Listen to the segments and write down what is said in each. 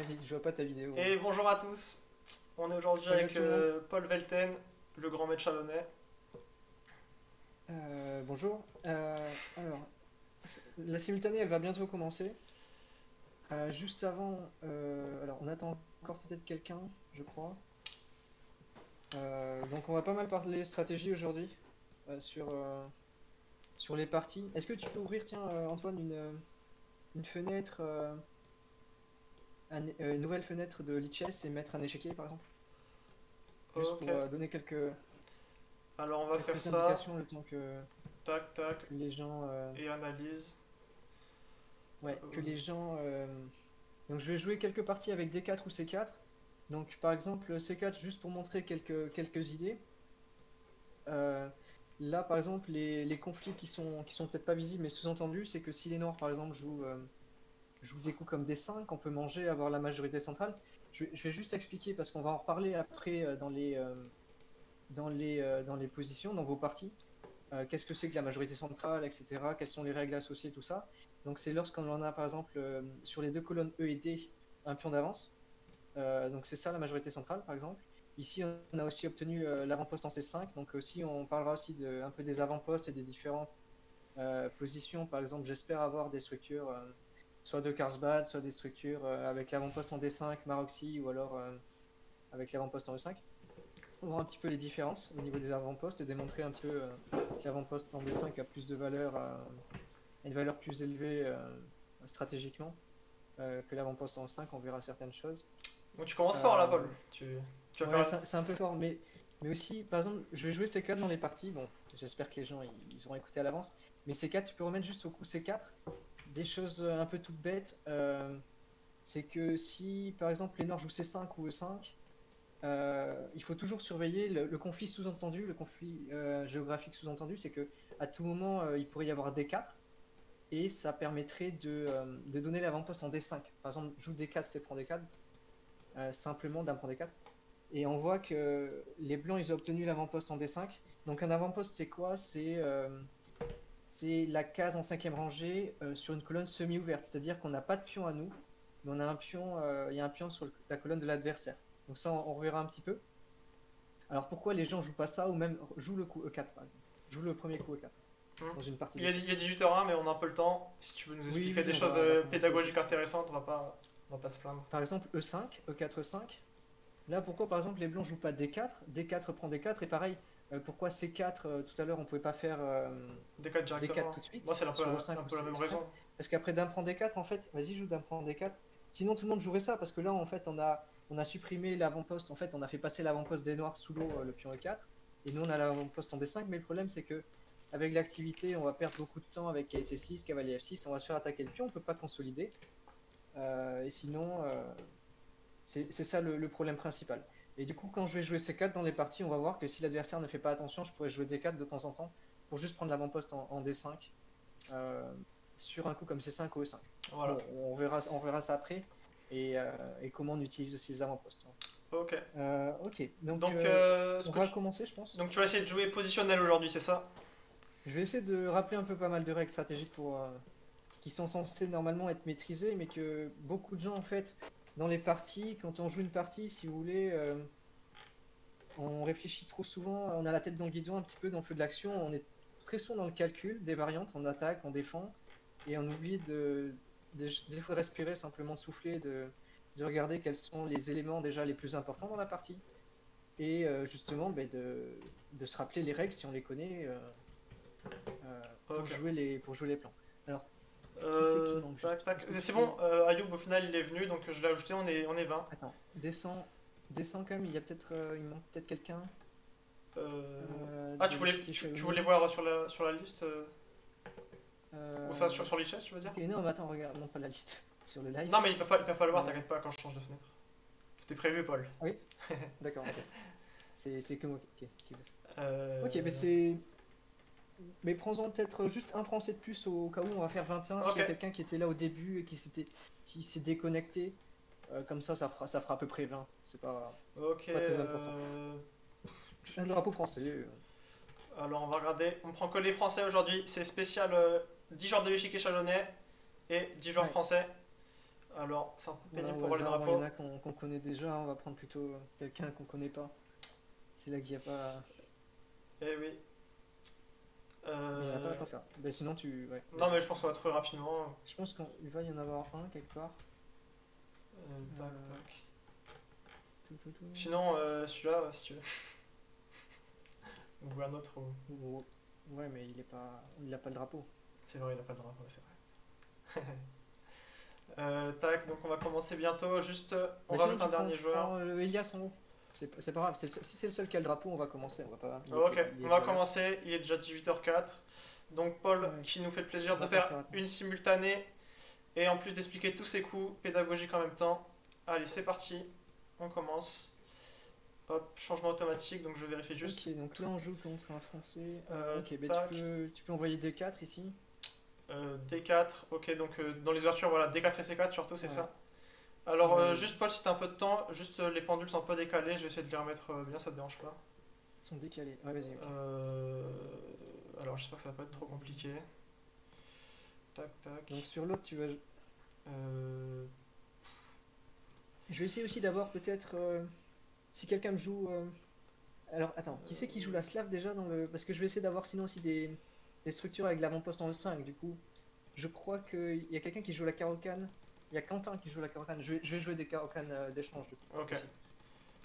Vas-y, je vois pas ta vidéo. Et bonjour à tous. On est aujourd'hui Salut à avec tout le monde. Paul Velten, le grand maître chalonnais. Bonjour. Alors, la simultanée, elle va bientôt commencer. Juste avant, alors on attend encore peut-être quelqu'un, je crois. Donc on va pas mal parler stratégie aujourd'hui sur les parties. Est-ce que tu peux ouvrir, tiens, Antoine, une fenêtre, une nouvelle fenêtre de lichess et mettre un échiquier, par exemple? Juste Ok, pour donner alors on va faire quelques ça. indications le temps Tac, tac. que les gens, Et analyse. ouais, que Euh, les gens. Donc je vais jouer quelques parties avec D4 ou C4. Donc par exemple C4 juste pour montrer quelques idées. Euh, Là par exemple les conflits qui sont peut-être pas visibles mais sous-entendus, c'est que si les noirs par exemple jouent des coups comme D5, on peut manger, avoir la majorité centrale. Je vais juste expliquer parce qu'on va en reparler après dans les positions, dans vos parties. Qu'est-ce que c'est que la majorité centrale, etc. Quelles sont les règles associées, tout ça. Donc c'est lorsqu'on en a par exemple sur les deux colonnes E et D un pion d'avance. Donc c'est ça la majorité centrale par exemple. Ici on a aussi obtenu l'avant-poste en C5. Donc aussi on parlera aussi un peu des avant-postes et des différentes positions. Par exemple j'espère avoir des structures soit de Carlsbad, soit des structures avec l'avant-poste en D5, Maroxy ou alors avec l'avant-poste en E5. On voir un petit peu les différences au niveau des avant-postes et démontrer un petit peu que l'avant-poste en D5 a plus de valeur, une valeur plus élevée stratégiquement que l'avant-poste en 5, on verra certaines choses. Donc tu commences fort là, Euh, Paul. Tu vas ouais, faire. c'est un peu fort, mais aussi, par exemple, je vais jouer C4 dans les parties. Bon, j'espère que les gens ils auront écouté à l'avance, mais C4, tu peux remettre juste au coup C4 des choses un peu toutes bêtes. C'est que si, par exemple, les Noirs jouent C5 ou E5, il faut toujours surveiller le conflit sous-entendu, le conflit géographique sous-entendu, c'est que à tout moment il pourrait y avoir D4 et ça permettrait de donner l'avant-poste en D5. Par exemple, joue D4, c'est prend D4, simplement d'un prend D4. Et on voit que les blancs ils ont obtenu l'avant-poste en D5. Donc un avant-poste c'est quoi? C'est la case en cinquième rangée sur une colonne semi-ouverte, c'est-à-dire qu'on n'a pas de pion à nous, mais on a un pion, il y a un pion sur la colonne de l'adversaire. Donc ça on reverra un petit peu. Alors pourquoi les gens jouent pas ça ou même jouent le coup E4 par exemple? Jouent le premier coup E4 Hmm. dans une partie Il est, d'échecs. il est 18h01, mais on a un peu le temps. Si tu veux nous Oui, expliquer oui, des on choses va commencer pédagogiques juste. intéressantes, on va pas se plaindre. Par exemple E5, E4, E5. Là pourquoi par exemple les blancs jouent pas D4? D4 prend D4 et pareil, pourquoi C4 tout à l'heure on pouvait pas faire D4 D4 directement. tout de Moi, suite c'est sur un E5 ou peu la même raison. C5? Parce qu'après dame prend D4 en fait, vas-y joue dame prend D4. Sinon tout le monde jouerait ça parce que là en fait on a supprimé l'avant-poste, en fait on a fait passer l'avant-poste des noirs sous l'eau, le pion E4 et nous on a l'avant-poste en D5 mais le problème c'est que avec l'activité on va perdre beaucoup de temps avec C6, cavalier F6, on va se faire attaquer le pion, on peut pas consolider. Et sinon c'est ça le problème principal. Et du coup, quand je vais jouer C4 dans les parties, on va voir que si l'adversaire ne fait pas attention, je pourrais jouer D4 de temps en temps pour juste prendre l'avant-poste en D5 euh, sur un coup comme C5 ou E5. Voilà. Bon, on verra ça après et comment on utilise aussi les avant-postes. Ok. Ok, donc Donc, on va commencer, je pense. donc tu vas essayer de jouer positionnel aujourd'hui, c'est ça? Je vais essayer de rappeler un peu pas mal de règles stratégiques qui sont censées normalement être maîtrisées, mais que beaucoup de gens, en fait, dans les parties, quand on joue une partie, si vous voulez, on réfléchit trop souvent, on a la tête dans le guidon un petit peu dans le feu de l'action, on est très souvent dans le calcul des variantes, on attaque, on défend, et on oublie des fois de respirer, simplement de souffler, de regarder quels sont les éléments déjà les plus importants dans la partie, et justement ben, de se rappeler les règles si on les connaît Ok. pour jouer les plans. Alors, qui c'est qui manque juste? Tac, tac. Est-ce que tu C'est peux... bon, Ayoub, au final, il est venu, donc je l'ai ajouté, on est 20. Attends, descends quand même, il manque peut-être quelqu'un Euh, Ah, de l'échiquier tu voulais chalonnier. voir sur la liste ou ça, Euh, sur l'e-chess, tu veux dire? Ok, non, mais attends, regarde, non pas la liste sur le live. Non, mais ils peuvent pas le voir, Euh, t'inquiète pas, quand je change de fenêtre. Tout est prévu, Paul. ah oui, d'accord, ok. C'est que moi qui fais ça. Ok, mais Euh, c'est. Mais prends-en peut-être juste un Français de plus au cas où on va faire 21 s'il Ok, y a quelqu'un qui était là au début et qui s'est déconnecté. Comme ça fera à peu près 20. ok. C'est pas très important. Un drapeau français. Alors, on va regarder. On prend que les Français aujourd'hui. C'est spécial 10 joueurs de l'échiquier chalonnais et 10 joueurs Ouais. français. Alors, c'est un peu Voilà, pénible au pour voir les hasard, bon, il y en drapeaux. a qu'on connaît déjà, on va prendre plutôt quelqu'un qu'on connaît pas. C'est là qu'il n'y a pas. Eh oui. Il n'y en a pas Euh, tant que ça. Ben, sinon, tu. Ouais, Non, vas-y. mais je pense qu'on va trouver rapidement. Je pense qu'il va y en avoir un quelque part. Tac, Euh, tac. tout. Sinon, celui-là, si tu veux. Ou un autre. Ouais, mais il est pas. Il a pas le drapeau. C'est vrai, il a pas de drapeau, c'est vrai. Tac, donc on va commencer bientôt. Juste, on Mais sinon, rajoute un dernier tu joueur. prends le Elias en haut. C'est pas grave. Si c'est le seul qui a le drapeau, on va commencer. On va pas. Ok, Il on est va déjà là. commencer. Il est déjà 18h04. Donc Paul, Ouais, qui nous fait le on plaisir de va pas le faire faire attendre. une simultanée et en plus d'expliquer tous ses coups pédagogiques en même temps. Allez, c'est parti. On commence. Hop, changement automatique. Donc je vérifie juste. Ok, donc là on joue contre un Français. Ok, ben Tac. tu peux envoyer D4 ici. D4. Ok, donc dans les ouvertures, voilà, D4 et C4 surtout, c'est Ouais. ça. Alors, Ouais, juste Paul, si t'as un peu de temps, juste les pendules sont un peu décalées. Je vais essayer de les remettre bien, ça te dérange pas. ils sont décalés. Ouais, vas-y. Ok. Alors, j'espère que ça va pas être trop compliqué. Tac, tac. Donc sur l'autre, tu vas. Euh, Je vais essayer aussi d'avoir peut-être. Si quelqu'un me joue. Alors attends, qui c'est qui joue la Slave déjà dans le. Parce que je vais essayer d'avoir sinon aussi des structures avec l'avant-poste en E5 du coup. Je crois qu'il y a quelqu'un qui joue la Caro-Kann. Il y a Quentin qui joue la Caro-Kann. Je vais jouer des Caro-Kann d'échange du coup. Ok. Aussi.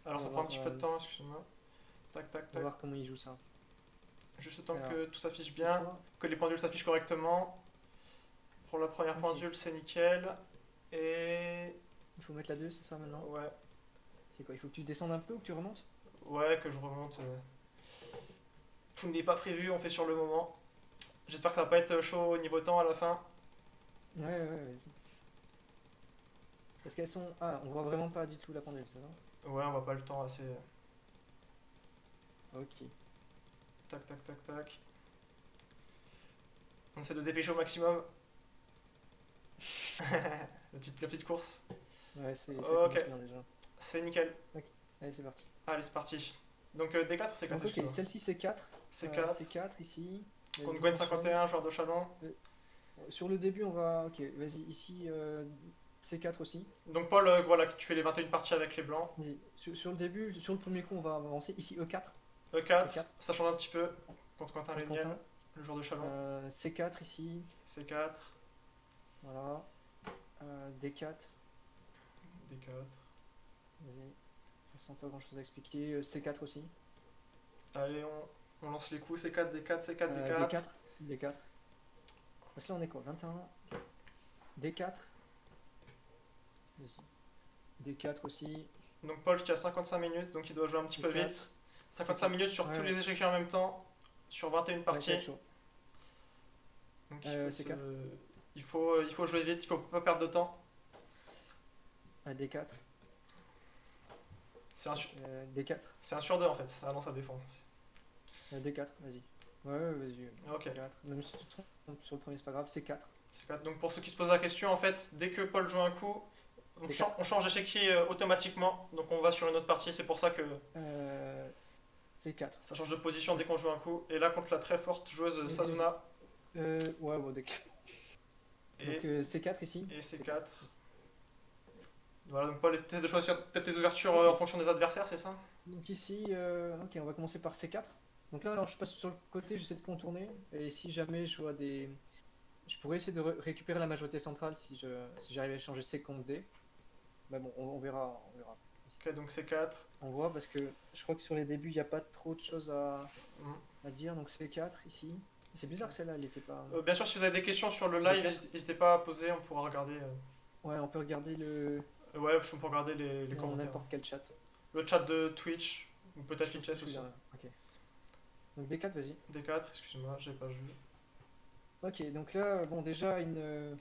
Alors, On ça va prend un voir, petit peu de temps, excuse-moi. Tac, tac, on va tac. voir comment il joue ça. Juste le temps Alors, que tout s'affiche c'est bien, quoi? que les pendules s'affichent correctement. Pour la première Ok. pendule, c'est nickel. Et. Il faut mettre la 2, c'est ça maintenant? Ouais. C'est quoi? Il faut que tu descendes un peu ou que tu remontes? Ouais, que je remonte. Tout n'est pas prévu, on fait sur le moment. J'espère que ça va pas être chaud au niveau temps à la fin. Ouais, vas-y. Parce qu'elles sont. Ah, on voit vraiment pas du tout la pendule, c'est ça? Ouais, on va pas le temps assez. Ok. Tac, tac, tac, tac. On essaie de dépêcher au maximum. La petite course. Ouais, ça Ok, commence bien déjà. c'est nickel. Ok, allez, c'est parti. Allez, c'est parti. Donc D4 ou C4, Donc, ok, excuse-moi. celle-ci c'est 4. C4. C'est 4 ici. Contre Vas-y, Gwen enchaîne. 51, joueur de Chalon. Sur le début, on va. Ok, vas-y, ici C4 aussi. Donc Paul, voilà, tu fais les 21 parties avec les blancs. Vas-y, sur le début, sur le premier coup, on va avancer. Ici E4. E4, E4 ça change un petit peu. Contre Quentin contre Léniel, Quentin. le joueur de Chalon. C4 ici. C4, Voilà. D4. D4. Vas-y. Sans pas grand chose à expliquer. C4 aussi. Allez, on lance les coups. C4, D4, C4, D4. D4. D4. Parce que là, on est quoi? 21. Ok. D4. Vas-y. D4 aussi. Donc Paul qui a 55 minutes, donc il doit jouer un petit peu C4. vite. 55 minutes sur Ouais, tous ouais. les échecs en même temps, sur 21 Ouais, ça va parties. être chaud. Donc C4. il faut jouer vite, il faut pas perdre de temps. D4. C'est un, D4. c'est un sur deux en fait. Ah non, ça défend. D4, vas-y. Ouais, vas-y. Ok. 4. Même si tu te trompes sur le premier, c'est pas grave. C4. C4. Donc pour ceux qui se posent la question, en fait, dès que Paul joue un coup, D4. on change d'échiquier automatiquement. Donc on va sur une autre partie. C'est pour ça que C4. ça change de position dès qu'on joue un coup. Et là, contre la très forte joueuse Sazuna. Ouais, bon, D4. Donc C4 ici. Et C4. Voilà, donc Paul, essaie de choisir peut-être tes ouvertures en fonction des adversaires, c'est ça? Donc ici, ok, on va commencer par C4. Donc là, alors, je passe sur le côté, j'essaie de contourner. Et si jamais je vois des... Je pourrais essayer de récupérer la majorité centrale si j'arrive à échanger C contre D. Mais bon, on verra. Ok, donc C4. On voit parce que je crois que sur les débuts, il n'y a pas trop de choses à dire. Donc C4 ici. C'est bizarre que celle-là, elle était pas... Bien sûr, si vous avez des questions sur le live, n'hésitez pas à poser, on pourra regarder. Ouais, on peut regarder le... Ouais, on peut regarder les dans commentaires. n'importe quel chat. Le chat de Twitch, ou peut-être Lichess aussi. Ok. Donc D4, vas-y. D4, excuse-moi, j'ai pas vu. Ok, donc là, bon, déjà une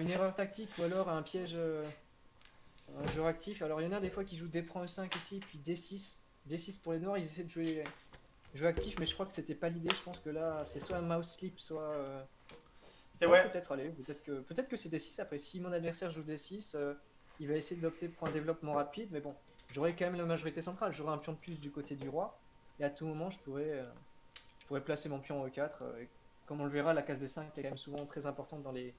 erreur tactique ou alors un piège, un joueur actif. Alors il y en a des fois qui jouent D prend E5 ici, puis D6. D6 pour les noirs, ils essaient de jouer actif, mais je crois que c'était pas l'idée. Je pense que là, c'est soit un mouse slip, soit. Et ouais, Peut-être, allez, peut-être que c'est D6. Après, si mon adversaire joue D6, il va essayer d'opter pour un développement rapide, mais bon, j'aurai quand même la majorité centrale. J'aurai un pion de plus du côté du roi, et à tout moment, je pourrais placer mon pion en E4. Et comme on le verra, la case D5 est quand même souvent très importante dans les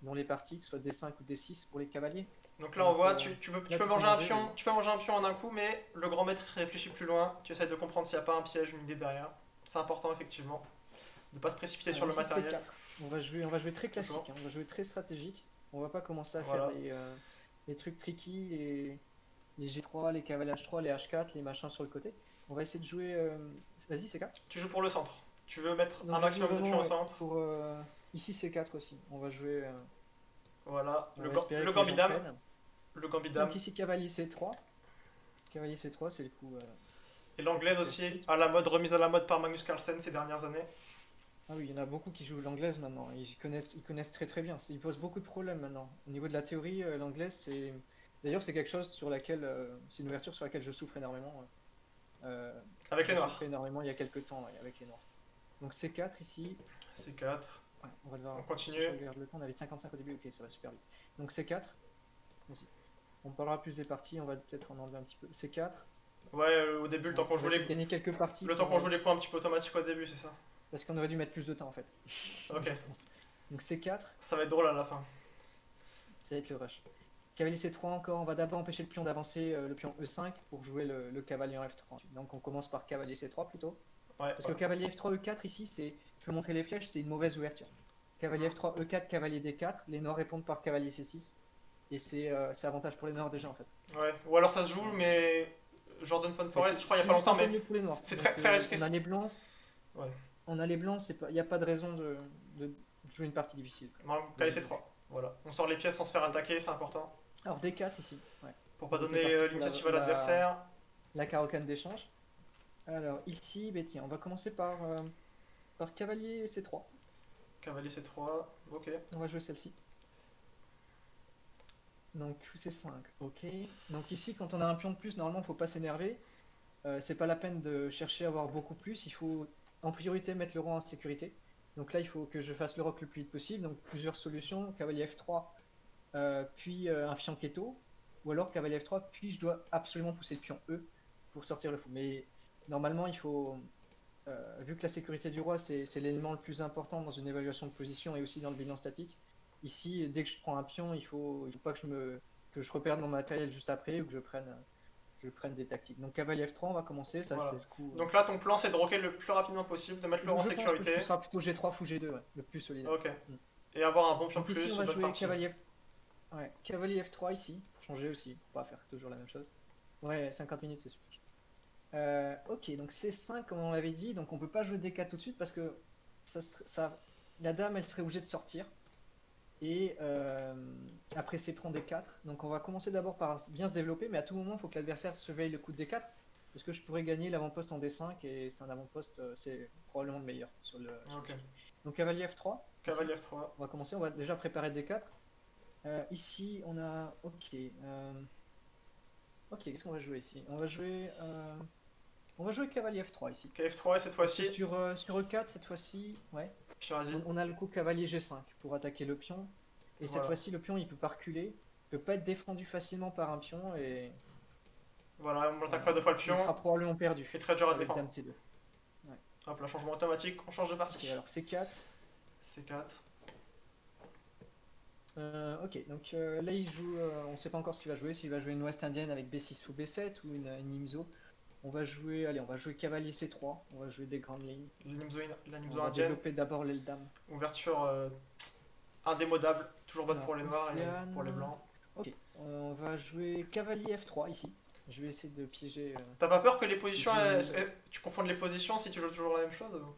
dans les parties, que ce soit D5 ou D6 pour les cavaliers. Donc là on Donc, voit, tu peux, là, tu peux tu manger peux un manger, pion, oui. tu peux manger un pion en un coup, mais le grand maître réfléchit plus loin. Tu essaies de comprendre s'il n'y a pas un piège, une idée derrière. C'est important effectivement, de ne pas se précipiter sur Alors le ici, matériel. C4. On va jouer très Toujours. classique, hein. On va jouer très stratégique. On va pas commencer à faire Voilà. les trucs tricky, les G3, les cavaliers H3, les H4, les machins sur le côté. On va essayer de jouer. Vas-y, C4. Tu joues pour le centre. Tu veux mettre Donc un je joue maximum de pions vraiment au ouais, centre. pour. Ici, C4 aussi. On va jouer. Voilà, On va espérer le que les gens gambidam. prennent. Le gambidam. Donc ici, cavalier C3. Cavalier C3, c'est le coup. Et l'anglaise aussi, Classique. à la mode, remise à la mode par Magnus Carlsen ces dernières années. Ah oui, il y en a beaucoup qui jouent l'anglaise maintenant. Ils connaissent très très bien. Ils posent beaucoup de problèmes maintenant. Au niveau de la théorie, l'anglaise, c'est. D'ailleurs, c'est quelque chose sur laquelle. C'est une ouverture sur laquelle je souffre énormément. Avec les Je noirs. souffrais énormément il y a quelques temps ouais, avec les noirs. Donc C4 ici. C4. Ouais, on va devoir. On continue. Si je regarde le temps, on avait 55 au début. Ok, ça va super vite. Donc C4. Vas-y. On parlera plus des parties. On va peut-être en enlever un petit peu. C4. Ouais, au début, le temps qu'on On joue va essayer les... de gagner quelques parties. Le temps pour, qu'on joue les points un petit peu automatiques au début, c'est ça. Parce qu'on aurait dû mettre plus de temps en fait. Ok. Je pense. Donc C4. Ça va être drôle à la fin. Ça va être le rush. Cavalier C3 encore, on va d'abord empêcher le pion d'avancer le pion E5 pour jouer le cavalier en F3. Donc on commence par cavalier C3 plutôt. Ouais, Parce que cavalier F3 E4 ici, c'est, je peux montrer les flèches, c'est une mauvaise ouverture. Cavalier F3 E4, cavalier D4, les noirs répondent par cavalier C6. Et c'est avantage pour les noirs déjà en fait. ouais. Ou alors ça se joue, mais Jordan Von Mais Forest, c'est- je crois, il y a c'est pas juste longtemps, un peu mais mieux pour les noirs. c'est Donc, très risqué. On a les blancs, Ouais. on a les blancs, il n'y a pas de raison de jouer une partie difficile. Non, cavalier C3. Voilà. On sort les pièces sans se faire attaquer, c'est important. Alors D4 ici, ouais. Pour pas Donc, donner c'est parti pour l'initiative à la- l'adversaire. La carocane d'échange. Alors ici, ben, tiens, on va commencer par cavalier C3. Cavalier C3, ok. On va jouer celle-ci. Donc C5, ok. Donc ici, quand on a un pion de plus, normalement, il ne faut pas s'énerver. C'est pas la peine de chercher à avoir beaucoup plus. Il faut en priorité mettre le roi en sécurité. Donc là, il faut que je fasse le roc le plus vite possible. Donc plusieurs solutions. Cavalier F3, puis un fianchetto. Ou alors cavalier F3, puis je dois absolument pousser le pion E pour sortir le fou. Mais normalement, il faut, vu que la sécurité du roi, c'est l'élément le plus important dans une évaluation de position et aussi dans le bilan statique, ici, dès que je prends un pion, il faut pas que je reperde mon matériel juste après ou que je prenne des tactiques. Donc cavalier F3, on va commencer, ça Voilà. c'est le coup. Donc là, ton plan, c'est de roquer le plus rapidement possible, de mettre le rang en Je pense que sécurité. ce sera plutôt G3 fou G2, ouais, le plus solide. Ok. Mm. Et avoir un bon pion Donc de ici, plus, on va bonne jouer partie. cavalier F3 ici, pour changer aussi, pour pas faire toujours la même chose. Ouais, 50 minutes, c'est super. Ok, donc C5, comme on l'avait dit, donc on peut pas jouer D4 tout de suite parce que la dame, elle serait obligée de sortir. Et après C prend D4. Donc on va commencer d'abord par bien se développer, mais à tout moment, il faut que l'adversaire surveille le coup de D4. Parce que je pourrais gagner l'avant-poste en D5 et c'est un avant-poste, c'est probablement le meilleur sur le. Ok. Donc cavalier F3. Cavalier F3. On va commencer, on va déjà préparer D4. Ici, on a. Ok. Ok, qu'est-ce qu'on va jouer ici? On va jouer cavalier F3 ici. KF3 et cette fois-ci. Sur E4, cette fois-ci, ouais. Puis vas-y. On a le coup cavalier G5 pour attaquer le pion. Et cette Voilà. fois-ci, le pion, il peut pas reculer. Il peut pas être défendu facilement par un pion et Voilà, on attaquera deux fois le pion. il sera probablement perdu. Et très dur à Avec défendre. dame C2. Hop, là, changement automatique, on change de Ok, partie. alors C4. C4. Ok, donc là il joue, on sait pas encore ce qu'il va jouer, s'il va jouer une ouest indienne avec B6 ou B7 ou une Nimzo. On va jouer cavalier C3, on va jouer des grandes lignes. La On Nimzo va indienne. développer d'abord l'aile dame. Ouverture indémodable, toujours bonne Alors, pour les noirs Océane. et pour les blancs. Ok, on va jouer cavalier F3 ici. Je vais essayer de piéger. T'as pas peur que les positions, Je- tu confondes les positions si tu joues toujours la même chose ou...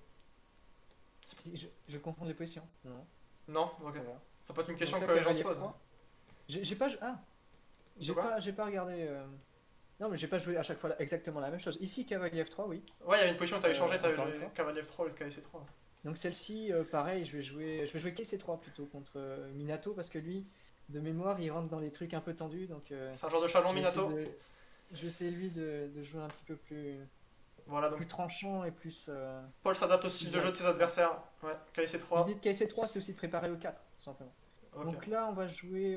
Si je confonds les positions. Non, Non, ok. ça va. Ça peut être une question Donc que là, les gens se cavalier posent. F3. J'ai pas. Ah, De quoi j'ai pas regardé. Non, mais j'ai pas joué à chaque fois exactement la même chose. Ici, cavalier F3, oui. Ouais, il y avait une position que t'avais changé, t'avais encore joué une fois. cavalier F3 au lieu de cavalier C3. Donc celle-ci, pareil, je vais jouer KC3 plutôt contre Minato parce que lui, de mémoire, il rentre dans les trucs un peu tendus. Donc C'est un genre de chalon je vais essayer Minato. je vais essayer lui de jouer un petit peu Voilà, donc plus tranchant et plus. Paul s'adapte au style de jeu de ses adversaires. Ouais, cavalier C3. L'idée de KC3, c'est aussi de préparer au 4, tout simplement. Ok. Donc là, on va jouer.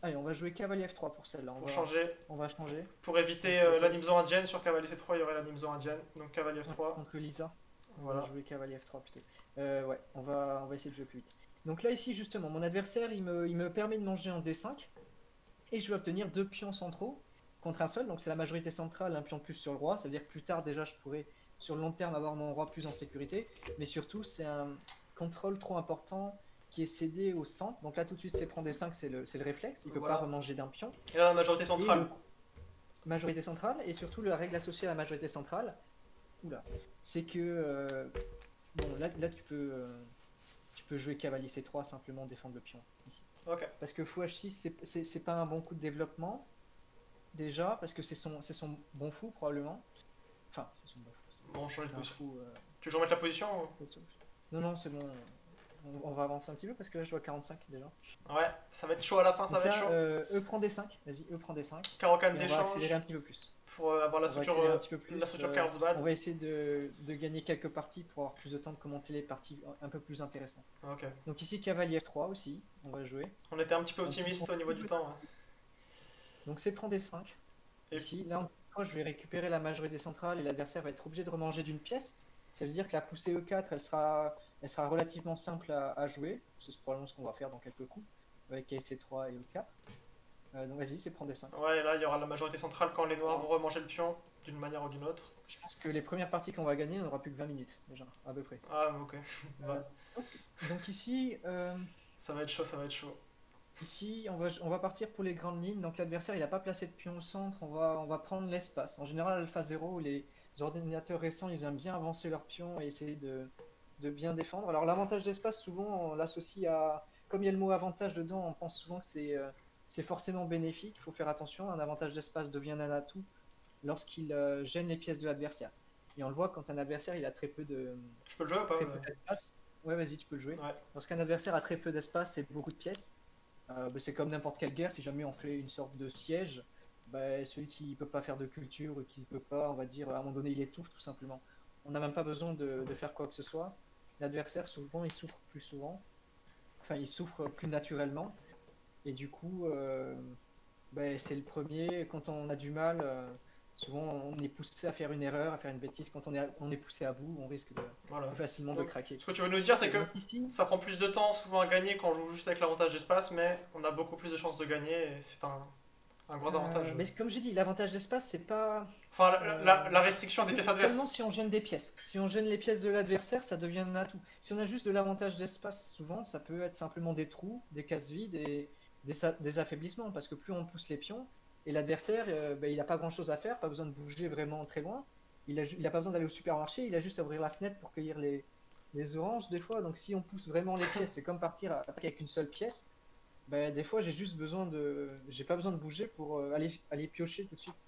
Allez, on va jouer cavalier F3 pour celle-là. Pour changer, On va changer. pour éviter la Nimzo indienne, sur cavalier C3, il y aurait la Nimzo indienne. Donc cavalier F3. Contre Lisa. On Voilà. va jouer cavalier F3 plutôt. Ouais, on va essayer de jouer plus vite. Donc là, ici, justement, mon adversaire, il me permet de manger en D5. Et je vais obtenir 2 pions centraux contre un seul. Donc c'est la majorité centrale, un pion de plus sur le roi. Ça veut dire que plus tard, déjà, je pourrais, sur le long terme, avoir mon roi plus en sécurité. Mais surtout, c'est un contrôle trop important qui est cédé au centre. Donc là, tout de suite, c'est prendre D5, c'est le réflexe. Il ne peut pas Voilà. remanger d'un pion. Et là, la majorité Et centrale. majorité centrale, et surtout la règle associée à la majorité centrale, oula, c'est que bon, là tu peux jouer cavalier C3 simplement défendre le pion ici. Ok. Parce que fou H6 c'est pas un bon coup de développement déjà parce que c'est son bon fou probablement. Enfin c'est son bon fou. Bon, changer de C'est un position. fou. Tu veux que je remette la position ou... Non non c'est bon. On va avancer un petit peu parce que là je vois 45 déjà. Ouais, ça va être chaud à la fin, ça Donc va là, être chaud. E prend D5, vas-y, E prend D5. Caro-4 Et on va accélérer d'échange un petit peu plus. pour avoir la On va structure, accélérer un petit peu plus. la structure Carlsbad. On va essayer de gagner quelques parties pour avoir plus de temps de commenter les parties un peu plus intéressantes. Ok. Donc ici, cavalier F3 aussi, on va jouer. On était un petit peu optimiste au niveau du temps. Ouais. Donc c'est prend D5. Et- Ici, là, je vais récupérer la majorité centrale et l'adversaire va être obligé de remanger d'une pièce. Ça veut dire que la poussée E4, elle sera relativement simple à jouer. C'est probablement ce qu'on va faire dans quelques coups, avec C3 et E4. Donc vas-y, c'est prendre D5. Ouais, là il y aura la majorité centrale quand les noirs vont remanger le pion d'une manière ou d'une autre. Je pense que les premières parties qu'on va gagner, on n'aura plus que 20 minutes déjà, à peu près. Ah, ok. Ouais. Donc ici, Ça va être chaud, ça va être chaud. ici on va partir pour les grandes lignes. Donc l'adversaire, il n'a pas placé de pion au centre, on va prendre l'espace. En général, Alpha 0, les ordinateurs récents, ils aiment bien avancer leurs pions et essayer de bien défendre. Alors l'avantage d'espace, souvent, on l'associe à... Comme il y a le mot avantage dedans, on pense souvent que c'est forcément bénéfique. Il faut faire attention, un avantage d'espace devient un atout lorsqu'il gêne les pièces de l'adversaire. Et on le voit quand un adversaire il a très peu de Je peux le jouer ou pas très peu d'espace. Ouais, vas-y, tu peux le jouer. Ouais. Lorsqu'un adversaire a très peu d'espace et beaucoup de pièces, c'est comme n'importe quelle guerre. Si jamais on fait une sorte de siège, celui qui peut pas faire de culture ou qui peut pas, on va dire, à un moment donné, il étouffe tout simplement. On n'a même pas besoin de faire quoi que ce soit. L'adversaire, souvent, il souffre plus souvent. Enfin, il souffre plus naturellement. Et du coup, c'est le premier. Quand on a du mal, souvent on est poussé à faire une erreur, à faire une bêtise. Quand on est poussé à bout, on risque voilà. plus facilement de craquer. Ce que tu veux nous dire, c'est que ici, ça prend plus de temps souvent à gagner quand on joue juste avec l'avantage d'espace, mais on a beaucoup plus de chances de gagner et c'est un gros avantage. mais comme j'ai dit, l'avantage d'espace, c'est pas. Enfin, la restriction des pièces adverses. Seulement si on gêne des pièces. Si on gêne les pièces de l'adversaire, ça devient un atout. Si on a juste de l'avantage d'espace, souvent, ça peut être simplement des trous, des cases vides et des affaiblissements. Parce que plus on pousse les pions, et l'adversaire, il n'a pas grand chose à faire, pas besoin de bouger vraiment très loin. Il a pas besoin d'aller au supermarché, il a juste à ouvrir la fenêtre pour cueillir les oranges des fois. Donc si on pousse vraiment les pièces, c'est comme partir à attaquer avec une seule pièce. Des fois, j'ai pas besoin de bouger pour aller piocher tout de suite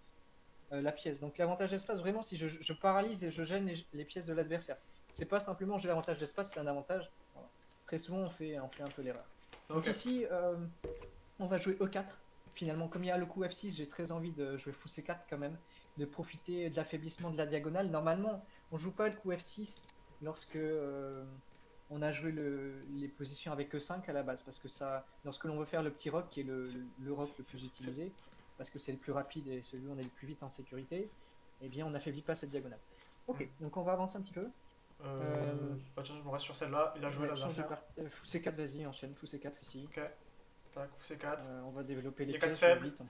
la pièce. Donc l'avantage d'espace, vraiment, si je paralyse et je gêne les pièces de l'adversaire. C'est pas simplement j'ai l'avantage d'espace, c'est un avantage. Voilà. Très souvent, on fait un peu l'erreur. Donc Okay. ici, on va jouer E4. Finalement, comme il y a le coup F6, j'ai très envie de jouer fou C4 quand même, de profiter de l'affaiblissement de la diagonale. Normalement, on joue pas le coup F6 lorsque on a joué les positions avec E5 à la base, parce que ça, lorsque l'on veut faire le petit rock, qui est le rock le plus utilisé, parce que c'est le plus rapide et celui où on est le plus vite en sécurité, eh bien on n'affaiblit pas cette diagonale. Ok, donc on va avancer un petit peu. Je me reste sur celle-là, il a joué l'adversaire. Fou C4, vas-y, enchaîne, fou C4 ici. Ok, tac, fou C4. On va développer les cases faibles. Vite,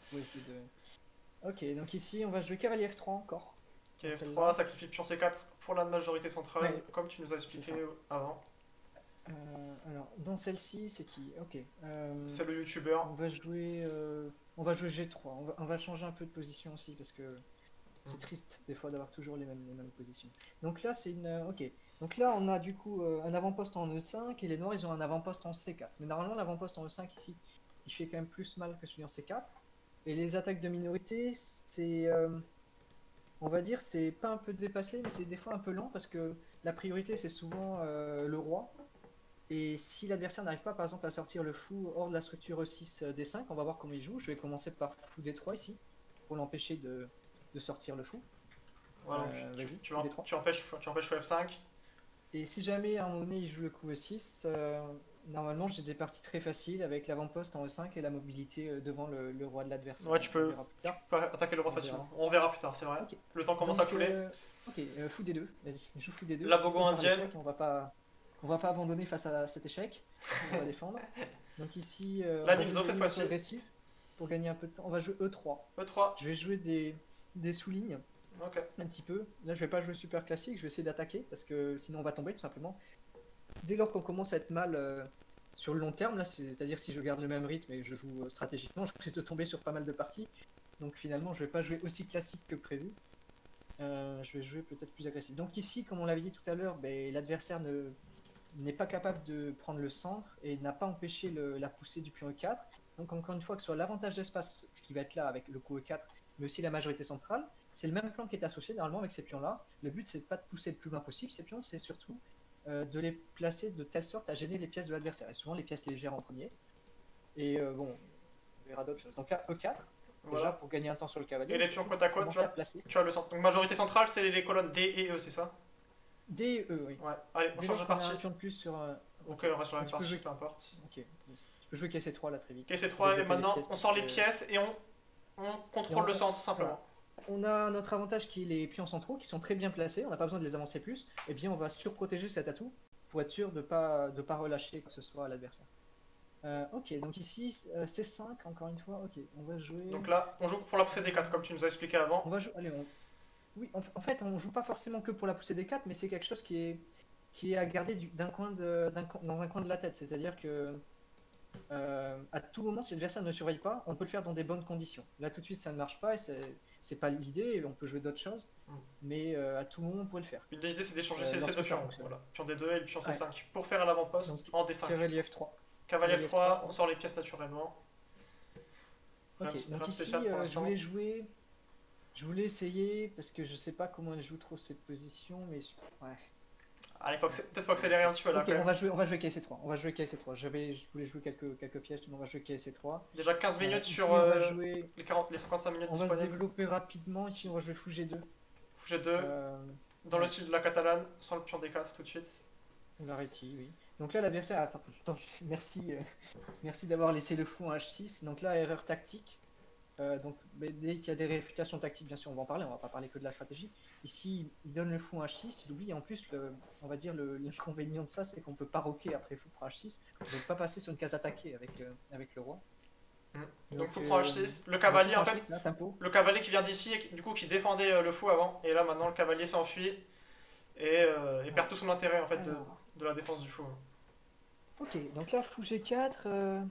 Ok, donc ici on va jouer cavalier F3 encore. Ok, F3, sacrifie pion C4 pour la majorité centrale, ouais, comme tu nous as expliqué avant. Alors, dans celle-ci, c'est qui? Ok. C'est le youtubeur. On va jouer G3. On va changer un peu de position aussi parce que c'est triste des fois d'avoir toujours les mêmes positions. Donc là, c'est une. Ok. Donc là, on a du coup un avant-poste en E5 et les noirs, ils ont un avant-poste en C4. Mais normalement, l'avant-poste en E5 ici, il fait quand même plus mal que celui en C4. Et les attaques de minorité, c'est. On va dire, c'est pas un peu dépassé, mais c'est des fois un peu lent parce que la priorité, c'est souvent le roi. Et si l'adversaire n'arrive pas par exemple à sortir le fou hors de la structure E6 D5, on va voir comment il joue. Je vais commencer par fou D3 ici, pour l'empêcher de sortir le fou. Voilà, tu empêches fou F5. Et si jamais à un moment donné il joue le coup E6, normalement j'ai des parties très faciles avec l'avant-poste en E5 et la mobilité devant le roi de l'adversaire. Ouais, tu peux attaquer le roi facilement. On verra plus tard, c'est vrai. Okay. Le temps commence à couler. Ok, fou D2, vas-y, joue fou D2. La bogo indienne. On va pas... On va pas abandonner face à cet échec. On va défendre. Donc ici, Là, on va Nimzo, jouer cette un peu fois-ci. agressif pour gagner un peu de temps. On va jouer E3. E3. Je vais jouer des sous-lignes Ok. un petit peu. Là, je vais pas jouer super classique. Je vais essayer d'attaquer parce que sinon on va tomber tout simplement. Dès lors qu'on commence à être mal sur le long terme, là, c'est-à-dire si je garde le même rythme et que je joue stratégiquement, je risque de tomber sur pas mal de parties. Donc finalement, je vais pas jouer aussi classique que prévu. Je vais jouer peut-être plus agressif. Donc ici, comme on l'avait dit tout à l'heure, ben, l'adversaire n'est pas capable de prendre le centre et n'a pas empêché la poussée du pion E4. Donc encore une fois, que ce soit l'avantage d'espace, ce qui va être là avec le coup E4, mais aussi la majorité centrale, c'est le même plan qui est associé normalement avec ces pions-là. Le but, c'est de pas de pousser le plus loin possible ces pions, c'est surtout de les placer de telle sorte à gêner les pièces de l'adversaire, et souvent les pièces légères en premier. Et bon, on verra d'autres choses. Donc là, E4, déjà Voilà. pour gagner un temps sur le cavalier. Et les pions côte à côte, Commencer à placer. tu as le centre. Donc majorité centrale, c'est les colonnes D et E, c'est ça? D et E, oui. Ouais. Allez, on Dès change lors de qu'on a partie. un pion de plus sur. Ok, on reste sur la même Tu peux partie, jouer. peu importe. Ok, yes. Tu peux jouer KC3 là très vite. KC3 et maintenant on sort les pièces et on contrôle le centre simplement. On a notre avantage qui est les pions centraux qui sont très bien placés, on n'a pas besoin de les avancer plus, et bien on va surprotéger cet atout pour être sûr de pas relâcher quoi que ce soit à l'adversaire. Ok, donc ici C5 encore une fois, ok, on va jouer. Donc là, on joue pour la poussée des 4 comme tu nous as expliqué avant. On va jouer. Allez, oui, en fait, on joue pas forcément que pour la poussée des 4, mais c'est quelque chose qui est à garder dans un coin de la tête, c'est-à-dire que à tout moment, si l'adversaire ne surveille pas, on peut le faire dans des bonnes conditions. Là, tout de suite, ça ne marche pas et c'est pas l'idée. On peut jouer d'autres choses, mais à tout moment, on peut le faire. L'idée, c'est d'échanger ces deux pions. Voilà. Pion D2 et le pion C5 Ouais. pour faire à l'avant-poste Donc, en D5. cavalier F3. Cavalier F3, on sort les pièces naturellement. Ok, donc ici, je voulais essayer parce que je sais pas comment elle joue trop cette position, mais ouais. Allez, peut-être faut accélérer un petit peu là. Ok, on va jouer KC3. On va jouer KC3. Je voulais jouer quelques pièges, mais on va jouer KC3. Déjà 15 minutes sur les 55 minutes on va se développer rapidement. Ici, on va jouer fou G2. Fou G2, dans le style de la catalane, sans le pion D4 tout de suite. On l'arrête, oui. Donc là, l'adversaire. Attends, merci d'avoir laissé le fou en H6. Donc là, erreur tactique. Donc dès qu'il y a des réfutations tactiques, bien sûr, on va en parler, on va pas parler que de la stratégie. Ici, il donne le fou en H6, il oublie en plus, on va dire l'inconvénient de ça, c'est qu'on peut pas roquer après fou pour H6, on ne peut pas passer sur une case attaquée avec le roi. Donc fou pour H6, le cavalier en fait, là, le cavalier qui vient d'ici, du coup qui défendait le fou avant, et là maintenant le cavalier s'enfuit et perd tout son intérêt en fait de la défense du fou. Ok, donc là fou G4,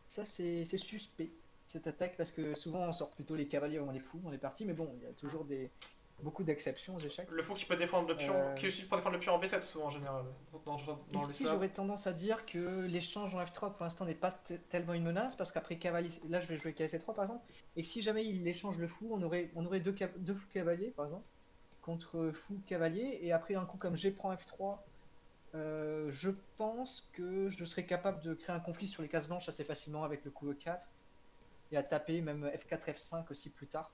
ça c'est suspect. Cette attaque parce que souvent on sort plutôt les cavaliers avant les fous dans les parties, mais bon, il y a toujours beaucoup d'exceptions aux échecs. Le fou qui peut défendre le pion, qui est aussi pour défendre le pion en B7 souvent en général. Ici, j'aurais tendance à dire que l'échange en F3 pour l'instant n'est pas tellement une menace parce qu'après cavalier, là je vais jouer KC3 par exemple, et si jamais il échange le fou, on aurait deux fous cavaliers par exemple contre fou cavalier, et après un coup comme G prend F3. Je pense que je serais capable de créer un conflit sur les cases blanches assez facilement avec le coup E4. Et à taper même F4, F5 aussi plus tard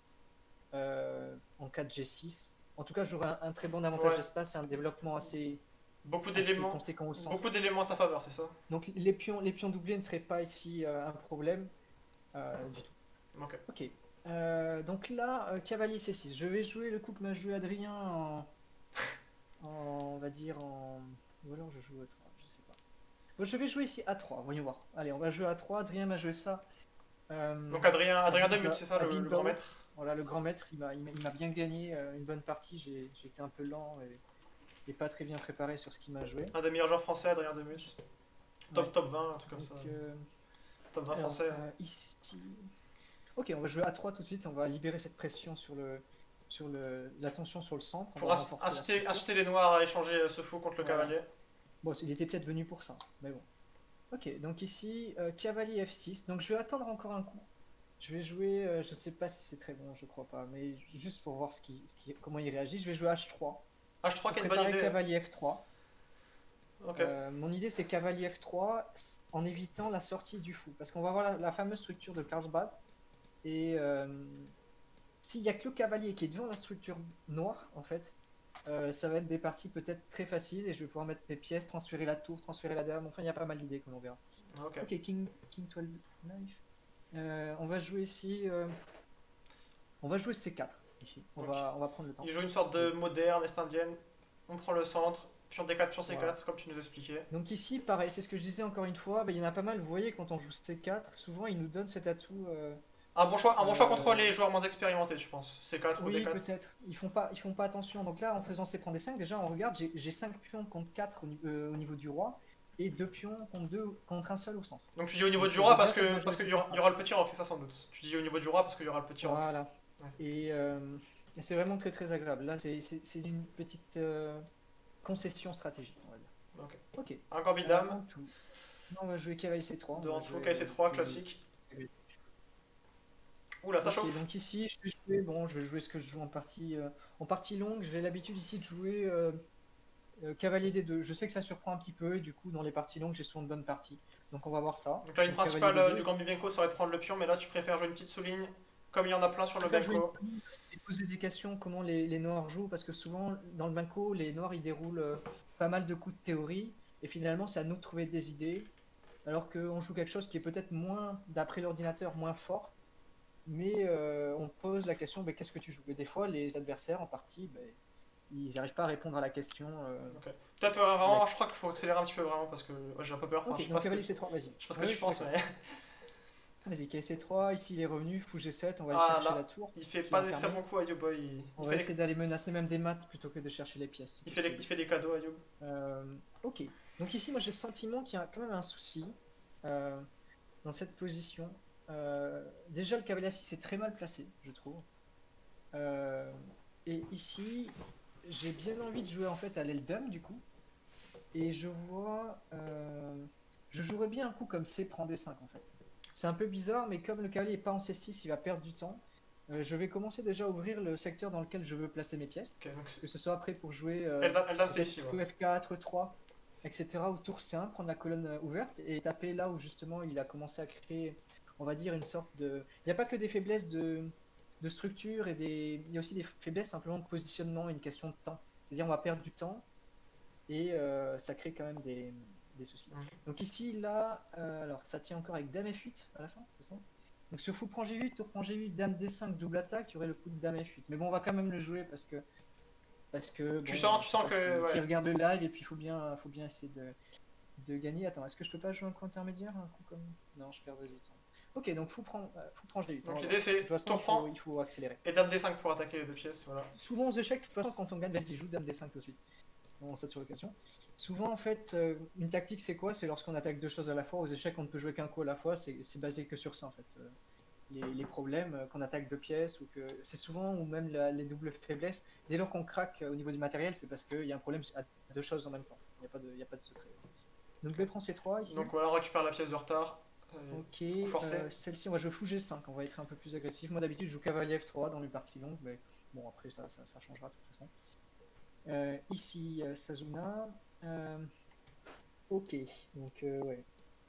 en 4 G6. En tout cas, j'aurai un très bon avantage d'espace et un développement assez conséquent au centre. Beaucoup d'éléments à ta faveur, c'est ça? Donc les pions doublés ne seraient pas ici un problème du tout. Ok. Donc là, cavalier C6. Je vais jouer le coup que m'a joué Adrien on va dire en... Ou alors je joue E3, je sais pas. Bon, je vais jouer ici A3, voyons voir. Allez, on va jouer A3. Adrien m'a joué ça. Donc Adrien Demut, c'est ça le grand maître? Voilà, le grand maître, il m'a bien gagné une bonne partie. J'ai été un peu lent et pas très bien préparé sur ce qu'il m'a joué. Un des meilleurs joueurs français, Adrien Demut. Top 20, un truc comme ça. Top 20 français. Ici... Ok, on va jouer A3 tout de suite. On va libérer cette pression sur la tension sur le centre. Pour inciter les noirs à échanger ce fou contre le cavalier. Bon, il était peut-être venu pour ça, mais bon. Ok, donc ici, cavalier F6. Donc je vais attendre encore un coup. Je vais jouer, je sais pas si c'est très bon, je crois pas, mais juste pour voir comment il réagit, je vais jouer H3. H3 qui est une bonne idée. Cavalier F3. Okay. Mon idée c'est cavalier F3 en évitant la sortie du fou. Parce qu'on va voir la fameuse structure de Carlsbad. Et s'il n'y a que le cavalier qui est devant la structure noire, en fait, ça va être des parties peut-être très faciles et je vais pouvoir mettre mes pièces, transférer la tour, transférer la dame. Enfin, il y a pas mal d'idées comme on verra. Ok, King 12 knife. On va jouer ici. On va jouer C4 ici. On va prendre le temps. Il joue une sorte de moderne est-indienne. On prend le centre. Pion D4, pion C4, Voilà. comme tu nous expliquais. Donc ici, pareil, c'est ce que je disais encore une fois, bah, il y en a pas mal, vous voyez, quand on joue C4, souvent il nous donne cet atout. Un bon choix contre Euh, les joueurs moins expérimentés, je pense. C4 ou Oui, D4. peut-être. Ils font pas attention. Donc là, en faisant ces prendre des 5 déjà, on regarde, j'ai 5 pions contre 4 au niveau du roi, et 2 pions contre, 2 contre un seul au centre. Donc tu dis au niveau Donc du roi j'ai bien cette parce majorité qu'il y centrale. aura le petit roc, c'est ça sans doute. Tu dis au niveau du roi parce qu'il y aura le petit roc. Voilà. Ouais. Et c'est vraiment très très agréable. Là, c'est une petite concession stratégique, on va dire. Ok. Ok. Un gambit dame, En tout. Là, on va jouer cavalier C3. de On va Hantou, jouer, KC3, classique. Oula, ça Ok, chauffe. donc ici, je vais jouer ce que je joue en partie longue. J'ai l'habitude ici de jouer cavalier D2. Je sais que ça surprend un petit peu, et du coup, dans les parties longues, j'ai souvent de bonnes parties. Donc on va voir ça. Donc la ligne Donc cavalier principale du D2. gambit Benko serait de prendre le pion, mais là tu préfères jouer une petite souligne, comme il y en a plein sur Je le préfère jouer une Benko. ligne parce que poser des questions comment les noirs jouent, parce que souvent, dans le banco, les noirs, ils déroulent pas mal de coups de théorie, et finalement, c'est à nous de trouver des idées, alors qu'on joue quelque chose qui est peut-être moins, d'après l'ordinateur, moins fort, mais on pose la question, ben, qu'est-ce que tu joues? Et des fois, les adversaires, en partie, ben, ils n'arrivent pas à répondre à la question. Ok. Peut-être vraiment, je crois qu'il faut accélérer un petit peu vraiment parce que ouais, j'ai un peu peur. Enfin, Ok, donc cavalier C3, vas-y. je sais pas ce que Ouais, tu je suis penses, d'accord. mais. Vas-y, cavalier C3, ici il est revenu, fou G7, on va aller Ah chercher la là, tour il fait qui est pas des très enfermée. bons coups, Ayoub. On va essayer d'aller menacer même des maths plutôt que de chercher les pièces. Si possible. il fait des cadeaux, Ayoub. Ok, donc ici moi j'ai le sentiment qu'il y a quand même un souci euh, dans cette position. Déjà le cavalier A6 est très mal placé, je trouve. Euh, et ici j'ai bien envie de jouer en fait à l'aile dame du coup. Et je vois, je jouerais bien un coup comme C prend D5 en fait. C'est un peu bizarre, mais comme le cavalier est pas en C6, il va perdre du temps. Je vais commencer déjà à ouvrir le secteur dans lequel je veux placer mes pièces. Ok, donc Que ce soit après pour jouer elle dame c'est peut-être ici, fou ouais. F4, E3, etc. ou tour C1, prendre la colonne ouverte et taper là où justement il a commencé à créer, on va dire, une sorte de. Il n'y a pas que des faiblesses de structure et des. Il y a aussi des faiblesses simplement de positionnement et une question de temps. C'est-à-dire on va perdre du temps et ça crée quand même des soucis. Mhm. Donc ici, là, alors ça tient encore avec Dame F8 à la fin, c'est ça? Donc sur fou prend G8, tour prend G8, Dame D5, double attaque, il y aurait le coup de Dame F8. Mais bon, on va quand même le jouer parce que bon, Tu sens que. s'il Ouais. regarde le live et puis faut bien essayer de gagner. Attends, est-ce que je peux pas jouer un coup intermédiaire, un coup comme. Non, je perds du temps. Ok, donc fou prend G8. Donc On va l'idée voir. De toute c'est façon, tour prend il faut accélérer. et dame D5 pour attaquer les deux pièces, voilà. Souvent aux échecs, de toute façon, quand on gagne, vas-y, joue Dame D5 tout de suite. On saute sur l'occasion. Souvent, en fait, une tactique, c'est quoi? C'est lorsqu'on attaque deux choses à la fois. Aux échecs, on ne peut jouer qu'un coup à la fois. C'est basé que sur ça, en fait. Les problèmes, qu'on attaque deux pièces, ou que c'est souvent, ou même les doubles faiblesses. Dès lors qu'on craque au niveau du matériel, c'est parce qu'il y a un problème à deux choses en même temps. Il n'y a pas de secret. Donc, B prend C3 ici. Donc voilà, on récupère la pièce de retard. Ok, Forcé. celle-ci, on va jouer fou G5. On va être un peu plus agressif. Moi, d'habitude, je joue cavalier F3 dans les parties longues, mais bon, après, ça changera de toute façon. Ici, Sazuna. Ok, donc ouais.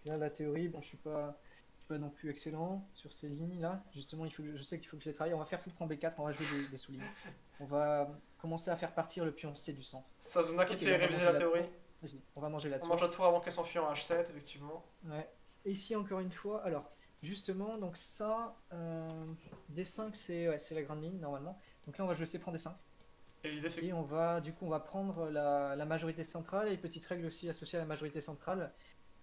Là, la théorie, bon, je suis pas non plus excellent sur ces lignes-là. Justement, je sais qu'il faut que je les travaille. On va faire fou prend B4, on va jouer des sous-lignes. On va commencer à faire partir le pion C du centre. Sazuna qui Ok, te fait on va réviser manger la théorie. tour. Vas-y, on va manger la On mange tour. la tour avant qu'elle s'enfuit en H7, effectivement. Ouais. Et ici, encore une fois, alors, justement, donc ça, D5, c'est ouais, c'est la grande ligne, normalement. Donc là, on va jouer C prend D5. Et l'idée c'est. Et du coup, on va prendre la majorité centrale et petite règle aussi associée à la majorité centrale.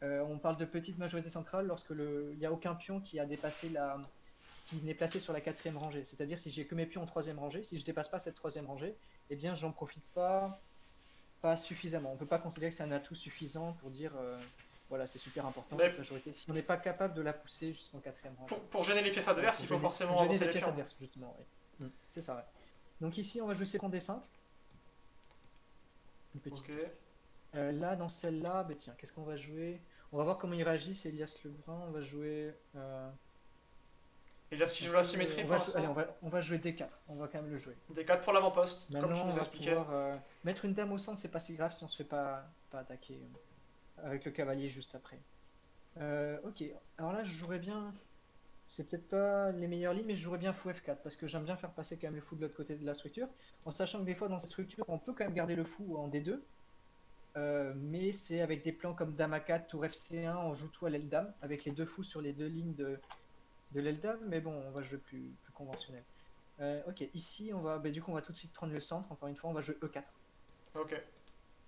On parle de petite majorité centrale lorsque il n'y a aucun pion qui n'est placé sur la quatrième rangée. C'est-à-dire si j'ai que mes pions en troisième rangée, si je dépasse pas cette troisième rangée, eh bien, j'en profite pas suffisamment. On peut pas considérer que c'est un atout suffisant pour dire, voilà, c'est super important Mais cette majorité. Si on n'est pas capable de la pousser jusqu'en quatrième rangée. pour gêner les pièces adverses, il faut forcément gêner avancer les les pièces pions. adverses, justement. Ouais. C'est ça, ouais. Donc ici, on va jouer C prend D5. Une petite Ok. pièce. Là, dans celle-là, bah, tiens, qu'est-ce qu'on va jouer? On va voir comment il réagit, c'est Elias Lebrun. On va jouer. Et là, ce qui joue la symétrie pour allez, l'instant. on va jouer D4. On va quand même le jouer. D4 pour l'avant-poste, comme tu Maintenant, on nous va expliquais. pouvoir mettre une dame au centre, c'est pas si grave si on se fait pas attaquer avec le cavalier juste après. Ok, alors là, je jouerais bien. C'est peut-être pas les meilleures lignes, mais je jouerais bien fou F4 parce que j'aime bien faire passer quand même le fou de l'autre côté de la structure. En sachant que des fois, dans cette structure, on peut quand même garder le fou en D2. Mais c'est avec des plans comme Dame A4, Tour FC1, on joue tout à l'aile Dame, avec les deux fous sur les deux lignes de l'aile Dame, mais bon, on va jouer plus conventionnel. Ok, ici, du coup, on va tout de suite prendre le centre, encore une fois, on va jouer E4. Ok.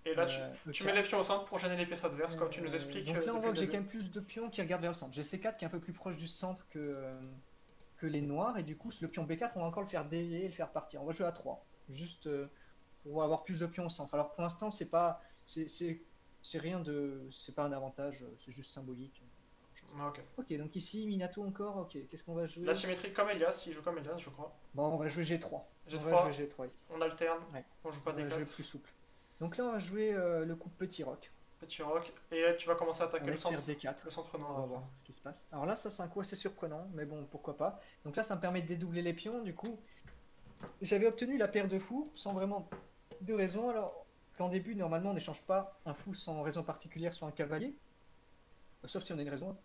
Et là, tu mets les E4. pions au centre pour gêner les pièces adverses, comme tu nous expliques Donc là, on depuis voit le que j'ai quand début. même plus de pions qui regardent vers le centre. J'ai C4 qui est un peu plus proche du centre que les noirs, et du coup, le pion B4, on va encore le faire dévier et le faire partir. On va jouer à 3, juste pour avoir plus de pions au centre. Alors pour l'instant, c'est pas, c'est rien de, c'est pas un avantage, c'est juste symbolique. Ah, ok. Ok, donc ici, Minato encore, ok, qu'est-ce qu'on va jouer? L'asymétrique comme Elias, il joue comme Elias, je crois. Bon, on va jouer G3. On va jouer G3, G3 ici. on alterne, Ouais, on joue pas on va jouer D4. plus souple. Donc là, on va jouer le coup petit roc. Petit rock. Et là, tu vas commencer à On attaquer va essayer faire D4. le centre On noir va après. voir ce qui se passe. Alors là, ça c'est un coup assez surprenant, mais bon, pourquoi pas. Donc là, ça me permet de dédoubler les pions. Du coup, j'avais obtenu la paire de fous sans vraiment de raison. Alors qu'en début, normalement, on n'échange pas un fou sans raison particulière sur un cavalier, sauf si on a une raison.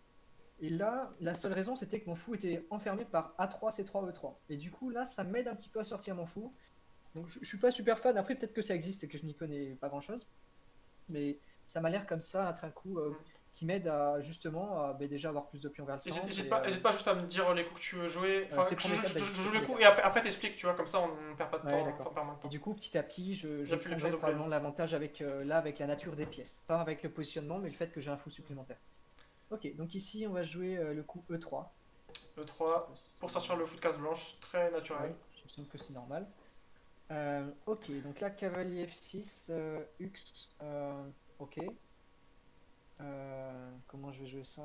Et là, la seule raison, c'était que mon fou était enfermé par A3, C3, E3. Et du coup, là, ça m'aide un petit peu à sortir mon fou. Donc je suis pas super fan. Après, peut-être que ça existe et que je n'y connais pas grand-chose. Mais ça m'a l'air comme ça, un coup qui m'aide à justement à, déjà avoir plus de pions vers le centre. Hésite pas juste à me dire les coups que tu veux jouer. Enfin, C'est prendre les cartes je joue d'habitude. les coups et après t'expliques, tu vois, comme ça on perd pas de Ouais, temps. Enfin, d'accord. on perd moins de Et temps. du coup, petit à petit, Il je n'y a plus les pions prendrai doublés. probablement l'avantage avec, là, avec la nature des pièces. Pas avec le positionnement, mais le fait que j'ai un fou supplémentaire. Ok, donc ici, on va jouer le coup E3. Le Je sais 3, pas si pour sortir le fou de case blanche, très naturel. ouais, je me semble que c'est normal. Ok, donc là, cavalier F6, X, ok. Comment je vais jouer ça?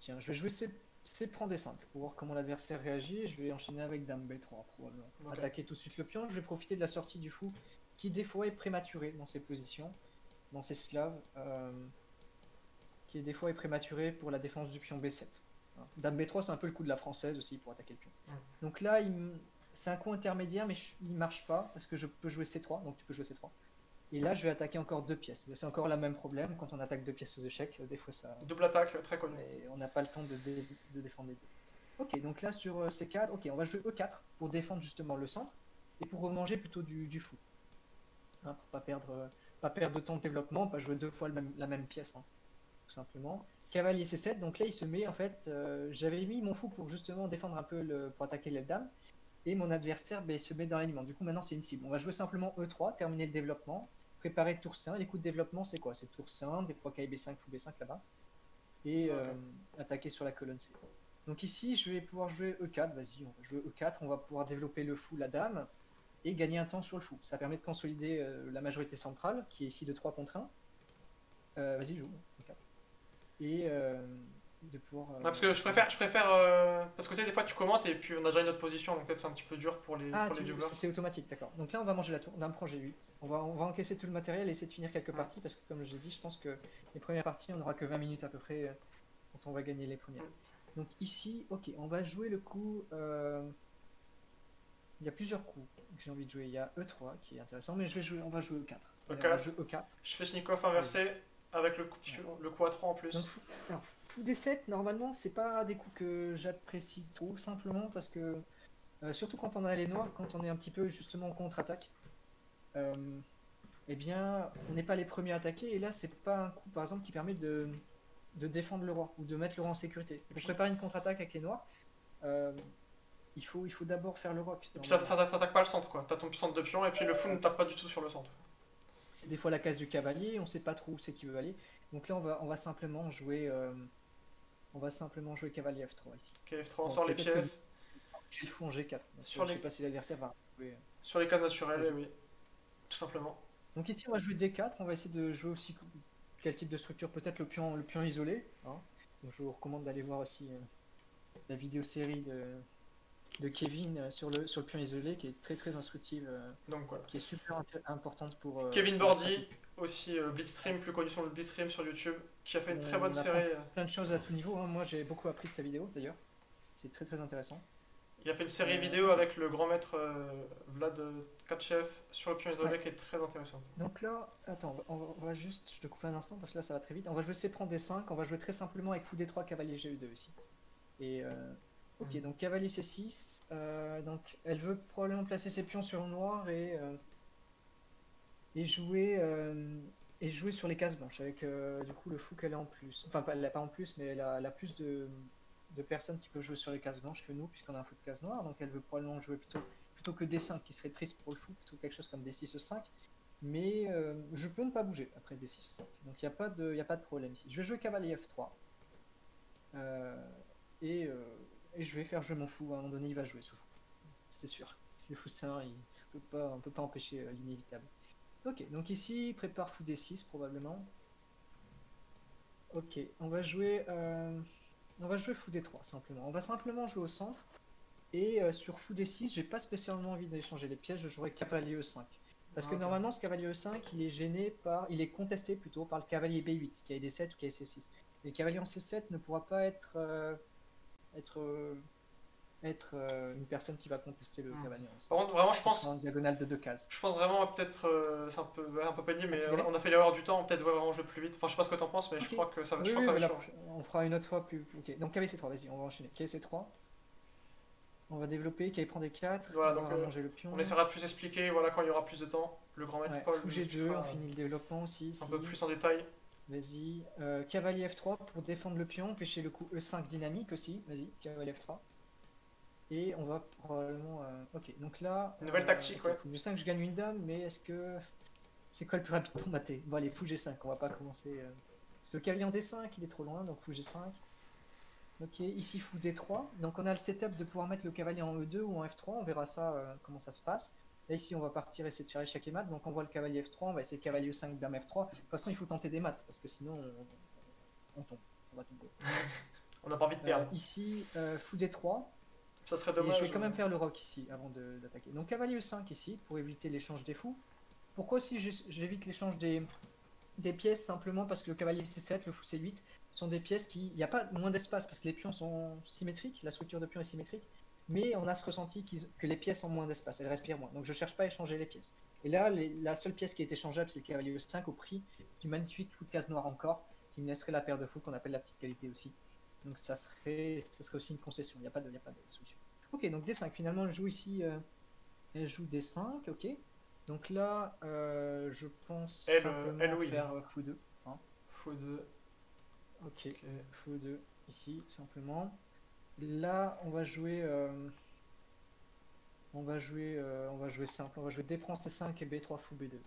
Tiens, je vais jouer C prend D5 pour voir comment l'adversaire réagit. Et je vais enchaîner avec Dame B3 probablement. Ok. Attaquer tout de suite le pion. Je vais profiter de la sortie du fou qui des fois est prématuré dans ses positions, dans ses slaves, qui des fois est prématuré pour la défense du pion B7. Voilà. Dame B3 c'est un peu le coup de la française aussi pour attaquer le pion. Donc là c'est un coup intermédiaire mais il marche pas parce que je peux jouer C3, donc tu peux jouer C3. Et là, je vais attaquer encore deux pièces. C'est encore le même problème. Quand on attaque deux pièces aux échecs, des fois ça. Double attaque, très connu. On n'a pas le temps de défendre les deux. Ok, donc là sur C4, ok, on va jouer E4 pour défendre justement le centre et pour remanger plutôt du fou. Hein, pour pas perdre de temps de développement, pas jouer deux fois la même pièce, hein, tout simplement. Cavalier C7, donc là il se met en fait. J'avais mis mon fou pour justement défendre un peu pour attaquer l'aile dame. Et mon adversaire se met dans l'alignement. Du coup, maintenant c'est une cible. On va jouer simplement E3, terminer le développement. Préparer tour C1. Les coups de développement, c'est quoi? C'est tour C1, des fois KB5, fou B5 là-bas. Et attaquer sur la colonne C. Donc ici, je vais pouvoir jouer E4. Vas-y, on va jouer E4. On va pouvoir développer le fou, la dame, et gagner un temps sur le fou. Ça permet de consolider la majorité centrale, qui est ici de 3 contre 1. Vas-y, joue. E4. Et de pouvoir. Parce que je préfère parce que tu sais, des fois tu commentes et puis on a déjà une autre position, donc peut-être c'est un petit peu dur pour les viewers. C'est automatique, d'accord. Donc là, on va manger la tour. Dame prend G8. On va encaisser tout le matériel et essayer de finir quelques parties parce que, comme je l'ai dit, je pense que les premières parties, on n'aura que 20 minutes à peu près quand on va gagner les premières. Donc ici, ok, on va jouer le coup. Il y a plusieurs coups que j'ai envie de jouer. Il y a E3 qui est intéressant, mais on va jouer E4. E4. On va jouer E4. Je fais Snikov inversé avec le coup A3 en plus. Donc, alors, fou D7, normalement, c'est pas des coups que j'apprécie trop, simplement parce que, surtout quand on a les noirs, quand on est un petit peu justement en contre-attaque, eh bien, on n'est pas les premiers à attaquer, et là, c'est pas un coup, par exemple, qui permet de défendre le roi, ou de mettre le roi en sécurité. Pour préparer une contre-attaque avec les noirs, il faut d'abord faire le roc. Et puis ça t'attaque pas le centre, quoi. T'as ton centre de pion, et puis le fou ne tape pas du tout sur le centre. C'est des fois la case du cavalier, on sait pas trop où c'est qu'il veut aller. Donc là, on va simplement jouer cavalier F3 ici. Ok, F3, on sort les pièces. J'ai le fou en G4. Je sais pas si l'adversaire va jouer. Sur les cases naturelles, oui. Tout simplement. Donc ici, on va jouer D4. On va essayer de jouer aussi quel type de structure, peut-être le pion isolé. Hein. Donc je vous recommande d'aller voir aussi la vidéo série de Kevin sur le pion isolé qui est très très instructive, donc, voilà. qui est super importante pour Kevin Bordy, aussi Blitzstream, plus connu sur le Blitzstream sur YouTube, qui a fait une très bonne série. Plein de choses à tout niveau, hein. Moi j'ai beaucoup appris de sa vidéo d'ailleurs, c'est très très intéressant. Il a fait une série vidéo avec le grand maître Vlad Katchev sur le pion isolé qui est très intéressante. Donc là, attends, on va juste, je te coupe un instant parce que là ça va très vite. On va jouer C prend D5, on va jouer très simplement avec fou D3, cavalier G2 ici. Et ok, donc cavalier C6, donc elle veut probablement placer ses pions sur le noir et jouer sur les cases blanches avec du coup le fou qu'elle a en plus. Enfin, elle l'a pas en plus, mais elle a plus de personnes qui peuvent jouer sur les cases blanches que nous, puisqu'on a un fou de case noire. Donc elle veut probablement jouer plutôt que D5, qui serait triste pour le fou, plutôt quelque chose comme D6 5. Mais je peux ne pas bouger après D6 ou 5. Donc il n'y a pas de problème ici. Je vais jouer cavalier F3. Euh, et, euh, et je vais faire je m'en fous. À un moment donné, il va jouer ce fou. C'est sûr. Le fou 5, on peut pas empêcher l'inévitable. Ok, donc ici, prépare fou D6 probablement. Ok, on va jouer fou D3 simplement. On va simplement jouer au centre. Et sur fou D6, j'ai pas spécialement envie d'échanger les pièces, je jouerai cavalier E5. Parce que Ok. normalement, ce cavalier E5, il est contesté plutôt par le cavalier B8, qui a D7 ou qui a C6. Et le cavalier en C7 ne pourra pas être, euh, être une personne qui va contester le Hmm. cavalier en Par C5. contre, vraiment, Ce sera en diagonale de 2 cases. je pense vraiment, peut-être, c'est un peu pénible, mais Accéléré? on a fait l'erreur du temps, peut-être vraiment jouer plus vite. Enfin, je sais pas ce que t'en penses, mais je Ok. crois que ça, je Oui, crois que oui, ça va mais être chaud. on fera une autre fois plus. Ok, donc cavalier C3, vas-y, on va enchaîner. Cavalier C3, on va développer, cavalier prend D4, Voilà, on va donc rallonger le on pion. essaiera de plus expliquer, voilà, quand il y aura plus de temps. Le grand maître Ouais, Paul fou nous G2, on expliquera finit le développement aussi un peu ici. plus en détail. Vas-y. Cavalier F3 pour défendre le pion, pêcher le coup E5 dynamique aussi. Vas-y, cavalier F3. Et on va probablement. Ok, donc là. Nouvelle tactique, Ok, ouais. fou G5, je gagne une dame, mais est-ce que. C'est quoi le plus rapide pour mater? Bon, allez, fou G5, on va pas commencer. Parce que le cavalier en D5, il est trop loin, donc fou G5. Ok, ici fou D3. Donc on a le setup de pouvoir mettre le cavalier en E2 ou en F3. On verra ça, comment ça se passe. Là, ici, on va partir essayer de faire échec et mat. Donc on voit le cavalier F3, on va essayer cavalier E5, dame F3. De toute façon, il faut tenter des maths, parce que sinon, on tombe. On va tomber. On n'a pas envie de perdre. Ici, fou D3. Ça serait Et je vais dommage. quand même faire le roc ici, avant d'attaquer. Donc cavalier E5 ici, pour éviter l'échange des fous. Pourquoi aussi j'évite l'échange des pièces? Simplement parce que le cavalier C7, le fou C8 sont des pièces qui... Il n'y a pas moins d'espace parce que les pions sont symétriques, la structure de pion est symétrique, mais on a ce ressenti que les pièces ont moins d'espace, elles respirent moins. Donc je cherche pas à échanger les pièces. Et là, la seule pièce qui est échangeable, c'est le cavalier E5 au prix du magnifique fou de case noire encore, qui me laisserait la paire de fous qu'on appelle la petite qualité aussi. Donc ça serait aussi une concession, il n'y a pas de solution. Ok, donc D5, finalement elle joue ici, elle joue D5, ok. Donc là, je pense Elle, simplement oui. faire fou 2. Hein. Fou 2. Ok, Ok. fou 2 ici, simplement. Là, on va jouer simple. On va jouer D prend C5 et B3 fou B2.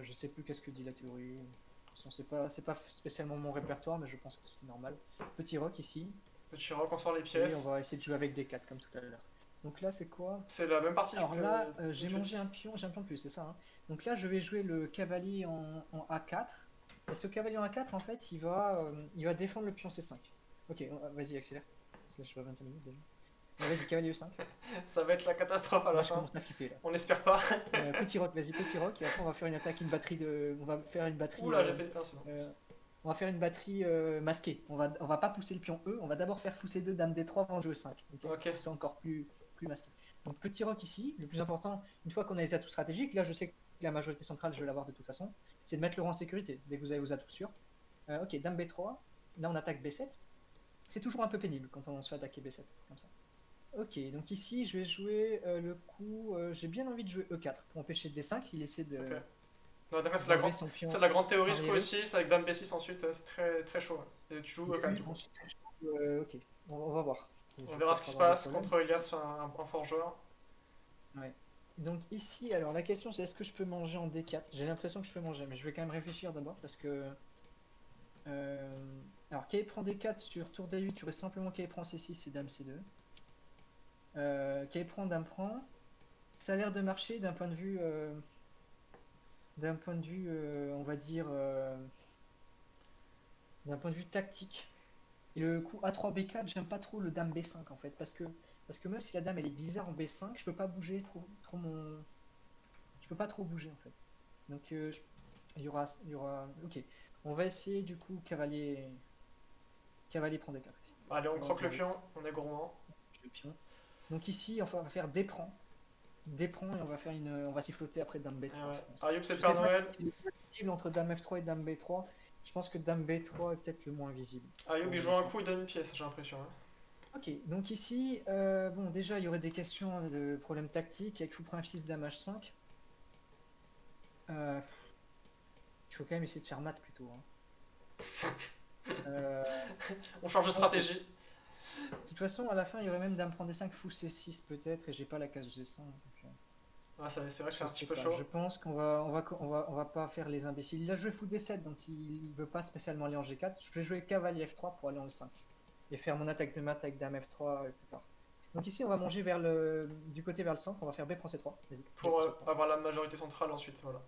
Je sais plus qu'est-ce que dit la théorie. De toute façon, c'est pas spécialement mon répertoire, mais je pense que c'est normal. Petit roc ici, Petit rock, on sort les et on pièces. va essayer de jouer avec D4 comme tout à l'heure. Donc là, c'est quoi? C'est la même partie Alors que là, tout de j'ai mangé suite. j'ai un pion de plus, c'est ça, hein. Donc là, je vais jouer le cavalier en A4. Et ce cavalier en A4, en fait, il va défendre le pion C5. Ok, vas-y, accélère. Parce que là, je suis à 25 minutes déjà. Vas-y, cavalier E5. Ça va être la catastrophe à la Là, je fin. commence à flipper, là. On n'espère pas. Petit rock, vas-y, petit rock. Et après, on va faire une attaque, une batterie de... On va faire une batterie... Oula, j'ai fait. Ah, c'est bon. On va faire une batterie masquée. On va pas pousser le pion E, on va d'abord faire fou C2, dame D3 avant de jouer 5. Ok. C'est encore plus masqué. Donc petit rock ici, le plus important, une fois qu'on a les atouts stratégiques, là je sais que la majorité centrale, je vais l'avoir de toute façon, c'est de mettre le rang en sécurité, dès que vous avez vos atouts sûrs. Ok, dame B3, là on attaque B7. C'est toujours un peu pénible quand on se fait attaquer B7, comme ça. Ok, donc ici je vais jouer le coup, j'ai bien envie de jouer E4 pour empêcher D5, il essaie de... Ok. Non, d'accord, d'enlever son pion c'est de la grande théorie ce coup arriéré. aussi, c'est avec Dame B6 ensuite, c'est très, très chaud. Et tu joues E4 Oui, du coup. ensuite, ok, on va voir. Je On vais verra ce peut-être qui se avoir des passe problèmes. contre Elias, un forgeur. Ouais. Donc ici, alors la question c'est est-ce que je peux manger en D4? J'ai l'impression que je peux manger, mais je vais quand même réfléchir d'abord parce que... alors KE prend D4 sur tour D8, tu aurais simplement KE prend C6 et Dame C2. KE prend, Dame prend. Ça a l'air de marcher d'un point de vue... on va dire... d'un point de vue tactique. Et le coup A3 B4, j'aime pas trop le Dame B5 en fait, parce que même si la dame elle est bizarre en B5, je peux pas bouger trop mon... Je peux pas trop bouger en fait. Donc il y aura... Ok. On va essayer du coup cavalier prend D4 ici. Allez, on On va croque le regarder pion, on est gourmand. le pion. Donc ici on va faire D prend. D prend et on va faire on va siffloter après Dame B3 Ouais. je pense. Ayub, c'est le Je sais Père pas Noël. si c'est possible entre Dame F3 et Dame B3. Je pense que Dame B3 est peut-être le moins visible. Ayub, il Pour joue un ici. coup, il donne une pièce, j'ai l'impression. Hein. Ok, donc ici, bon déjà il y aurait des questions de problèmes tactiques avec fou prend F6 Dame H5. Il faut quand même essayer de faire mat plutôt, hein. On change de stratégie. De toute façon, à la fin, il y aurait même Dame prend D5, fou C6 peut-être, et j'ai pas la case G5. Donc, Ah, c'est vrai que c'est Je un petit sais peu pas, chaud. je pense qu'on va pas faire les imbéciles. Il a joué fou D7, donc il veut pas spécialement aller en G4. Je vais jouer cavalier F3 pour aller en E5 et faire mon attaque de mat avec dame F3 plus tard. Donc ici, on va manger du côté vers le centre, on va faire B prend C3. Vas-y, B Pour prend C3. avoir la majorité centrale ensuite, voilà.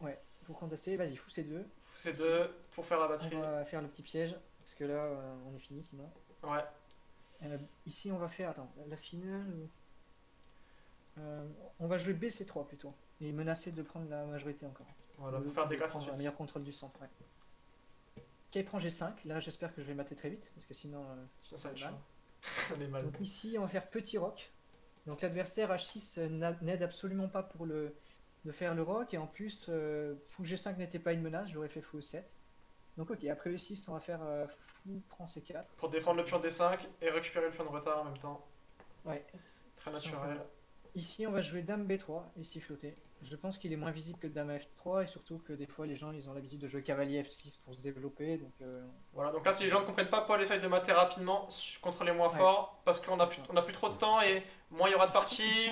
Ouais, pour condensser, vas-y, fou C2. C'est Ici, 2 pour faire la on batterie. va faire le petit piège, parce que là, on est fini sinon. Ouais. Ici, on va faire, attends, la finale. Euh, on va jouer B C3 plutôt, et menacer de prendre la majorité encore. Voilà, pour faire De D4 prendre un ensuite. meilleur contrôle du centre, ouais. Ok, prend G5. Là, j'espère que je vais mater très vite, parce que sinon, Ça va être mal. chaud. On est mal. Donc ici, on va faire petit roc. Donc l'adversaire H6 n'aide absolument pas pour de faire le roc, et en plus, fou G5 n'était pas une menace, j'aurais fait fou E7. Donc ok, après E6, on va faire fou prend C4. Pour défendre le pion D5 et récupérer le pion de retard en même temps. Ouais, Très tout naturel. simplement. Ici, on va jouer dame B3, ici flotter. Je pense qu'il est moins visible que dame F3, et surtout que des fois, les gens, ils ont l'habitude de jouer cavalier F6 pour se développer, donc... Voilà, donc là, si les gens ne comprennent pas, Paul essaye de mater rapidement contre les moins forts, parce qu'on a, on a plus trop de temps, et moins il y aura de parties,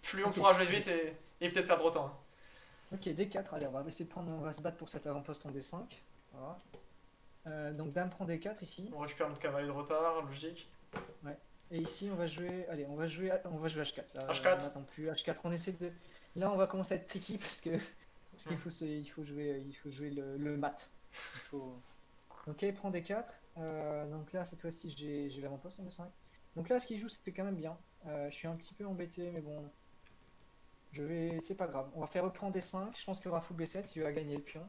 plus on pourra jouer vite et éviter de perdre autant. Hein. Ok, D4, allez, on va essayer de prendre, on va se battre pour cet avant-poste en D5. Voilà. Donc dame prend D4 ici. On récupère notre cavalier de retard, logique. Ouais. Et ici, on va jouer, allez, on va jouer H4. Là, H4. on n'attend plus. H4, on essaie de... Là, on va commencer à être tricky, parce qu'il faut jouer le mat. Il faut... Ok, il prend D4. Donc là, cette fois-ci, j'ai l'avant-poste en D5. Donc là, ce qu'il joue, c'est quand même bien. Je suis un petit peu embêté, mais bon... C'est pas grave. On va faire reprendre D5. Je pense qu'il y aura fou B7, il va gagner le pion.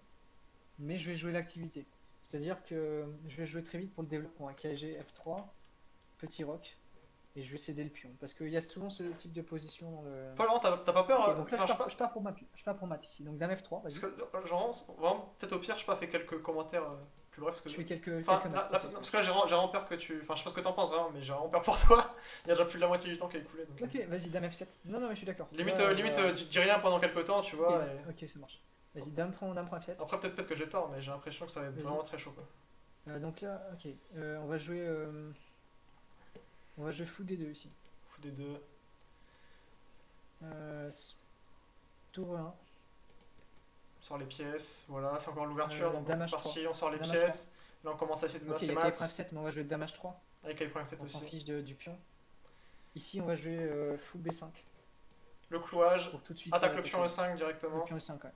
Mais je vais jouer l'activité. C'est-à-dire que je vais jouer très vite pour le développement. Un KG F3, petit roc. Et je vais céder le pion. Parce qu'il y a souvent ce type de position dans le... Paul, t'as pas peur Ok, donc là, je pars pour mat ici. Donc dame F3, Parce vas-y. que, genre, vraiment, peut-être au pire, je sais pas, fais quelques commentaires plus brefs. Parce que... Je fais quelques Enfin, maths. parce que là, j'ai vraiment peur que tu. Enfin, je sais pas ce que t'en penses vraiment, mais j'ai vraiment peur pour toi. Il y a déjà plus de la moitié du temps qui est écoulé. Donc, Ok, vas-y, dame F7. Non, mais je suis d'accord. limite, Là, dis rien pendant quelques temps, tu vois. Ok, ça marche. Vas-y, dame prend F7. Après, peut-être que j'ai tort, mais j'ai l'impression que ça va être vraiment très chaud. Quoi. Donc là, ok. On va jouer fou D2 ici. Fou des deux. Tour 1. On sort les pièces, voilà, c'est encore l'ouverture. Donc, dame H3. partie, on sort les Dame pièces. Là, on commence à essayer de Ok, menacer il y a Mat. F7, mais on va jouer dame H3. Avec K7 On s'en aussi. fiche du pion. Ici, on va jouer fou B5. Le clouage. Pour tout de suite Attaque le pion E5 directement. Le pion E5, ouais.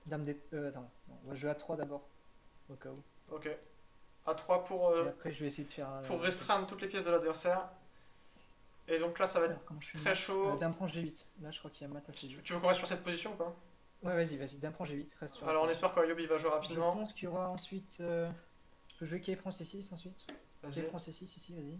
Dame D... attends, on va jouer à 3 d'abord. Au cas où. Ok. A3 pour, Et après, je vais essayer de faire pour restreindre toutes les pièces de l'adversaire. Et donc là, ça va être très chaud. Dame prend G8. Là, je crois qu'il y a mat assez vite. Tu veux qu'on reste sur cette position ou pas? Ouais, vas-y, dame prend G8. Reste sur Alors on espère qu'Ayoub il va jouer rapidement. Je pense qu'il y aura ensuite. Je peux jouer K prend C6 ensuite. K prend C6 ici, vas-y.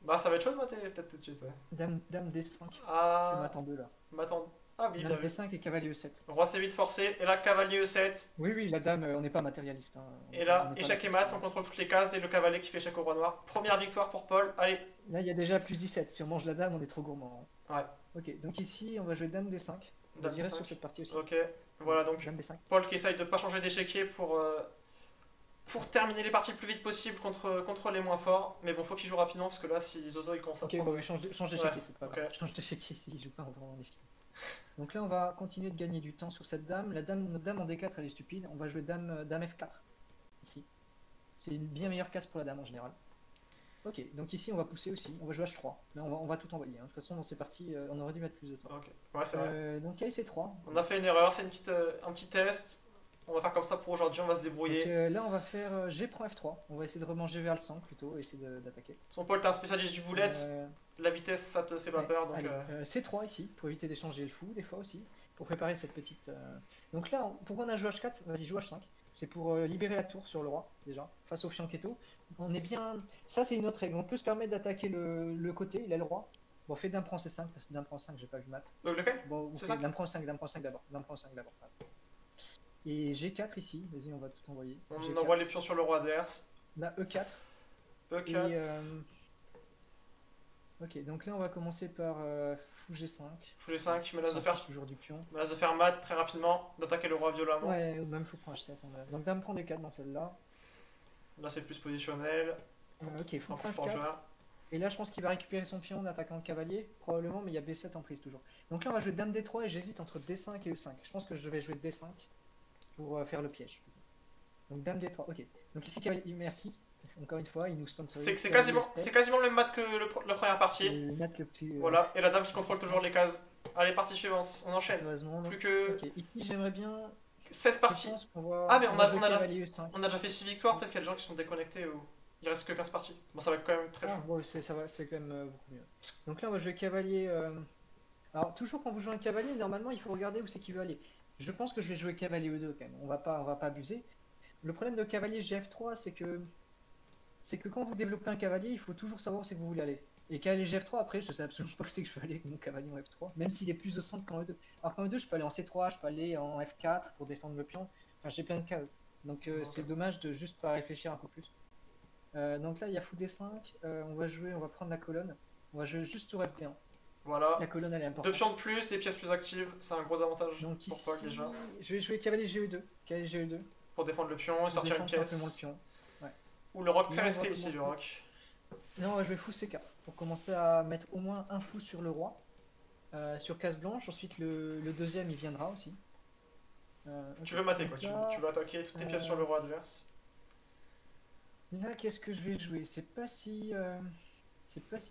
Bah ça va être chaud de mater peut-être tout de suite. Ouais. Dame D5. Ah. C'est mat en 2 là. Mat en... Ah oui, dame D5 et cavalier E7. Roi C8 forcé, et là cavalier E7. Oui, la dame, on n'est pas matérialiste. Hein. Et là, échec et mat, on contrôle toutes les cases et le cavalier qui fait échec au roi noir. Première victoire pour Paul, allez. Là, il y a déjà plus 17. Si on mange la dame, on est trop gourmand. Ouais. Ok, donc ici, on va jouer dame D5. Vas-y, reste sur cette partie aussi. Ok, voilà donc dame D5. Paul qui essaye de pas changer d'échiquier pour terminer les parties le plus vite possible contre les moins forts. Mais bon, faut qu'il joue rapidement parce que là, si Zozo il commence à prendre... Ok, bon, change d'échiquier, c'est pas grave. Change d'échiquier s'il joue pas en vraiment d'échiquier. Donc là, on va continuer de gagner du temps sur cette dame. Notre dame en D4, elle est stupide. On va jouer dame F4. Ici. C'est une bien meilleure case pour la dame en général. Ok, donc ici on va pousser aussi, on va jouer H3, mais on va tout envoyer, hein. De toute façon dans ces parties on aurait dû mettre plus de temps. Ok, ouais c'est vrai. Donc KC3. On a fait une erreur, c'est un petit test, on va faire comme ça pour aujourd'hui, on va se débrouiller. Donc là on va faire G prend F3, on va essayer de remanger vers le centre plutôt, et essayer d'attaquer. Son Paul t'es un spécialiste du boulette, la vitesse ça te fait pas peur donc... Allez, C3 ici, pour éviter d'échanger le fou des fois aussi, pour préparer cette petite... Donc là, pourquoi on a joué H4? Vas-y, joue H5. C'est pour libérer la tour sur le roi, déjà, face au fianchetto. On est bien... Ça, c'est une autre règle. On peut se permettre d'attaquer le côté, il a le roi. Bon, fais dame prend C5, parce que dame prend 5, j'ai pas vu mat. Lequel? Bon, okay, dame prend 5 d'abord. Dame prend 5 d'abord. Et G4 ici, vas-y, on va tout envoyer. On G4. envoie les pions sur le roi d'Ers. Là, E4. E4. Et, ok, donc là, on va commencer par fou G5. Fou G5, tu menaces de faire... toujours du pion. Menace de faire mat très rapidement, d'attaquer le roi violemment. Ouais, ou même fou prend H7. Donc dame prend D4 dans celle-là. Là c'est plus positionnel. Ok, fou prend F4. Et là, je pense qu'il va récupérer son pion en attaquant le cavalier, probablement, mais il y a B7 en prise toujours. Donc là, on va jouer Dame D3 et j'hésite entre D5 et E5. Je pense que je vais jouer D5 pour faire le piège. Donc Dame D3, ok. Donc ici, cavalier, merci. Encore une fois, il nous sponsorise. C'est Cavalier quasiment le même mat que la première C'est partie. le mat le plus. Voilà, et la dame qui le plus contrôle toujours simple. les cases. Allez, partie suivante, on enchaîne. Malheureusement, Plus donc. que Ok, ici, j'aimerais bien. 16 Je parties. pense qu'on va, Ah, mais on va jouer cavalier E5. on a déjà fait 6 victoires, peut-être qu'il y a des gens qui sont déconnectés ou il reste que 15 parties. Bon, ça va être quand même très Ah, chaud. bon, ça va, c'est quand même beaucoup mieux. Donc là, on va jouer cavalier. Alors, toujours quand vous jouez un cavalier, normalement, il faut regarder où c'est qu'il veut aller. Je pense que je vais jouer cavalier E2 quand même. On va pas abuser. Le problème de cavalier GF3, c'est que quand vous développez un cavalier, il faut toujours savoir où c'est que vous voulez aller. Et cavalier GF3, après, je sais absolument pas où c'est que je veux aller avec mon cavalier en F3, même s'il est plus au centre qu'en E2. Alors qu'en E2, je peux aller en C3, je peux aller en F4 pour défendre le pion. Enfin, j'ai plein de cases. Donc c'est dommage de juste pas réfléchir un peu plus. Donc là, il y a fou D5. On va prendre la colonne. On va jouer juste sur F D1. Voilà. La colonne, elle est 2 importante. pions de plus, des pièces plus actives, c'est un gros avantage Donc pour ici, Paul déjà. je vais jouer cavalier GE2. Cavalier GE2. Pour défendre le pion et Pour sortir une défendre pièce. simplement le pion. Ou le roc Là, très on va risqué ici, le commencer. roc. Là, on va jouer fou C4 pour commencer à mettre au moins un fou sur le roi. Sur case blanche. Ensuite, le deuxième, il viendra aussi. Tu Ok. veux mater Donc quoi, là, tu veux attaquer toutes tes pièces sur le roi adverse. là, qu'est-ce que je vais jouer? C'est pas si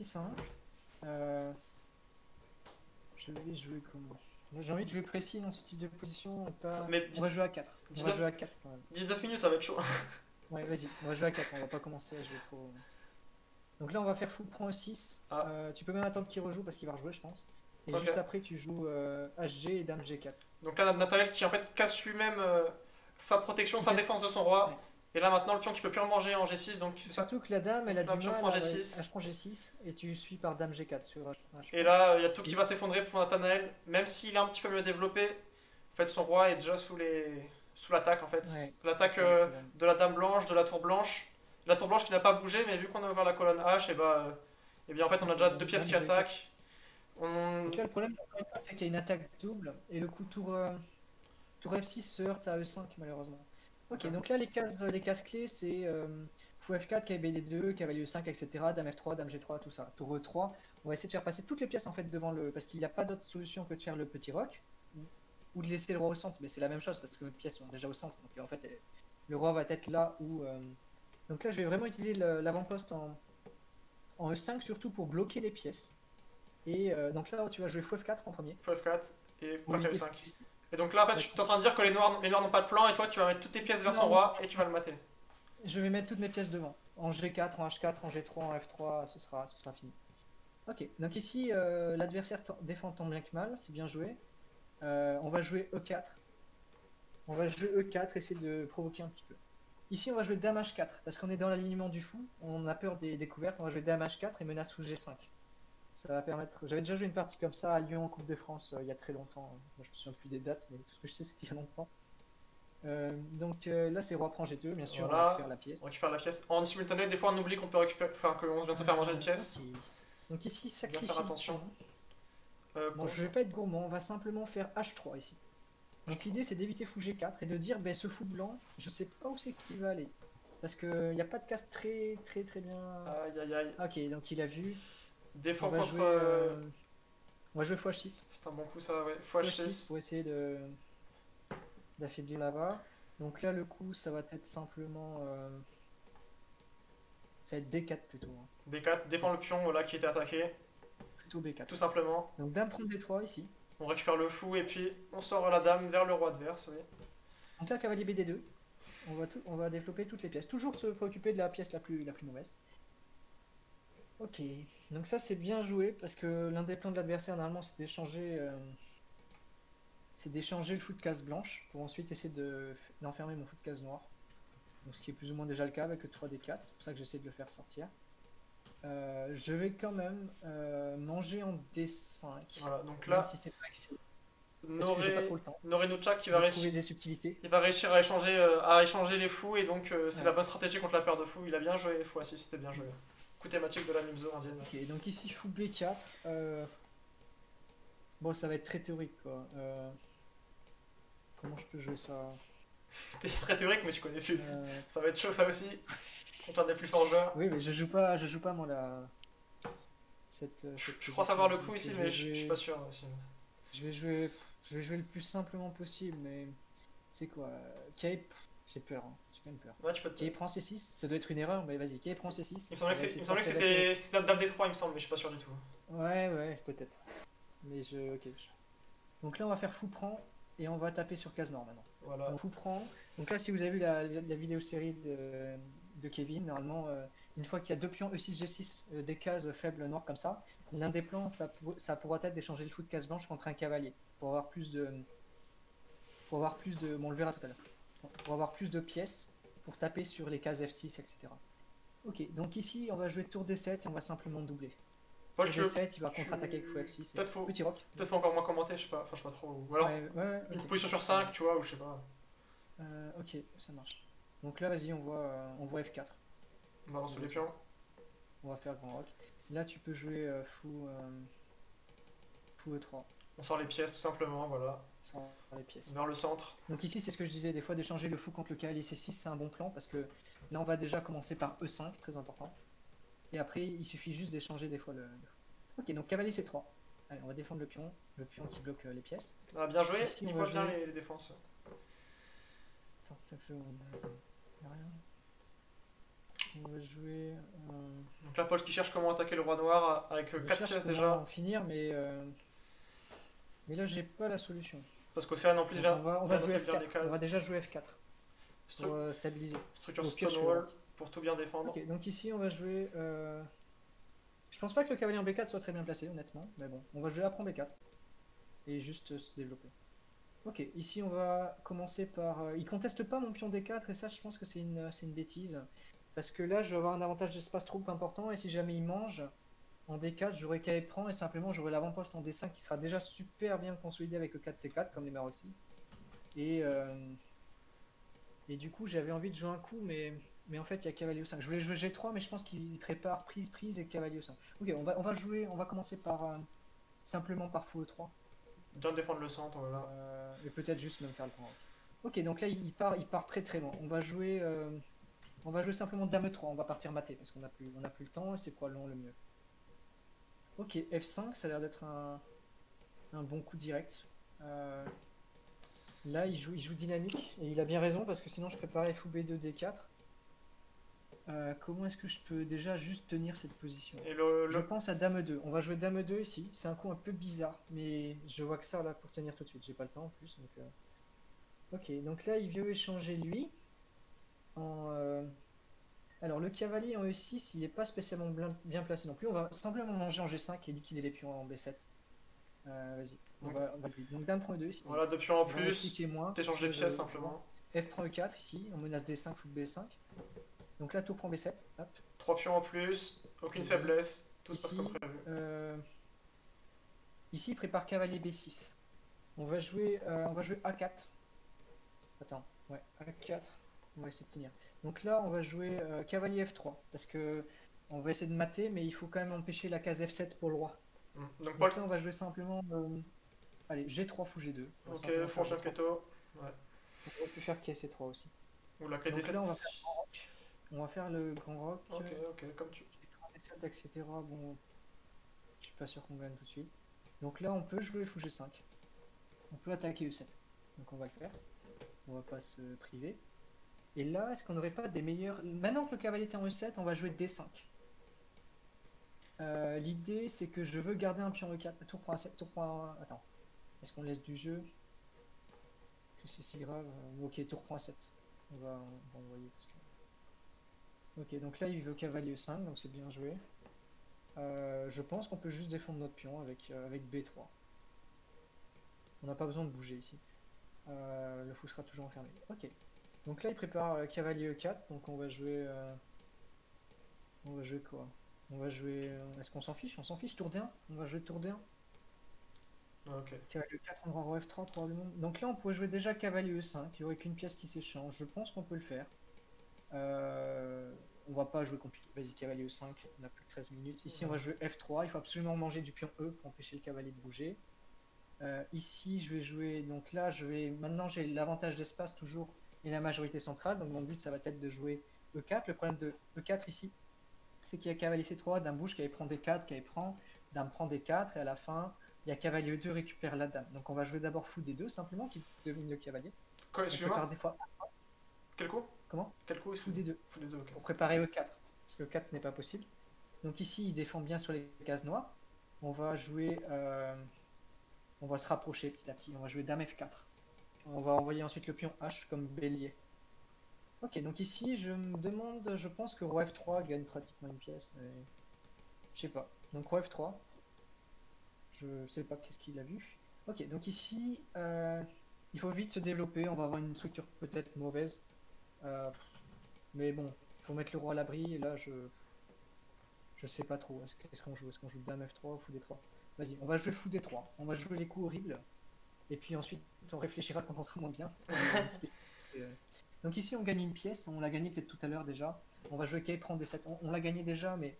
simple. Euh, je vais jouer comment? Là, j'ai envie de jouer précis dans ce type de position. Et pas... Mais On va jouer à 4. On va jouer à 4 quand même. 19 minutes, ça va être chaud. Ouais, vas-y, on va jouer à 4. On va pas commencer à jouer trop. Donc là, on va faire fou prend E6. Ah. Tu peux même attendre qu'il rejoue parce qu'il va rejouer, je pense. Et Ok. juste après, tu joues HG et Dame G4. Donc là, Nathaniel qui en fait casse lui-même sa protection, sa Yes. défense de son roi. Ouais. Et là maintenant, le pion qui peut plus en manger en G6, donc ça. Surtout que la dame, elle a Donc là, du pion mal prend à G6. je prends G6 et tu suis par Dame G4 sur H. Et là, il y a tout qui va s'effondrer pour Nathanaël, même s'il est un petit peu mieux développé. En fait, son roi est déjà sous l'attaque en fait. Ouais, L'attaque c'est le problème. de la dame blanche, de la tour blanche. La tour blanche qui n'a pas bougé, mais vu qu'on a ouvert la colonne H, et bien en fait, on a déjà deux pièces qui Dame G4. attaquent. On... Donc là, le problème, encore une fois, c'est qu'il y a une attaque double et le coup tour F6 se heurte à E5 malheureusement. Ok, donc là, les cases clés, c'est fou F4, cavalier D2, cavalier E5, etc. Dame F3, Dame G3, tout ça. Tour E3, on va essayer de faire passer toutes les pièces en fait devant le. Parce qu'il n'y a pas d'autre solution que de faire le petit roc ou de laisser le roi au centre, mais c'est la même chose parce que les pièces sont déjà au centre. Donc en fait, le roi va être là où. Donc là, je vais vraiment utiliser l'avant-poste en E5 surtout pour bloquer les pièces. Et donc là, tu vas jouer fou F4 en premier. Fou F4 et Pour paquet éviter- E5. Et donc là, en fait, tu es en train de dire que les noirs n'ont pas de plan et toi, tu vas mettre toutes tes pièces vers son Non. roi et tu vas le mater. Je vais mettre toutes mes pièces devant. En G4, en H4, en G3, en F3, ce sera fini. Ok, donc ici, l'adversaire défend tant bien que mal, c'est bien joué. On va jouer E4. On va jouer E4, essayer de provoquer un petit peu. Ici, on va jouer Dame H4, parce qu'on est dans l'alignement du fou, on a peur des découvertes, on va jouer Dame H4 et menace fou G5. Ça va permettre. J'avais déjà joué une partie comme ça à Lyon en Coupe de France il y a très longtemps. Moi, je me souviens plus des dates, mais tout ce que je sais, c'est qu'il y a longtemps. Donc là, c'est roi prend G2, bien sûr, Voilà. on récupère la pièce. On récupère la pièce. En simultané, des fois, on oublie qu'on peut récupérer. Enfin, qu'on vient de se faire manger une pièce. Ok. Donc ici, Bien sacrifice. faire attention. Bon, je vais pas être gourmand, on va simplement faire H3 ici. Donc l'idée c'est d'éviter fou G4 et de dire ben ce fou blanc, je sais pas où c'est qu'il va aller. Parce qu'il n'y a pas de case très bien. Aïe aïe aïe. Ok, donc il a vu. Défend On va contre. jouer, on va jouer fou H6. C'est un bon coup ça, ouais. Fou H6. Pour essayer d'affaiblir là-bas. Donc là le coup ça va être simplement. Ça va être B4 plutôt. Hein. B4, défend le pion voilà, qui était attaqué. Plutôt B4. Tout simplement. Donc dame prend B3 ici. On récupère le fou et puis on sort la dame vers le roi adverse. Oui. Donc là cavalier BD2. On va développer toutes les pièces. Toujours se préoccuper de la pièce la plus mauvaise. Ok, donc ça c'est bien joué parce que l'un des plans de l'adversaire normalement c'est d'échanger le fou de case blanche pour ensuite essayer d'enfermer mon fou de case noire. Donc ce qui est plus ou moins déjà le cas avec le 3D4, c'est pour ça que j'essaie de le faire sortir. Je vais quand même manger en D5. Voilà, donc Même là, si c'est pas excellent. Parce que j'ai pas trop le temps. Norenuchak qui Je va vais trouver réussir. des subtilités. Il va réussir à échanger les fous et donc c'est Ouais. la bonne stratégie contre la paire de fous. Il a bien joué, fou A6, c'était bien joué. Coup thématique de la Nimzo indienne. Ok, donc ici fou B4. Bon, ça va être très théorique quoi. Comment je peux jouer ça? T'es très théorique mais tu connais plus. Euh, Ça va être chaud ça aussi. Contre un des plus forts joueurs. Oui, mais je joue pas moi cette Je crois position. savoir le coup Donc, ici, je mais vais je suis jouer, pas sûr aussi. je vais jouer, je vais jouer le plus simplement possible, mais c'est quoi? Kay, j'ai peur, hein, j'ai quand même peur. Ouais, tu peux te... Kay prend C6, ça doit être une erreur, mais vas-y, Kay prend C6. Il me semblait On va il essayer me de pas semblait que prédater. c'était Dame D3, il me semble, mais je suis pas sûr du tout. Ouais, ouais, peut-être. Mais je, ok. Donc là, on va faire fou prend et on va taper sur case nord maintenant. Voilà. On fou prend. Donc là, si vous avez vu la vidéo série de Kevin, normalement, une fois qu'il y a deux pions E6, G6, des cases faibles noires comme ça, l'un des plans, ça pourra être d'échanger le fou de case blanche contre un cavalier pour avoir plus de, bon, on le verra tout à l'heure, pour avoir plus de pièces pour taper sur les cases F6, etc. Ok, donc ici, on va jouer tour D7 et on va simplement doubler. Paul, Tour tu veux. D7, il va contre-attaquer avec fou F6. Peut-être faut. Petit rock. Peut-être faut encore moins commenter, je sais pas. Enfin, je sais pas trop. Ou alors, Ouais, ouais, ouais, une ok. position sur 5, tu vois, ou je sais pas. Ok, ça marche. Donc là, vas-y, on voit F4. On balance tous les pions. On va faire grand rock. Là, tu peux jouer fou E3 On sort les pièces tout simplement, voilà. sans les pièces. Vers le centre. Donc ici, c'est ce que je disais, des fois d'échanger le fou contre le cavalier C6, c'est un bon plan parce que là, on va déjà commencer par E5, très important. Et après, il suffit juste d'échanger des fois le fou. Ok, donc cavalier C3. Allez, on va défendre le pion qui bloque les pièces. Ah, bien joué, Ici, il on voit va bien jouer. les défenses. Attends, 5 secondes. Y a rien. On va jouer. Donc là, Paul qui cherche comment attaquer le roi noir avec Je 4 cherche pièces comment déjà. en finir, mais là, j'ai pas la solution. Parce qu'Océane en plus Donc vient. on va jouer d'offrir des F4. On va cases. déjà jouer F4 pour stabiliser. Structure Au pire, je fais le Stonewall rock. pour tout bien défendre. Ok, donc ici on va jouer. Je pense pas que le cavalier en B4 soit très bien placé, honnêtement. Mais bon, on va jouer après B4 et juste se développer. Ok, ici on va commencer par. Il conteste pas mon pion D4 et ça, je pense que c'est une bêtise. Parce que là, je vais avoir un avantage d'espace trop important et si jamais il mange en D4, j'aurai KE prend et simplement j'aurai l'avant-poste en D5 qui sera déjà super bien consolidé avec le 4C4 comme les Maroxy. Et, et du coup, j'avais envie de jouer un coup, mais en fait, il y a cavalier 5. Je voulais jouer G3, mais je pense qu'il prépare prise et cavalier 5. Ok, on va commencer par simplement par fou E3. Bien défendre le centre, voilà. Et peut-être juste même faire le grand. Ok, donc là, il part très très loin. On va jouer simplement Dame 3. On va partir maté parce qu'on a plus le temps et c'est probablement le mieux. Ok, F5, ça a l'air d'être un bon coup direct. Là, il joue dynamique et il a bien raison parce que sinon je préparais fou B2 D4. Comment est-ce que je peux déjà juste tenir cette position? Et Je pense à Dame 2. On va jouer Dame 2 ici. C'est un coup un peu bizarre, mais je vois que ça là pour tenir tout de suite. J'ai pas le temps en plus. Donc, ok, donc là il veut échanger lui. Alors le cavalier en E6, il n'est pas spécialement bien placé non plus. On va simplement manger en G5 et liquider les pions en B7. Vas-y, on va lui. Donc Dame prend E2 ici. voilà, 2 pions en On va plus. expliquer moins. T'échanges les pièces simplement. F prend E4 ici. On menace D5, fou B5. Donc là, tour prend B7. Hop. 3 pions en plus. Aucune Vas-y. faiblesse. Tout se Ici, passe comme prévu. Ici, il prépare cavalier B6. On va jouer A4. Attends, ouais, A4. On va essayer de tenir. Donc là, on va jouer cavalier F3. Parce que on va essayer de mater, mais il faut quand même empêcher la case F7 pour le roi. Donc Donc là, on va jouer simplement. Allez, G3 fou G2. ok, fourche un keto. Ouais. On aurait pu faire KC3 aussi. Ou la Donc KD7. là, on va faire le grand rock. Ok, comme tu. KD7, etc. Bon, je suis pas sûr qu'on gagne tout de suite. Donc là, on peut jouer fou G5. On peut attaquer E7. Donc on va le faire. On va pas se priver. Et là, est-ce qu'on n'aurait pas des meilleurs... Maintenant que le cavalier est en E7, on va jouer D5. L'idée, c'est que je veux garder un pion E4. Tour prend A7, tour prend A... Attends. Est-ce qu'on laisse du jeu? Est-ce que c'est si grave? Ok, tour prend A7. On va envoyer parce que... Ok, donc là, il veut cavalier E5, donc c'est bien joué. Je pense qu'on peut juste défendre notre pion avec B3. On n'a pas besoin de bouger ici. Le fou sera toujours enfermé. Ok. Donc là, il prépare cavalier E4, donc on va jouer... On va jouer quoi? On va jouer... Est-ce qu'on s'en fiche? On s'en fiche, tour D1? On va jouer tour D1. Ok. Cavalier E4, on roi F3 probablement. Donc là, on pourrait jouer déjà cavalier E5, il n'y aurait qu'une pièce qui s'échange. Je pense qu'on peut le faire. On va pas jouer compliqué. Vas-y, cavalier E5, on a plus que 13 minutes. Ici, on va jouer F3, il faut absolument manger du pion E pour empêcher le cavalier de bouger. Ici, je vais jouer... Donc là, maintenant, j'ai l'avantage d'espace toujours et la majorité centrale. Donc mon but, ça va être de jouer E4. Le problème de E4 ici, c'est qu'il y a cavalier C3, dame bouge, cavalier prend D4, cavalier prend, dame prend D4, et à la fin, il y a cavalier E2 récupère la dame. Donc on va jouer d'abord fou D2 simplement, qui domine le cavalier. Quoi, On prépare excuse-moi? des fois. Quel coup? Comment? Quel coup, Fou excuse-moi? D2, Fou des deux, ok. pour préparer E4, parce que E4 n'est pas possible. Donc ici, il défend bien sur les cases noires. On va jouer, on va se rapprocher petit à petit. On va jouer dame F4. On va envoyer ensuite le pion H comme bélier. Ok, donc ici, je me demande, je pense que roi F3 gagne pratiquement une pièce, mais je sais pas. Donc roi F3, je sais pas qu'est-ce qu'il a vu. Ok, donc ici, il faut vite se développer. On va avoir une structure peut-être mauvaise, Euh, mais bon, il faut mettre le roi à l'abri. Et là, je sais pas trop. Qu'est-ce qu'on joue? Est-ce qu'on joue dame F3 ou fou D3? Vas-y, on va jouer fou D3. On va jouer les coups horribles. Et puis ensuite, on réfléchira quand on sera moins bien. Parce qu'on a une spécialité, Donc ici, on gagne une pièce. On l'a gagné peut-être tout à l'heure déjà. On va jouer K prend D7. On l'a gagné déjà, mais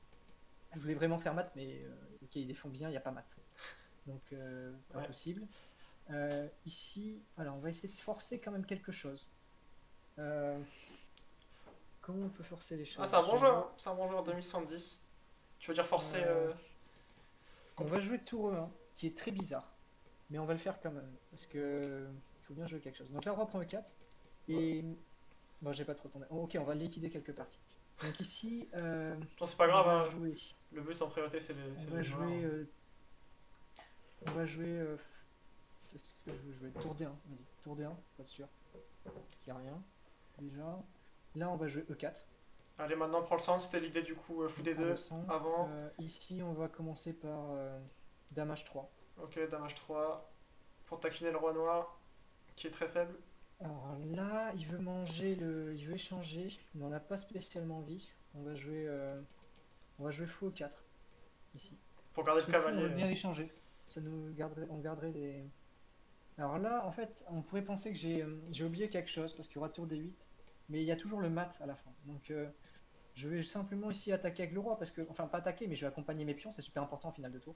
je voulais vraiment faire mat. Mais ok, il défend bien, il n'y a pas mat. Donc, pas Ouais. possible. Ici, alors on va essayer de forcer quand même quelque chose. Euh, comment on peut forcer les Ah, choses? c'est un bon Je joueur, vois. hein. C'est un bon joueur 2070. Tu veux dire forcer euh, on compl- va jouer tour E1, qui est très bizarre. Mais on va le faire quand même. Parce que il faut bien jouer quelque chose. Donc là, on reprend E4. Ouais. Et bon, j'ai pas trop tourné. Oh, ok, on va liquider quelques parties. Donc ici, Non, c'est pas on grave, va hein. jouer. Le but en priorité, On c'est va les joueurs, jouer. hein. On va jouer. Qu'est-ce que je veux jouer? Tour D1. Vas-y, tour D1, pas de sûr. Il n'y a rien. Déjà. Là, on va jouer E4. Allez, maintenant, prends le centre. C'était l'idée du coup, fou On des prend le deux centre. avant. Ici, on va commencer par Dame H3. Ok, dame H3 pour taquiner le roi noir qui est très faible. Alors là, il veut manger le. Il veut échanger. Mais on n'a pas spécialement envie. On va jouer fou E4. Ici. Pour garder le Ce fou, on cavalier. veut bien l'échanger. Ça nous garderait. On garderait les. Alors là, en fait, on pourrait penser que j'ai oublié quelque chose parce qu'il y aura tour D8. Mais il y a toujours le mat à la fin. Donc je vais simplement ici attaquer avec le roi parce que. Enfin, pas attaquer, mais je vais accompagner mes pions. C'est super important en finale de tour.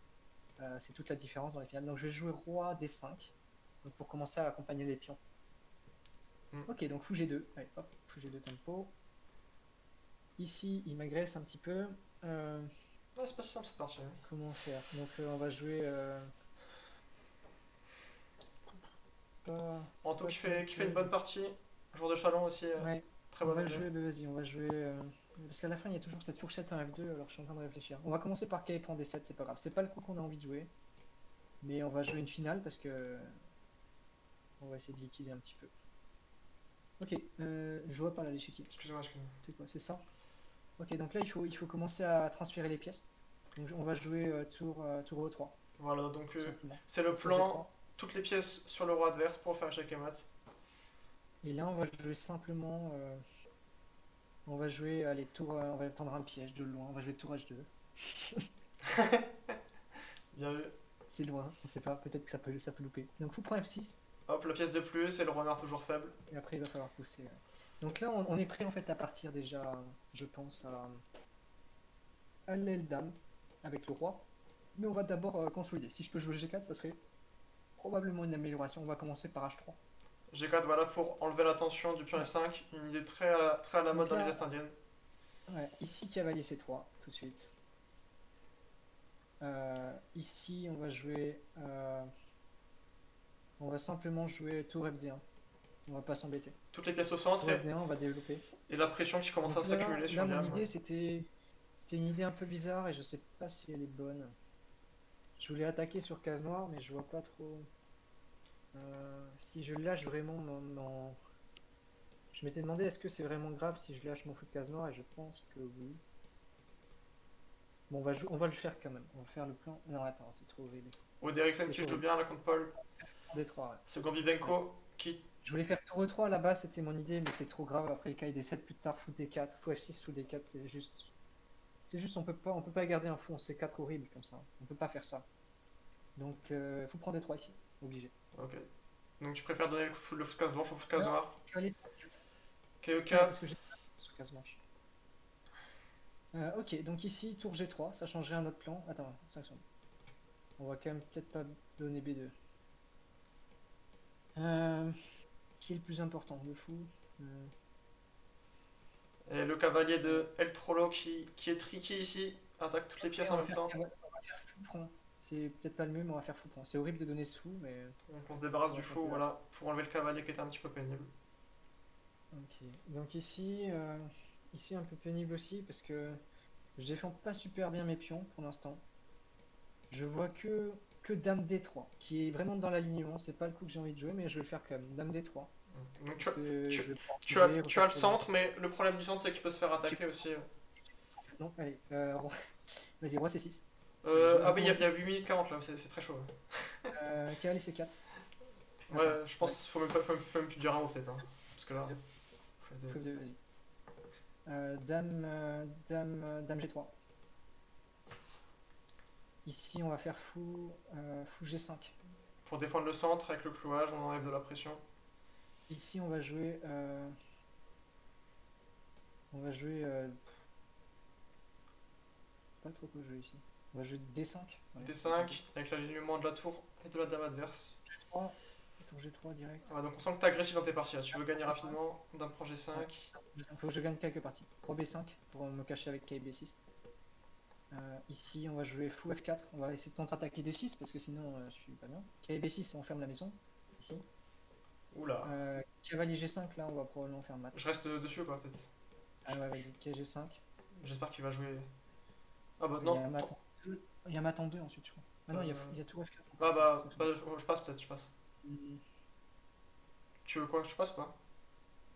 C'est toute la différence dans les finales. Donc je vais jouer roi D5 donc, pour commencer à accompagner les pions. Hmm. Ok, donc fou G2. Allez, hop, fou G2 tempo. Ici, il m'agresse un petit peu. Ouais, c'est pas si simple cette partie, hein. Comment faire? Donc on va jouer. C'est Anto pas qui fait une bonne partie. Jour de Chalon aussi, Ouais, très on bonne va idée. jouer. Bah, vas-y, on va jouer. Parce qu'à la fin, il y a toujours cette fourchette en F2, alors je suis en train de réfléchir. On va commencer par K prend D7, c'est pas grave. C'est pas le coup qu'on a envie de jouer. Mais on va jouer une finale parce que. On va essayer de liquider un petit peu. Ok, je vois pas là l'échiquier. Excusez-moi, excusez-moi. C'est quoi? C'est ça? Ok, donc là il faut commencer à transférer les pièces. Donc on va jouer tour E3, Voilà, donc tout simplement. c'est le Tour plan. G3. Toutes les pièces sur le roi adverse pour faire échec et mat. Et là on va jouer simplement. On va jouer, allez, on va tendre un piège de loin. On va jouer tour H2. Bien vu. C'est loin, on sait pas, peut-être que ça peut louper. Donc fou prend F6, Hop, la pièce de plus et le roi noir toujours faible. et après il va falloir pousser. Donc là on est prêt en fait à partir déjà, je pense, à l'aile dame avec le roi. Mais on va d'abord consolider. Si je peux jouer G4, ça serait probablement une amélioration. On va commencer par H3. G4, voilà, pour enlever la tension du pion Ouais. F5. Une idée très à la mode Donc dans les là, Est indiennes. ouais, ici cavalier C3, tout de suite. Ici on va jouer, on va simplement jouer tour FD1. On va pas s'embêter. Toutes les pièces au centre Tour FD1, on va développer. et la pression qui commence à Donc s'accumuler sur là mon Liam. idée c'était une idée un peu bizarre et je sais pas si elle est bonne. Je voulais attaquer sur case noire mais je vois pas trop. Si je lâche vraiment Je m'étais demandé est-ce que c'est vraiment grave si je lâche mon fou de case noire et je pense que oui. Bon on va le faire quand même. On va faire le plan. Non attends, c'est trop horrible. Ou Derrickson C'est qui trop joue horrible. bien là contre Paul. D3, ouais. Second Ouais. Bibenko qui. Je voulais faire tour E3 là-bas, c'était mon idée, mais c'est trop grave. Après, il D7 plus tard, fou D4, fou F6, fou D4, c'est juste. C'est juste, on peut pas garder un fou en C4 horrible comme ça. On peut pas faire ça. Donc, faut prendre D3 ici, obligé. Ok. Donc tu préfères donner le fou de case blanche au fou de case Non, noire. je vais aller parce que j'ai KE4. sur case blanche. Ok, donc ici, tour G3, ça changerait un autre plan. Attends, 5 secondes. On va quand même peut-être pas donner B2. Qui est le plus important, le fou? Et le cavalier de El Trollo qui est tricky ici, attaque toutes les Ok, pièces en même temps. on va faire fou prend. C'est peut-être pas le mieux, mais on va faire fou prend. C'est horrible de donner ce fou, mais Donc on se débarrasse on du va fou, tenter là. voilà, pour enlever le cavalier qui était un petit peu pénible. Ok. Donc ici un peu pénible aussi parce que je défends pas super bien mes pions pour l'instant. Je vois que Dame D3, qui est vraiment dans l'alignement. C'est pas le coup que j'ai envie de jouer, mais je vais le faire quand même. Dame D3. Donc Parce que tu, je vais pouvoir tu as, bouger, tu as refaire le tour de... centre, mais le problème du centre c'est qu'il peut se faire J'ai attaquer pas aussi. en fait, non. Allez, vas-y, roi C6. Allez, Ah je oui, commence. il y a 8 minutes 40 là, c'est très chaud. Cavalier C4. Attends, Ouais, je ouais, pense qu'il faut même plus dire un mot peut-être. Hein. Parce que là, F2. faut être- F2, vas-y. Dame G3. Ici, on va faire fou G5. pour défendre le centre avec le clouage, on enlève de la pression. Ici, on va jouer. On va jouer. Pas trop quoi jouer ici. On va jouer D5. Ouais, on va tenter. D5 avec l'alignement de la tour et de la dame adverse. G3. Tour G3 direct. Ouais, donc on sent que t'es agressif dans tes parties là. Tu veux gagner G5. rapidement, dame prend G5. Ouais. Faut que je gagne quelques parties. Roi B5 pour me cacher avec KB6. Ici, on va jouer fou F4. On va essayer de contre-attaquer D6 parce que sinon, je suis pas bien. KB6, on ferme la maison. Ici. Oula. Cavalier G5, là, on va probablement faire mat. Je reste dessus ou pas peut-être. Ah ouais, vas-y, KG5. J'espère qu'il va jouer. Ah bah Il y non. a mat en 2. Il y a mat en 2 ensuite, je crois. Ah non, il y a tour F4. Ah bah, Attention. je passe peut-être, je passe. Hmm. Tu veux quoi? Je passe ou pas?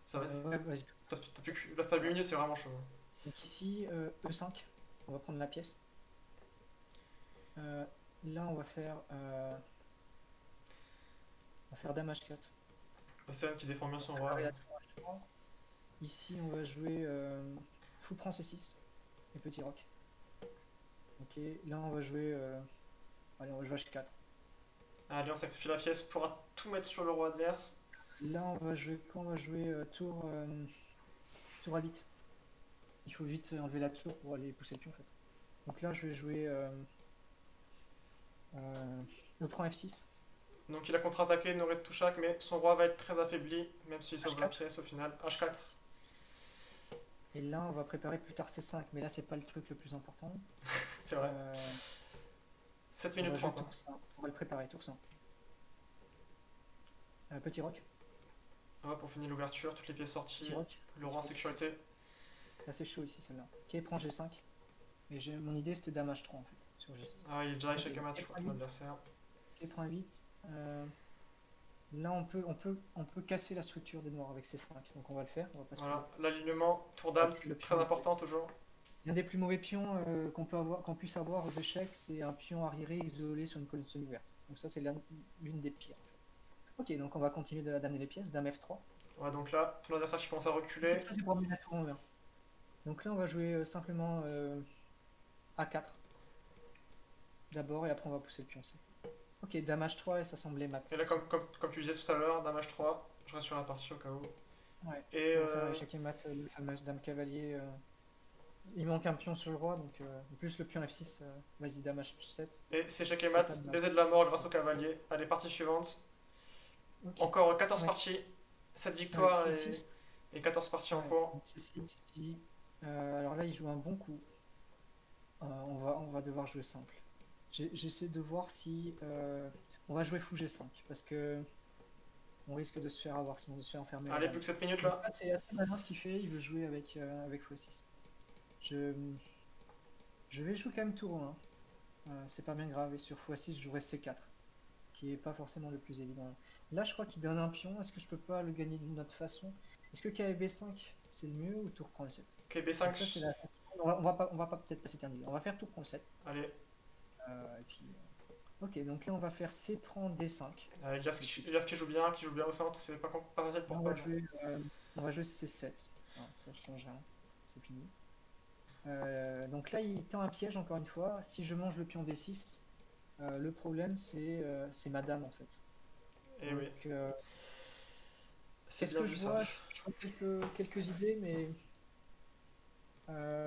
Ça va être. Ouais, vas-y. T'as plus que... Là, t'as 8 minutes, c'est vraiment chaud. Donc ici, E5. On va prendre la pièce. Là, on va faire Dame H4. La scène qui défend bien son roi. Préparer la tour H3. Ici, on va jouer fou prend C6 et petit roc. Ok, là, on va jouer. Allez, on va jouer H4. Allez, on sacrifie la pièce pour tout mettre sur le roi adverse. Là, on va jouer tour A8. Il faut vite enlever la tour pour aller pousser le pion en fait. Donc là, je vais jouer E prend F6. Donc il a contre-attaqué, il n'aurait de tout chaque, mais son roi va être très affaibli, même s'il sauve la H4. pièce au final. H4. Et là, on va préparer plus tard C5, mais là, c'est pas le truc le plus important. C'est vrai. 7 On va minutes jouer 30. Hein. tour 5. On va le préparer tour 5. Petit roc. Hop, on finit l'ouverture, toutes les pièces Petit sorties. roc. Le roi en sécurité. Là, c'est chaud ici, celle-là. Ok, prend G5. Et mon idée, c'était Dame H3 en fait, sur G6. Ah, il est déjà Ok, échec à mat, je crois, ton adversaire. Ok, prend 8. Là, on peut casser la structure des noirs avec C5. Donc, on va le faire. On va pas se Voilà, l'alignement, tour dame, le très pion. important toujours. L'un des plus mauvais pions qu'on puisse avoir aux échecs, c'est un pion arriéré isolé sur une colonne semi-ouverte. Donc ça, c'est l'une des pires. Ok, donc on va continuer d'amener les pièces. Dame F3. Ouais, donc là, ton adversaire qui commence à reculer. Ça, c'est pour amener la tour en vert. Donc là, on va jouer simplement A4. D'abord, et après, on va pousser le pion C. Ok, Dame H3, et ça semblait mat. Et là, comme tu disais tout à l'heure, dame H3, je reste sur la partie au cas où. Ouais. Et On va faire échec et mat, le fameux Dame Cavalier. Il manque un pion sur le roi, donc en plus le pion F6, vas-y, Dame H7. c'est échec et mat, baiser de la mort grâce au cavalier. Allez, partie suivante. Okay. Encore 14 Ouais. parties, 7 victoires Ouais, et 14 parties en cours. C6. Alors là, il joue un bon coup. On va devoir jouer simple. J'essaie de voir si on va jouer fou G5 parce que on risque de se faire avoir, sinon de se faire enfermer. Allez, plus que 7 minutes là. C'est assez malin ce qu'il fait. Il veut jouer avec x6. Je vais jouer quand même tour 1. C'est pas bien grave. Et sur x6, je jouerai C4, qui est pas forcément le plus évident. Là, je crois qu'il donne un pion. Est-ce que je peux pas le gagner d'une autre façon? Est-ce que KB5 c'est le mieux ou tour prend le 7? Ok, B5. Donc ça, c'est la façon. On va pas peut-être pas s'éterniser. On va faire tour prend le 7. Allez, Et puis, ok, donc là on va faire C prend D5. Elias qui joue bien au centre, c'est pas facile pour On Paul. va jouer C7. Non, ça change rien. C'est fini. Donc là il tend un piège encore une fois. Si je mange le pion D6, le problème c'est madame en fait. Et donc, oui. C'est ce que je vois. Je vois quelques idées, mais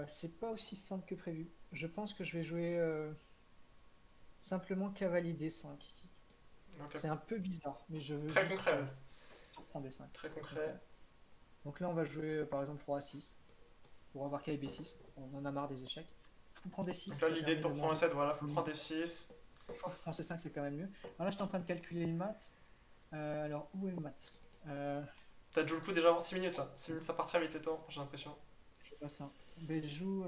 c'est pas aussi simple que prévu. Je pense que je vais jouer simplement cavalier D5 ici. Okay. C'est un peu bizarre, mais je veux très juste concret. tour prend D5. Très concret. Donc là on va jouer par exemple roi A6. pour avoir KB 6. On en a marre des échecs. Fou prend des 6, Donc là, ça l'idée permet pour de prendre un manger. 7, voilà, faut prendre des 6. Fou prend C5, c'est quand même mieux. Alors là, je suis en train de calculer le mat. Alors, où est le mat T'as joué le coup déjà avant 6 minutes là. 6 minutes, ça part très vite le temps, j'ai l'impression. Je sais pas ça. Ben, je joue.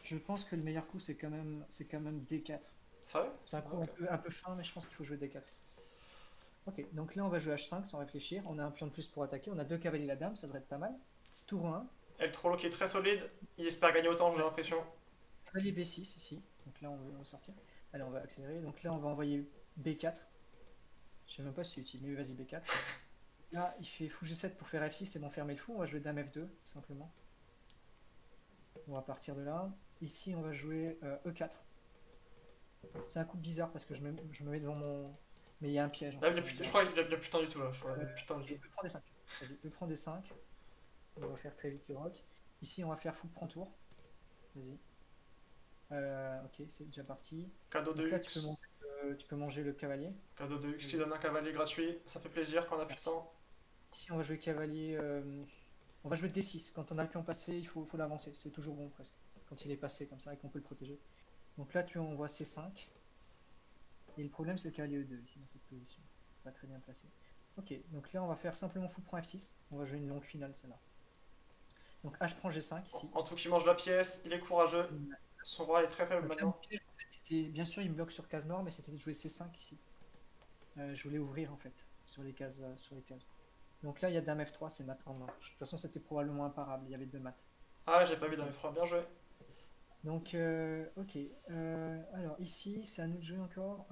Je pense que le meilleur coup, c'est quand même D4. Sérieux? C'est un coup Ok. un peu fin, mais je pense qu'il faut jouer D4 ici. Ok, donc là, on va jouer H5 sans réfléchir. On a un pion de plus pour attaquer. On a deux cavaliers la dame, ça devrait être pas mal. Tour 1. El Trollo qui est très solide, il espère gagner autant, j'ai l'impression. Cavalier B6 ici. Donc là, on va sortir. Allez, on va accélérer. Donc là, on va envoyer B4. Je sais même pas si c'est utile, mais vas-y, B4. Là, il fait fou G7 pour faire F6 et m'enfermer le fou. On va jouer dame F2, tout simplement. On va partir de là. Ici, on va jouer E4. C'est un coup bizarre parce que je me mets devant mon. Mais il y a un piège en Là, fait. je crois qu'il y a plus de temps du tout là. Je crois, il y a Euh, plus de temps du ok, tout. E prend des 5. Vas-y, E prend des 5. On va faire très vite le rock. Ici, on va faire fou prend tour. Vas-y. Ok, c'est déjà parti. Cadeau de Donc là, Hux. tu peux manger le cavalier. Cadeau de Hux qui Vas-y. donne un cavalier gratuit. Ça fait plaisir quand on a plus de Merci. temps. Ici, on va jouer cavalier. On va jouer D6. Quand on a le pion passé, il faut l'avancer. C'est toujours bon presque. Quand il est passé comme ça et qu'on peut le protéger. Donc là, tu envoies C5. Et le problème, c'est le cavalier E2 ici dans cette position. Pas très bien placé. Ok, donc là, on va faire simplement fou prend F6. On va jouer une longue finale, celle-là. Donc H prend G5 ici. En tout qui mange la pièce, il est courageux. C'est une menace. Son roi est très faible Donc là, mon maintenant. piège, en fait, c'était bien sûr, il me bloque sur case nord, mais c'était de jouer C5 ici. Je voulais ouvrir en fait sur les cases, sur les cases. Donc là, il y a dame F3, c'est mat en main. De toute façon, c'était probablement imparable. Il y avait deux maths. Ah, j'ai pas vu Ok. dans les 3. Bien joué. Donc, ok. Alors ici, c'est à nous de jouer encore.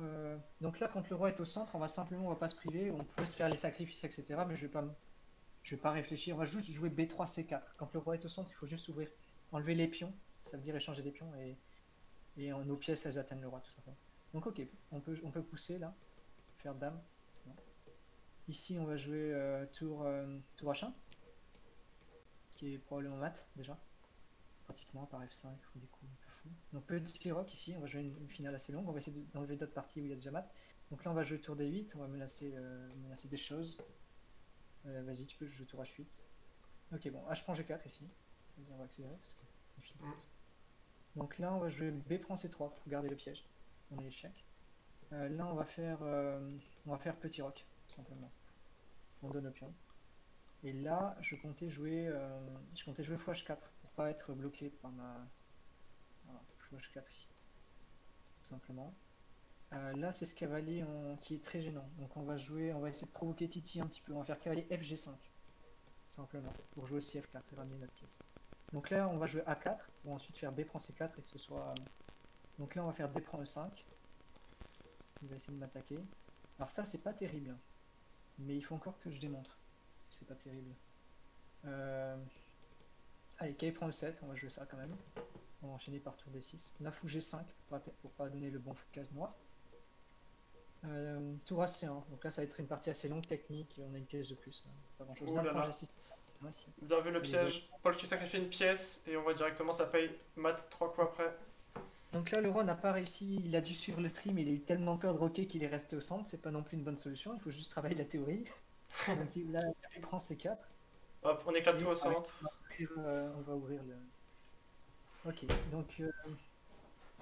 Donc là, quand le roi est au centre, on va pas se priver. On peut se faire les sacrifices, etc. Mais je vais pas réfléchir. On va juste jouer B3, C4. Quand le roi est au centre, il faut juste ouvrir, enlever les pions. Ça veut dire échanger des pions et nos pièces, elles atteignent le roi, tout simplement. Donc, ok, on peut pousser là, faire dame. Non. Ici, on va jouer tour H1, qui est probablement mat déjà. Pratiquement par F5 ou des coups un peu fous. Donc petit rock ici, on va jouer une finale assez longue, on va essayer d'enlever d'autres parties où il y a déjà mat. Donc là on va jouer tour D8, on va menacer des choses. Vas-y, tu peux jouer tour H8. Ok, bon, H prend G4 ici. Vas-y, on va accélérer parce que Mm. donc là on va jouer B prend C3 pour garder le piège. On est échec. Là on va faire petit rock, tout simplement. On donne le pion. Et là je comptais jouer fou H4 pour pas être bloqué par ma. Voilà, fou H4 ici. Tout simplement. Là, c'est ce cavalier qui est très gênant. Donc, on va essayer de provoquer Titi un petit peu. On va faire cavalier FG5, simplement, pour jouer aussi F4 et ramener notre pièce. Donc là, on va jouer A4 pour ensuite faire B prend C4 et que ce soit. Donc là, on va faire D prend E5. Il va essayer de m'attaquer. Alors, ça, c'est pas terrible, hein. Mais il faut encore que je démontre que c'est pas terrible. Allez, K prend E7, on va jouer ça quand même. On va enchaîner par tour D6. Là, fou G5 pour pas donner le bon fou de case noire. Tour AC1, donc là ça va être une partie assez longue technique et on a une pièce de plus. Pas grand chose. Ouh Dame là prend là. G6. Ouais, si. Bien vu le Et les autres. piège. Paul qui sacrifie une pièce et on voit directement ça paye mat 3 coups après. Donc là le roi n'a pas réussi, il a dû suivre le stream, il a eu tellement peur de roquer qu'il est resté au centre, c'est pas non plus une bonne solution, il faut juste travailler la théorie. Donc là il prend C4 Hop, on éclate et tout au centre. on va ouvrir le. Ok, donc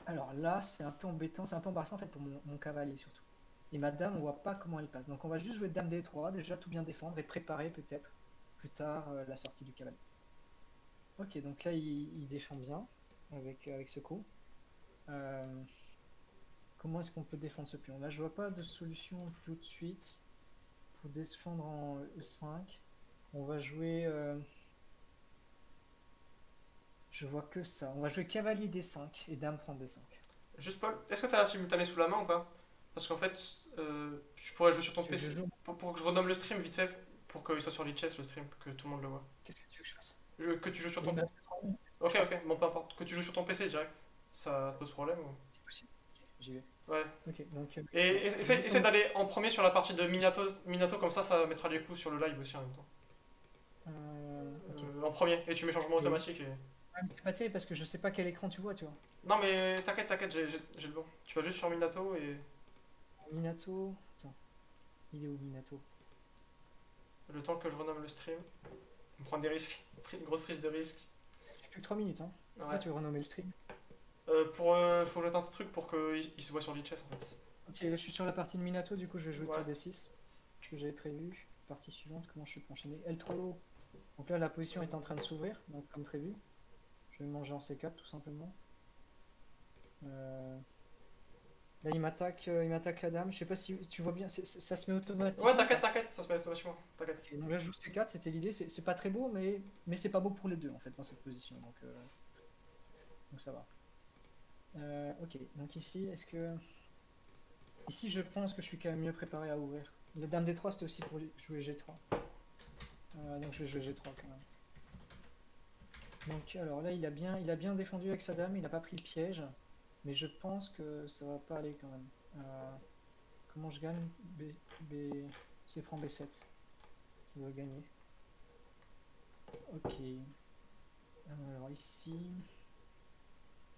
alors là c'est un peu embêtant, c'est un peu embarrassant en fait pour mon cavalier surtout. Et ma dame on voit pas comment elle passe, donc on va juste jouer dame D3, déjà tout bien défendre et préparer peut-être plus tard la sortie du cavalier. Ok, donc là il défend bien avec ce coup. Euh, Comment est-ce qu'on peut défendre ce pion? Là je vois pas de solution tout de suite pour défendre en E5. On va jouer. Je vois que ça. On va jouer cavalier D5 et dame prend D5. Juste Paul, est-ce que t'as un simultané sous la main ou pas? Parce qu'en fait, je pourrais jouer sur ton Je PC. joue. Pour que je renomme le stream vite fait, pour qu'il soit sur l'e-chess le stream, que tout le monde le voit. Qu'est-ce que tu veux que je fasse? Que tu joues sur Il ton. me reste 3 minutes, Ok, je pense. ok, bon peu importe. Que tu joues sur ton PC direct. Ça pose problème ou. C'est possible. Ok, j'y vais. Ouais. Ok, donc. Et Je joue sur essaie mon. d'aller en premier sur la partie de Minato, Minato comme ça mettra les coups sur le live aussi en même temps. Ok. En premier, et tu mets changement Et- automatique et. Ouais, mais c'est pas terrible parce que je sais pas quel écran tu vois, tu vois. Non mais t'inquiète, t'inquiète, j'ai le bon. Tu vas juste sur Minato et Minato. Attends. Il est où Minato? le temps que je renomme le stream, on prend des risques, une grosse prise de risque. plus que 3 minutes, hein. Pourquoi Ouais. tu veux renommer le stream? Faut jeter un petit truc pour qu'il se voit sur l'ICHES en fait. Ok, là je suis sur la partie de Minato, du coup je vais jouer Ouais. tour D6. Ce que j'avais prévu. Partie suivante, comment je fais pour enchaîner? L3 Donc là la position est en train de s'ouvrir, donc comme prévu. Je vais manger en C4 tout simplement. Euh, Là il m'attaque la dame. Je sais pas si tu vois bien, ça se met automatiquement. Ouais, t'inquiète, t'inquiète, ça se met automatiquement. T'inquiète. Ok, donc là je joue C4, c'était l'idée. C'est pas très beau, mais c'est pas beau pour les deux en fait dans cette position. Donc ça va. Ok, donc ici, est-ce que. Ici je pense que je suis quand même mieux préparé à ouvrir. La dame D3 c'était aussi pour jouer G3. Donc je vais jouer G3 quand même. Donc alors là il a bien défendu avec sa dame, il n'a pas pris le piège. Mais je pense que ça va pas aller quand même. Comment je gagne? B... C'est prend B7. Ça doit gagner. Ok. Alors ici...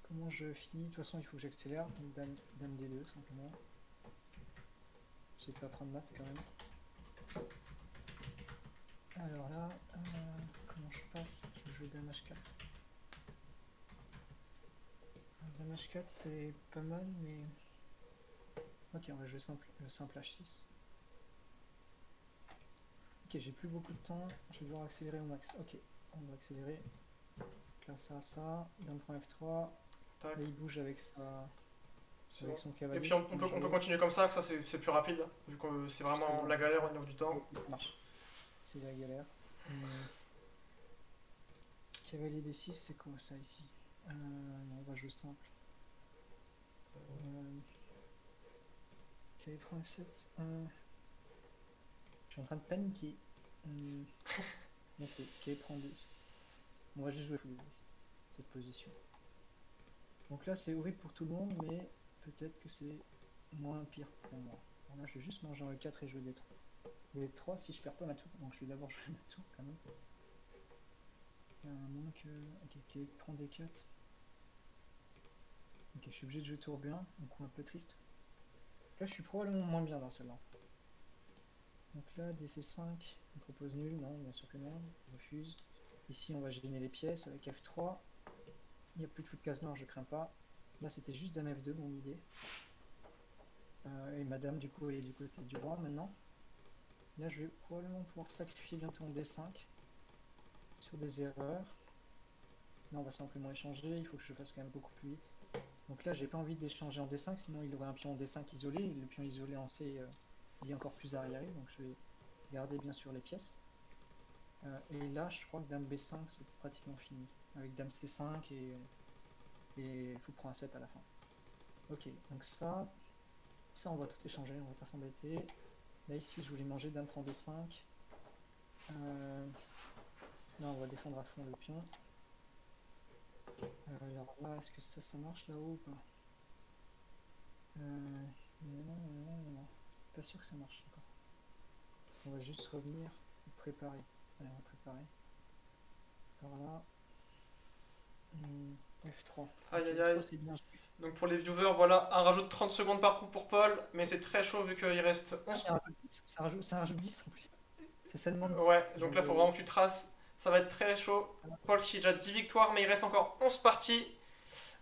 Comment je finis? De toute façon il faut que j'accélère. Dame D2 simplement. Je vais pas prendre mat quand même. Alors là... comment je passe? Je vais jouer Dame H4. Dame H4 c'est pas mal mais... Ok, on va jouer simple H6. Ok, j'ai plus beaucoup de temps, je vais devoir accélérer au max. Ok, on va accélérer. Donc là, ça, dame prend F3. Tac. Là, il bouge avec Bon. son Et cavalier. puis on peut continuer comme ça, que ça c'est plus rapide, vu que c'est vraiment la galère au niveau du temps. Ça marche. C'est la galère. Cavalier D6, c'est quoi ça ici? On va jouer simple. Cavalier prend F7. Je suis en train de paniquer. Ok, cavalier prend 10. On va juste jouer full cette position. Donc là c'est horrible pour tout le monde, mais peut-être que c'est moins pire pour moi. Alors là je vais juste manger en E4 et jouer D3. D3 si je perds pas ma tour, donc je vais d'abord jouer ma tour quand même. À moins que... Ok, K prend D4. Ok, je suis obligé de jouer tour B1, donc un peu triste. Là je suis probablement moins bien dans celle-là. Donc là DC5, on propose nul, non, bien sûr que non, on refuse. Ici on va gêner les pièces avec F3. Il n'y a plus de foot case noire, je crains pas. Là c'était juste dame F2 mon idée. Et madame du coup elle est du côté du roi maintenant. Là je vais probablement pouvoir sacrifier bientôt en D5 sur des erreurs. Là on va simplement échanger, il faut que je fasse quand même beaucoup plus vite. Donc là j'ai pas envie d'échanger en D5, sinon il aurait un pion en D5 isolé. Le pion isolé en C il est encore plus arriéré, donc je vais garder bien sûr les pièces. Et là je crois que dame B5 c'est pratiquement fini. Avec dame C5 et fou prend un 7 à la fin. Ok, donc ça on va tout échanger, on va pas s'embêter. Là ici je voulais manger dame prend D5. Là on va défendre à fond le pion. Alors là est-ce que ça marche là-haut ou pas? Non. Pas sûr que ça marche encore. On va juste revenir préparer. Allez, on va préparer. Par là. F3. Aïe aïe F3 aïe. c'est bien. Donc pour les viewers, voilà, un rajout de 30 secondes par coup pour Paul, mais c'est très chaud vu qu'il reste 11. Ça rajoute 10 en plus. C'est seulement 10. Ouais, donc là, il faut vraiment que tu traces. Ça va être très chaud. Paul qui a déjà 10 victoires, mais il reste encore 11 parties.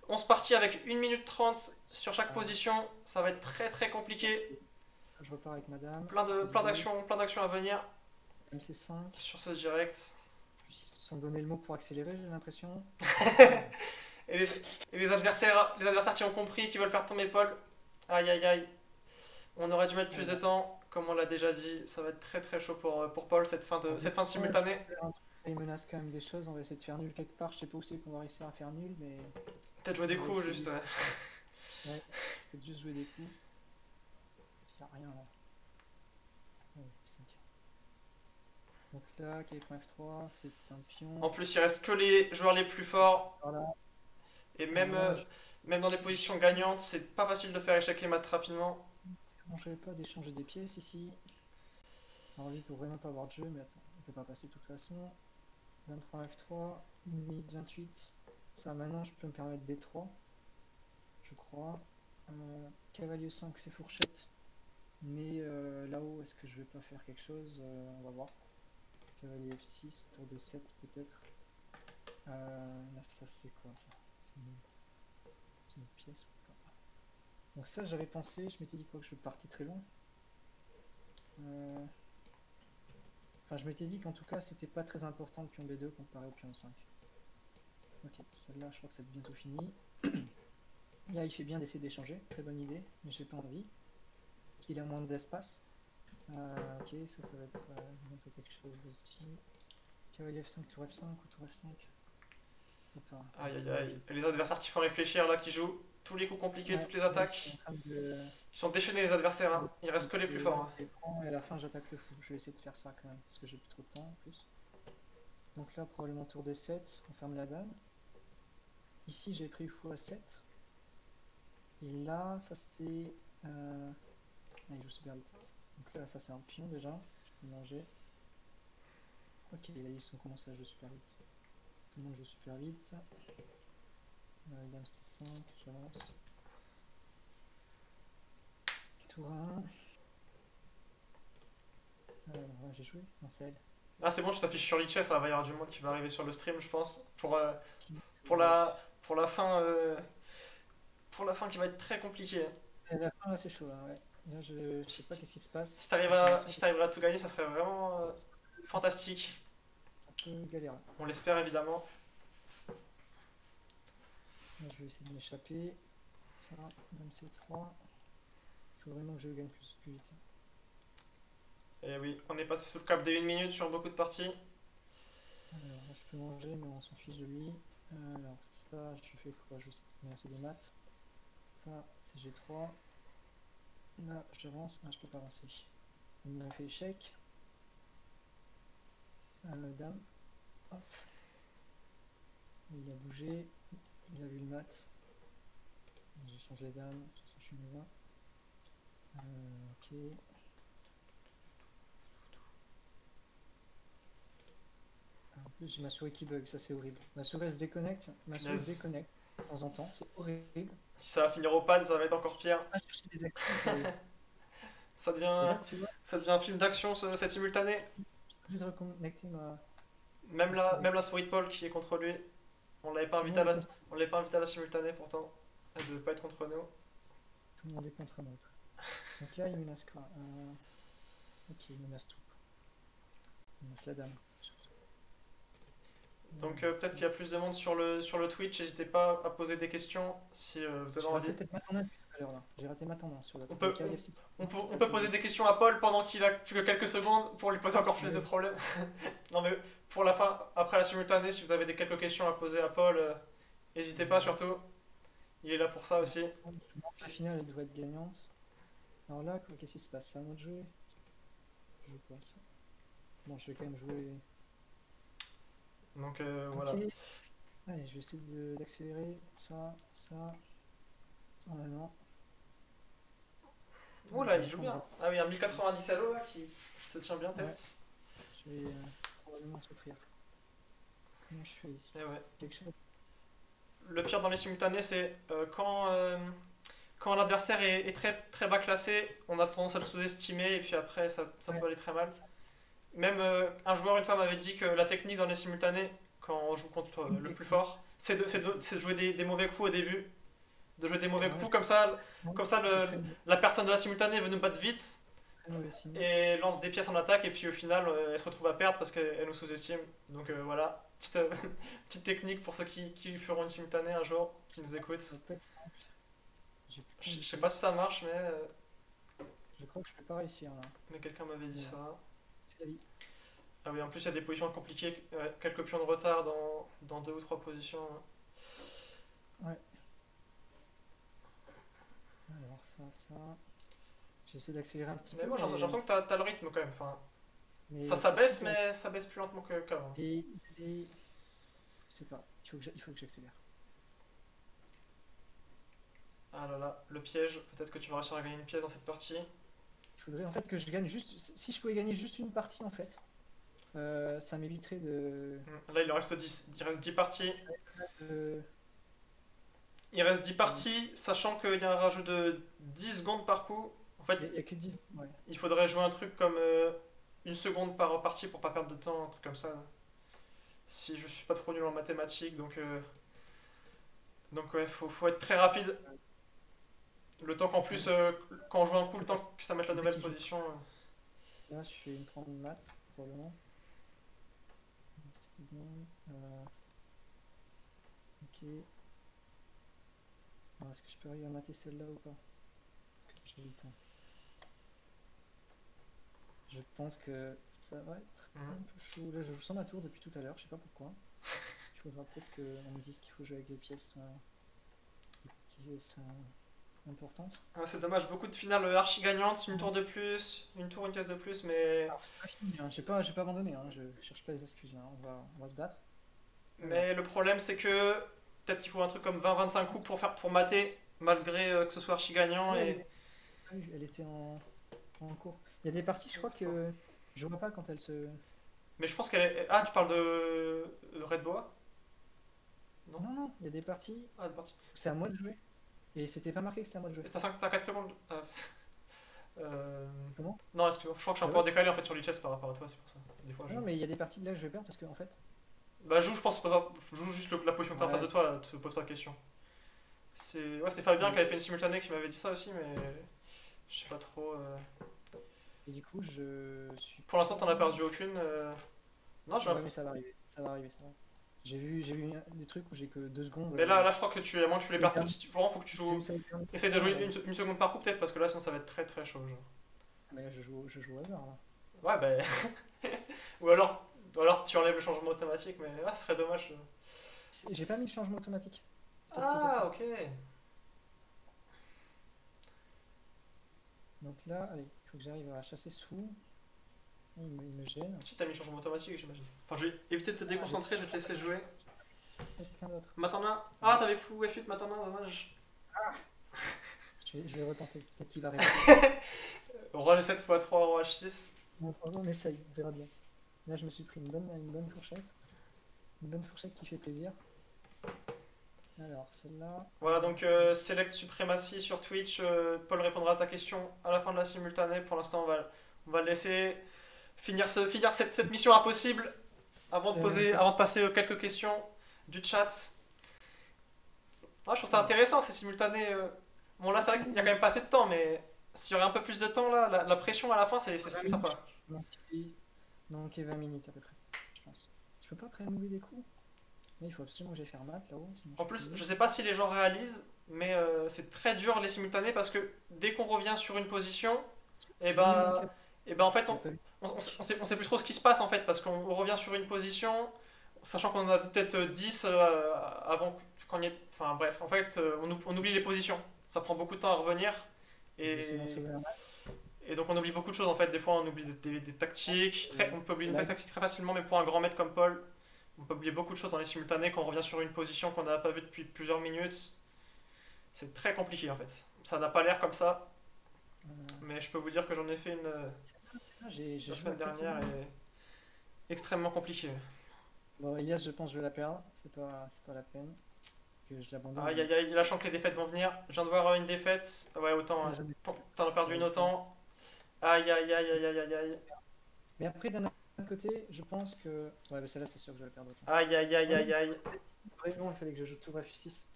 11 parties avec 1 minute 30 sur chaque position. Ça va être très très compliqué. Je repars avec madame. Plein d'actions à venir. MC5. Sur ce direct. Ils se sont donné le mot pour accélérer, j'ai l'impression. Et les adversaires qui ont compris, qui veulent faire tomber Paul. Aïe aïe aïe. On aurait dû mettre plus de temps, comme on l'a déjà dit. Ça va être très très chaud pour Paul cette fin de simultanée. Il menace quand même des choses, on va essayer de faire nul quelque part. Je sais pas où c'est qu'on va réussir à faire nul, mais. Peut-être jouer des coups juste. Ouais, peut-être juste jouer des coups. Il n'y a rien là. Ouais, 5. Donc là, K.F3, c'est un pion. En plus, il reste que les joueurs les plus forts. Voilà. Et même dans des positions gagnantes, c'est pas facile de faire échec les maths rapidement. Comment j'avais pas d'échanger des pièces ici? Alors lui, pour vraiment pas avoir de jeu, mais attends, on peut pas passer de toute façon. 23 F3, 1 minute 28. Ça, maintenant, je peux me permettre D3. Je crois. Cavalier 5, c'est fourchette. Mais là-haut, est-ce que je vais pas faire quelque chose? On va voir. Cavalier F6, tour D7 peut-être. Là, ça c'est quoi ça? C'est une pièce ou pas? Donc ça j'avais pensé, je m'étais dit quoi que je partais très loin. Enfin je m'étais dit qu'en tout cas c'était pas très important le pion B2 comparé au pion 5. Ok, celle-là je crois que c'est bientôt fini. Là il fait bien d'essayer d'échanger, très bonne idée, mais j'ai pas envie. Qu'il a moins d'espace. Ok, ça va être bientôt quelque chose aussi. Cavalier F5, tour F5 ou tour F5. Enfin, Aïe aïe aïe. Et les adversaires qui font réfléchir là, qui jouent tous les coups compliqués, ouais, toutes les là, ils sont en attaques. train de, Ils sont déchaînés les adversaires, hein. Il reste que les plus forts, hein. je les prends et à la fin j'attaque le fou. Je vais essayer de faire ça quand même parce que j'ai plus trop de temps en plus. Donc là, probablement tour D7, on ferme la dame. Ici, j'ai pris fou à 7. Et là, ça c'est. Ah, il joue super vite. Donc là, ça c'est un pion déjà. Je peux manger. Ok, là, ils commencent à jouer super vite. Tout le monde joue super vite. Dame C5, j'avance. Tour 1. Ouais, j'ai joué. Non, c'est elle. Ah c'est bon, tu t'affiches sur l'e-chess, ça va y avoir du monde qui va arriver sur le stream, je pense. Qui- Pour la, pour la fin, pour la fin qui va être très compliquée. À la fin, là, c'est chaud. Là, ouais. Là, je sais pas qu'est-ce qui se passe. Si t'arriverais à tout gagner, ça serait vraiment fantastique. Un peu galère. On l'espère évidemment. Là, je vais essayer de m'échapper. Ça, dame C3. Il faut vraiment que je gagne plus vite. Et oui, on est passé sous le cap des 1 minute sur beaucoup de parties. Alors là, je peux manger, mais on s'en fiche de lui. Alors ça, je fais quoi? Non, c'est des maths. Ça, c'est G3. Là, j'avance. Ah, je peux pas avancer. Il m'a fait échec. Dame. Hop. Il a bougé. Il a vu le mat. J'ai changé dame. De toute façon, je suis là. Ok. En plus, j'ai ma souris qui bug, ça c'est horrible. Ma souris se déconnecte, ma souris se Yes. déconnecte de temps en temps, c'est horrible. Si ça va finir au pad, ça va être encore pire. Ah, chercher des actifs, Ça et là, devient, tu vois, ça devient un film d'action, cette simultanée. je peux juste reconnecter ma Même souris. la souris de Paul qui est contre lui. On l'avait pas Tout le invité à monde est la, contre, on l'avait pas invité à la simultanée pourtant. Elle devait pas être contre nous. tout le monde est contre moi. Donc là, il menace quoi? Ok, il menace tout. Il menace la dame. Donc peut-être qu'il y a plus de monde sur le Twitch. N'hésitez pas à poser des questions si vous avez J'ai raté envie. peut-être ma tendance tout à l'heure là. J'ai raté ma tendance sur la On peut, cavalier F6. on peut poser des questions à Paul pendant qu'il a plus que quelques secondes pour lui poser encore plus de problèmes. Non mais pour la fin, après la simultanée, si vous avez quelques questions à poser à Paul, n'hésitez pas surtout. Il est là pour ça aussi. La finale, elle doit être gagnante. Alors là, qu'est-ce qui se passe? C'est à moi de jouer? Je joue quoi ça? Bon, je vais quand même jouer. Donc voilà. Ok. Allez, je vais essayer d'accélérer ça, ça. Oh là non. Oh là, il joue bien. Ah oui, un 1090 Halo là qui se tient bien tête. Ouais. Je vais probablement souffrir. Comment je fais ici? Et ouais. Quelque chose. Le pire dans les simultanés, c'est quand l'adversaire est très, très bas classé, on a tendance à le sous-estimer et puis après ça Ouais, peut aller très mal. c'est ça. Même un joueur une fois m'avait dit que la technique dans les simultanés, quand on joue contre le plus fort, c'est de jouer des mauvais coups au début. De jouer des mauvais Ouais, coups, comme ça, non, le- c'est la personne de la simultanée veut nous battre vite très mauvais signe. et lance des pièces en attaque et puis au final elle se retrouve à perdre parce qu'elle nous sous-estime. Donc voilà, petite technique pour ceux qui feront une simultanée un jour, qui nous écoutent. Ça va pas être simple. J'ai plus Je de sais pas si ça marche, Je crois que je vais pas réussir là. mais quelqu'un m'avait dit Ouais. ça. C'est la vie. Ah oui, en plus il y a des positions compliquées, quelques pions de retard dans deux ou trois positions. Ouais. Alors ça. J'essaie d'accélérer un petit Mais peu. moi j'ai l'impression que t'as le rythme quand même. Enfin, mais ça c'est baisse, super. mais ça baisse plus lentement qu'avant. Et je sais pas. Il faut que j'accélère. Ah là là, le piège, peut-être que tu vas réussir à gagner une pièce dans cette partie. Il faudrait en fait que je gagne juste. Si je pouvais gagner juste une partie en fait, ça m'éviterait de. Là il en reste 10, il reste 10 parties. de- Il reste 10 parties, sachant qu'il y a un rajout de 10 secondes par coup. En fait, Il y a que 10. Ouais. il faudrait jouer un truc comme une seconde par partie pour pas perdre de temps, un truc comme ça. Si je suis pas trop nul en mathématiques, donc ouais, faut être très rapide. Le temps qu'en plus, quand on joue un coup, le temps que ça mette la Dès nouvelle qu'il joue. position. Là, je vais me prendre maths pour le moment. Ok. Alors, est-ce que je peux arriver à mater celle-là ou pas? Est-ce que j'ai le temps? Je pense que ça va être un Mhm. peu chaud. Là, je joue sans ma tour depuis tout à l'heure, je sais pas pourquoi. Il faudra peut-être qu'on me dise qu'il faut jouer avec des petites pièces importantes. Ouais, c'est dommage, beaucoup de finales archi gagnantes, une tour de plus, une tour, une pièce de plus, mais, Alors, c'est pas fini, hein. J'ai pas abandonné, hein. Je cherche pas les excuses là. On va se battre. Alors, mais le problème c'est que peut-être qu'il faut un truc comme 20-25 coups pour mater, malgré que ce soit archi gagnant. celle-là, Et... elle était en cours. Il y a des parties, je crois que je vois pas quand elle se. Mais je pense qu'elle est. Ah, tu parles de Red Boa? Non? Non, non, il y a des parties Ah, de partie. où c'est à moi de jouer. Et c'était pas marqué que c'était à moi de jouer. Et t'as 4 secondes. Ah, euh, Comment? Non, excuse-moi, je crois que je suis Ah un peu ouais? en décalé en fait sur l'e-chess par rapport à toi, c'est pour ça. Des fois Ah je. non, mais il y a des parties là que je vais perdre parce que en fait. Bah, joue, je pense, pas, joue juste la position que t'as en face de Ouais. toi, là, te pose pas de questions. C'est Fabien qui avait fait une simultanée qui m'avait dit ça aussi, mais je sais pas trop. Et du coup, je suis Pour l'instant, t'en as pas. perdu aucune. Non, j'ai Ouais, mais l'impression. ça va arriver. Ça va arriver, ça va. J'ai vu des trucs où j'ai que 2 secondes. Mais là, je crois que à moins que tu les Le perds toutes, dernier, si tu... vraiment, faut que tu j'ai eu joues. ça le dernier Essaye de tour, jouer une seconde par coup, peut-être, parce que là, sinon, ça va être très très chaud. Genre. mais là, je joue au hasard là. Ouais, bah. ou alors tu enlèves le changement automatique, mais ce serait dommage. J'ai pas mis le changement automatique. Peut-être c'est peut-être Ah, ça. ok. Donc là, allez, il faut que j'arrive à chasser ce fou. Il me gêne. Si t'as mis le changement automatique, j'imagine. Enfin, je vais éviter de te Ah, j'ai déconcentrer, je vais te laisser jouer. quelqu'un d'autre. Matana. C'est pas Ah, grave. t'avais fou F8 Matana, dommage. Je vais retenter. Peut-être qu'il va répondre. Roi G7 x3, roi H6. Bon, on essaye, on verra bien. Là, je me suis pris une bonne fourchette. Une bonne fourchette qui fait plaisir. Alors, celle-là. Voilà, donc Select Supremacy sur Twitch. Paul répondra à ta question à la fin de la simultanée. Pour l'instant, on va le laisser finir cette mission impossible C'est avant de passer aux quelques questions du chat. Ah, je trouve ça intéressant ces simultanés. Bon, là, c'est vrai qu'il y a quand même pas assez de temps, mais s'il y aurait un peu plus de temps, là, la pression à la fin, c'est 20 minutes. sympa. Il manquait 20 minutes à peu près, je pense. Je peux pas pré-mouver des coups? Mais il faut absolument que j'aille faire maths là-haut, sinon En je suis plus, fini. je sais pas si les gens réalisent, mais c'est très dur les simultanés parce que dès qu'on revient sur une position, et J'ai mis mon ben, cap, et ben en fait, j'ai pas vu. on sait plus trop ce qui se passe en fait parce qu'on revient sur une position, sachant qu'on en a peut-être 10 avant qu'on y ait. Enfin bref, en fait, on oublie les positions. Ça prend beaucoup de temps à revenir J'essaie d'en et, sauver un maths. et donc on oublie beaucoup de choses en fait. Des fois, on oublie des tactiques. On peut oublier une Là, tactique très facilement, mais pour un grand maître comme Paul, on peut oublier beaucoup de choses dans les simultanés quand on revient sur une position qu'on n'a pas vue depuis plusieurs minutes. C'est très compliqué en fait. Ça n'a pas l'air comme ça, euh, mais je peux vous dire que j'en ai fait une c'est là, j'ai la joué semaine à 4 dernière secondes. et extrêmement compliquée. Bon, Elias, je pense que je vais la perdre. C'est pas la peine que je l'abandonne. Aïe aïe aïe, il a chance que les défaites vont venir. Je viens de voir une défaite. Ouais, autant. Ah, jamais. T'en as perdu une autant. Aïe aïe aïe aïe aïe aïe aïe. Mais après, d'un autre côté, je pense que. Ouais, mais celle-là, c'est sûr que je vais la perdre autant. Aïe aïe aïe aïe aïe. Vraiment, il fallait que je joue tour F6.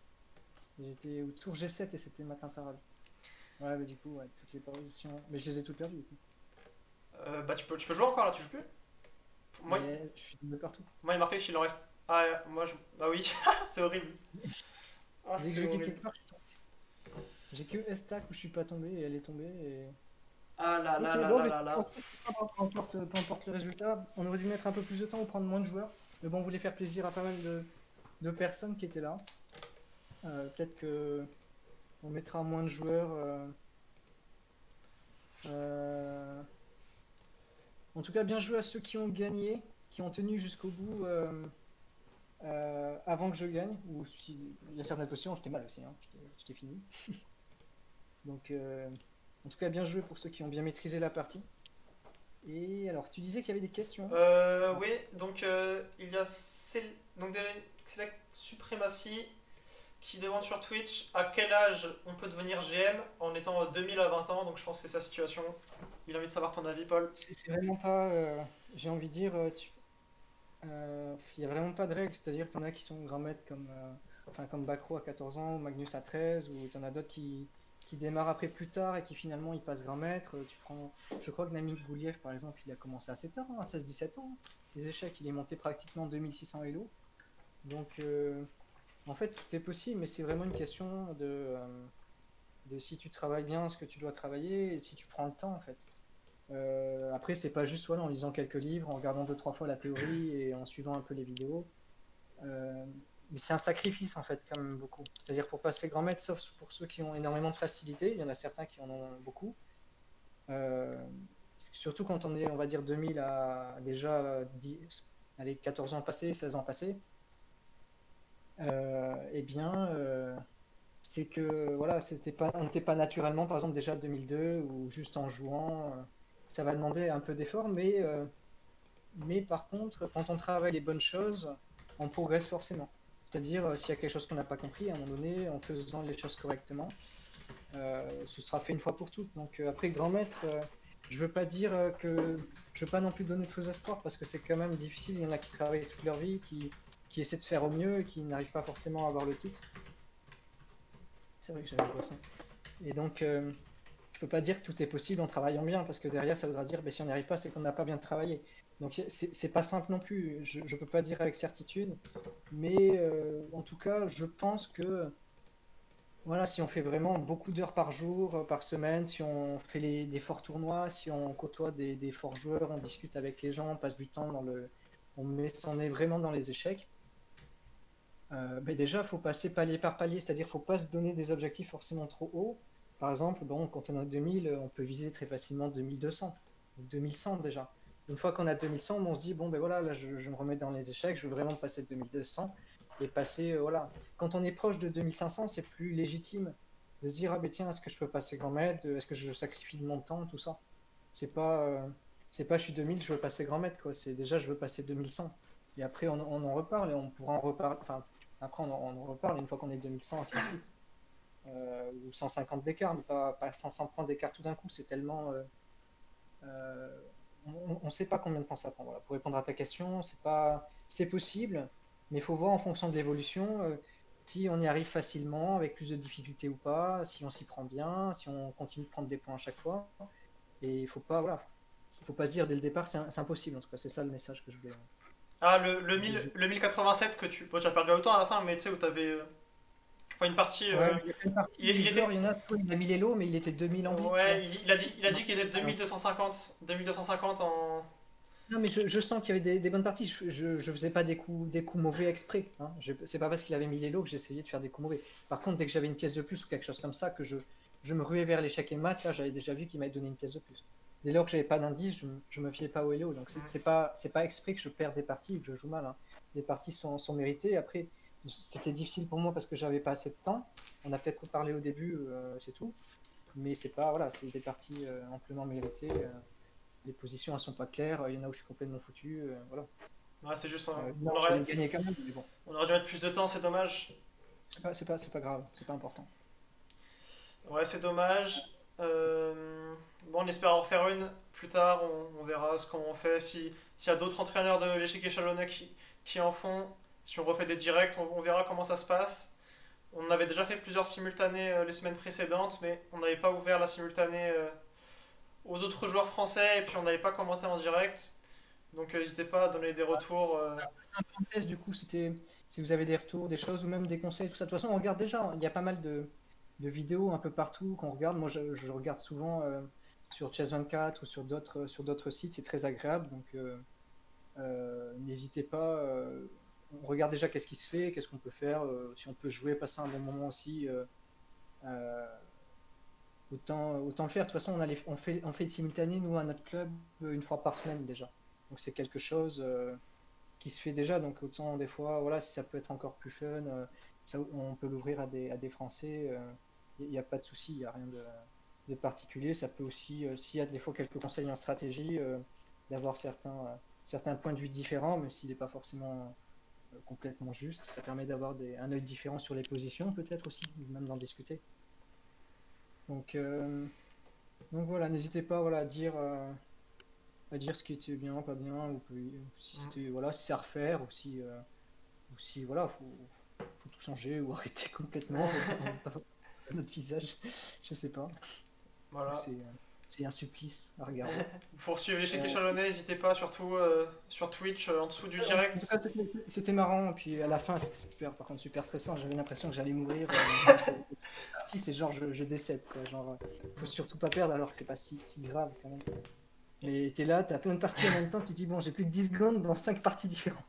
J'étais au tour G7 et c'était mat imparable. Ouais, mais du coup, ouais, toutes les positions. Mais je les ai toutes perdues du coup. Bah tu peux jouer encore là, tu joues plus? Moi, Mais je suis tombé partout. moi il est marqué qu'il en reste. Ah moi je. Ah oui, c'est horrible. Ah Dès que c'est je clique horrible. quelque part, je suis tombé. J'ai que S-Tac où je suis pas tombé et elle est tombée. Et... Ah là Ok, là là bon, là mais là là. peu importe le résultat, on aurait dû mettre un peu plus de temps ou prendre moins de joueurs. Mais bon, on voulait faire plaisir à pas mal de personnes qui étaient là. Peut-être que on mettra moins de joueurs. Euh, En tout cas, bien joué à ceux qui ont gagné, qui ont tenu jusqu'au bout avant que je gagne. Ou si il y a certaines positions, j'étais mal aussi, hein, j'étais fini. Donc, en tout cas, bien joué pour ceux qui ont bien maîtrisé la partie. Et alors, tu disais qu'il y avait des questions. Oui, donc il y a donc Select Supremacy qui demande sur Twitch à quel âge on peut devenir GM en étant 2000 à 20 ans, donc je pense que c'est sa situation. Il a envie de savoir ton avis, Paul. C'est vraiment pas. J'ai envie de dire. Il n'y a vraiment pas de règle, c'est-à-dire que tu en as qui sont grand maîtres comme Bacro à 14 ans, ou Magnus à 13, ou tu en as d'autres qui démarrent après plus tard et qui finalement ils passent grand maître. Je crois que Nami Gouliev par exemple, il a commencé assez tard, hein, à 16-17 ans, hein. Les échecs, il est monté pratiquement 2600 Elo. Donc en fait, tout est possible, mais c'est vraiment une question de si tu travailles bien ce que tu dois travailler et si tu prends le temps en fait. Après, c'est pas juste voilà, en lisant quelques livres, en regardant deux, trois fois la théorie et en suivant un peu les vidéos. Euh, mais c'est un sacrifice en fait, quand même beaucoup. C'est-à-dire pour passer grand maître, sauf pour ceux qui ont énormément de facilité, il y en a certains qui en ont beaucoup. Euh, Surtout quand on est, on va dire, 2000 à déjà 10, allez, 14 ans passés, 16 ans passés, eh bien, c'est que voilà, on n'était pas naturellement, par exemple, déjà 2002 ou juste en jouant. Ça va demander un peu d'effort, mais par contre, quand on travaille les bonnes choses, on progresse forcément. C'est-à-dire, s'il y a quelque chose qu'on n'a pas compris, à un moment donné, en faisant les choses correctement, ce sera fait une fois pour toutes. Donc après, grand maître, je veux pas dire je veux pas non plus donner de faux espoirs parce que c'est quand même difficile. Il y en a qui travaillent toute leur vie, qui essaient de faire au mieux et qui n'arrivent pas forcément à avoir le titre. C'est vrai que j'avais une boisson. Et donc, je peux pas dire que tout est possible en travaillant bien, parce que derrière, ça voudra dire, ben, si on n'y arrive pas, c'est qu'on n'a pas bien travaillé. Donc, c'est pas simple non plus. Je peux pas dire avec certitude, mais en tout cas, je pense que voilà, si on fait vraiment beaucoup d'heures par jour, par semaine, si on fait des forts tournois, si on côtoie des forts joueurs, on discute avec les gens, on passe du temps on met son nez vraiment dans les échecs. Ben déjà, il faut passer palier par palier, c'est-à-dire faut pas se donner des objectifs forcément trop hauts. Par exemple, bon, quand on est 2000, on peut viser très facilement 2200 ou 2100 déjà. Une fois qu'on a 2100, on se dit, bon, ben voilà, là, je me remets dans les échecs, je veux vraiment passer 2200 et passer, voilà. Quand on est proche de 2500, c'est plus légitime de se dire, ah ben tiens, est-ce que je peux passer grand maître, est-ce que je sacrifie de mon temps, tout ça. C'est pas, euh, c'est pas, je suis 2000, je veux passer grand maître, quoi. C'est déjà, je veux passer 2100. Et après, on en reparle et on pourra en reparler. Enfin, après, on en reparle une fois qu'on est 2100, ainsi de suite. Ou 150 d'écart, mais pas 500 points d'écart tout d'un coup. C'est tellement. Euh, on ne sait pas combien de temps ça prend. Voilà. Pour répondre à ta question, c'est possible, mais il faut voir en fonction de l'évolution si on y arrive facilement, avec plus de difficultés ou pas, si on s'y prend bien, si on continue de prendre des points à chaque fois. Et il faut pas, voilà, faut pas se dire dès le départ, c'est impossible. En tout cas, c'est ça le message que je voulais. Ah, Je voulais- le 1087 que tu. Bon, tu as perdu autant à la fin, mais tu sais, où t'avais. Enfin, une partie. Ouais, il y a une partie des Il joueurs, était. il y en a, toi, il a mis les lots, mais il était 2000 en bits, tu Ouais, vois. il a dit qu'il était 2250 en. Non, mais je sens qu'il y avait des bonnes parties. Je faisais pas des coups mauvais exprès, hein. C'est pas parce qu'il avait mis les lots que j'essayais de faire des coups mauvais. Par contre, dès que j'avais une pièce de plus ou quelque chose comme ça, je me ruais vers l'échec et mat, là, j'avais déjà vu qu'il m'avait donné une pièce de plus. Dès lors que j'avais pas d'indice, je me fiais pas au Hello. Donc, c'est pas exprès que je perds des parties ou que je joue mal, hein. Les parties sont méritées. Après, c'était difficile pour moi parce que j'avais pas assez de temps. On a peut-être parlé au début, c'est tout. Mais c'est pas, voilà, c'est des parties amplement méritées. Les positions elles sont pas claires, il y en a où je suis complètement foutu, voilà. Ouais, c'est juste. Non, j'allais gagner quand même, mais bon, On aurait dû mettre plus de temps, c'est dommage. c'est pas grave, c'est pas important. Ouais, c'est dommage. Bon, on espère en refaire une plus tard. On verra ce qu'on fait. S'il y a d'autres entraîneurs de l'échec échelonné qui en font, si on refait des directs, on verra comment ça se passe. On avait déjà fait plusieurs simultanés les semaines précédentes, mais on n'avait pas ouvert la simultanée aux autres joueurs français et puis on n'avait pas commenté en direct. Donc n'hésitez pas à donner des retours. Un test, du coup, c'était si vous avez des retours, des choses ou même des conseils, tout ça. De toute façon, on regarde déjà, il y a pas mal de vidéos un peu partout qu'on regarde. Moi, je regarde souvent sur Chess24 ou sur d'autres sites, c'est très agréable. Donc, n'hésitez pas. On regarde déjà qu'est-ce qui se fait, qu'est-ce qu'on peut faire, si on peut jouer, passer un bon moment aussi. Euh, autant le faire. De toute façon, on fait le simultané, nous, à notre club, une fois par semaine déjà. Donc c'est quelque chose qui se fait déjà. Donc autant des fois, voilà, si ça peut être encore plus fun, on peut l'ouvrir à des Français. Il n'y a pas de souci, il n'y a rien de particulier. Ça peut aussi, s'il y a des fois quelques conseils en stratégie, d'avoir certains points de vue différents, même s'il n'est pas forcément complètement juste. Ça permet d'avoir un œil différent sur les positions, peut-être aussi, ou même d'en discuter. Donc, euh, donc voilà, n'hésitez pas voilà, à dire à dire ce qui était bien, pas bien, ou si Mm. c'était voilà, si c'est à refaire, ou si voilà, faut tout changer ou arrêter complètement, pas notre visage, je sais pas. Voilà. C'est c'est un supplice à regarder. Pour suivre l'échiquier Euh, chalonnais, n'hésitez pas, surtout sur Twitch, en dessous du En tout cas, direct. c'était marrant, et puis à la fin, c'était super, par contre, super stressant. J'avais l'impression que j'allais mourir. Vraiment, c'est parti, c'est genre je décède, quoi. Genre, faut surtout pas perdre alors que c'est pas si grave quand même. Mais t'es là, t'as plein de parties en même temps, tu te dis bon, j'ai plus que 10 secondes dans 5 parties différentes.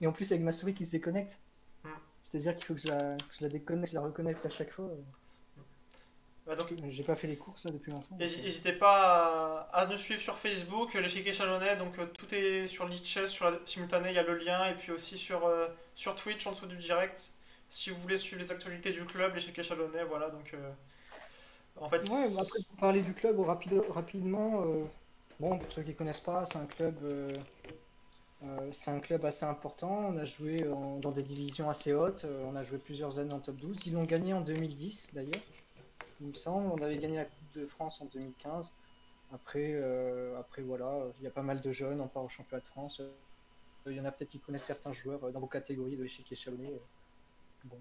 Et en plus, avec ma souris qui se déconnecte, Mm. c'est-à-dire qu'il faut que je la déconnecte, je la reconnecte à chaque fois. Parce Donc, que j'ai pas fait les courses là depuis longtemps. Donc, n'hésitez pas à nous suivre sur Facebook, l'échiquier chalonnais. Donc, tout est sur Lichess, sur la simultanée, il y a le lien. Et puis aussi sur Twitch, en dessous du direct. Si vous voulez suivre les actualités du club, l'échiquier chalonnais, voilà. Donc, en fait, ouais, bah après, pour parler du club rapidement, bon, pour ceux qui connaissent pas, c'est un club assez important. On a joué dans des divisions assez hautes. On a joué plusieurs années en top 12. Ils l'ont gagné en 2010 d'ailleurs, il me semble. On avait gagné la Coupe de France en 2015. Après voilà, il y a pas mal de jeunes. On part au championnat de France. Il y en a peut-être qui connaissent certains joueurs dans vos catégories de l'échiquier chalonnais. Bon,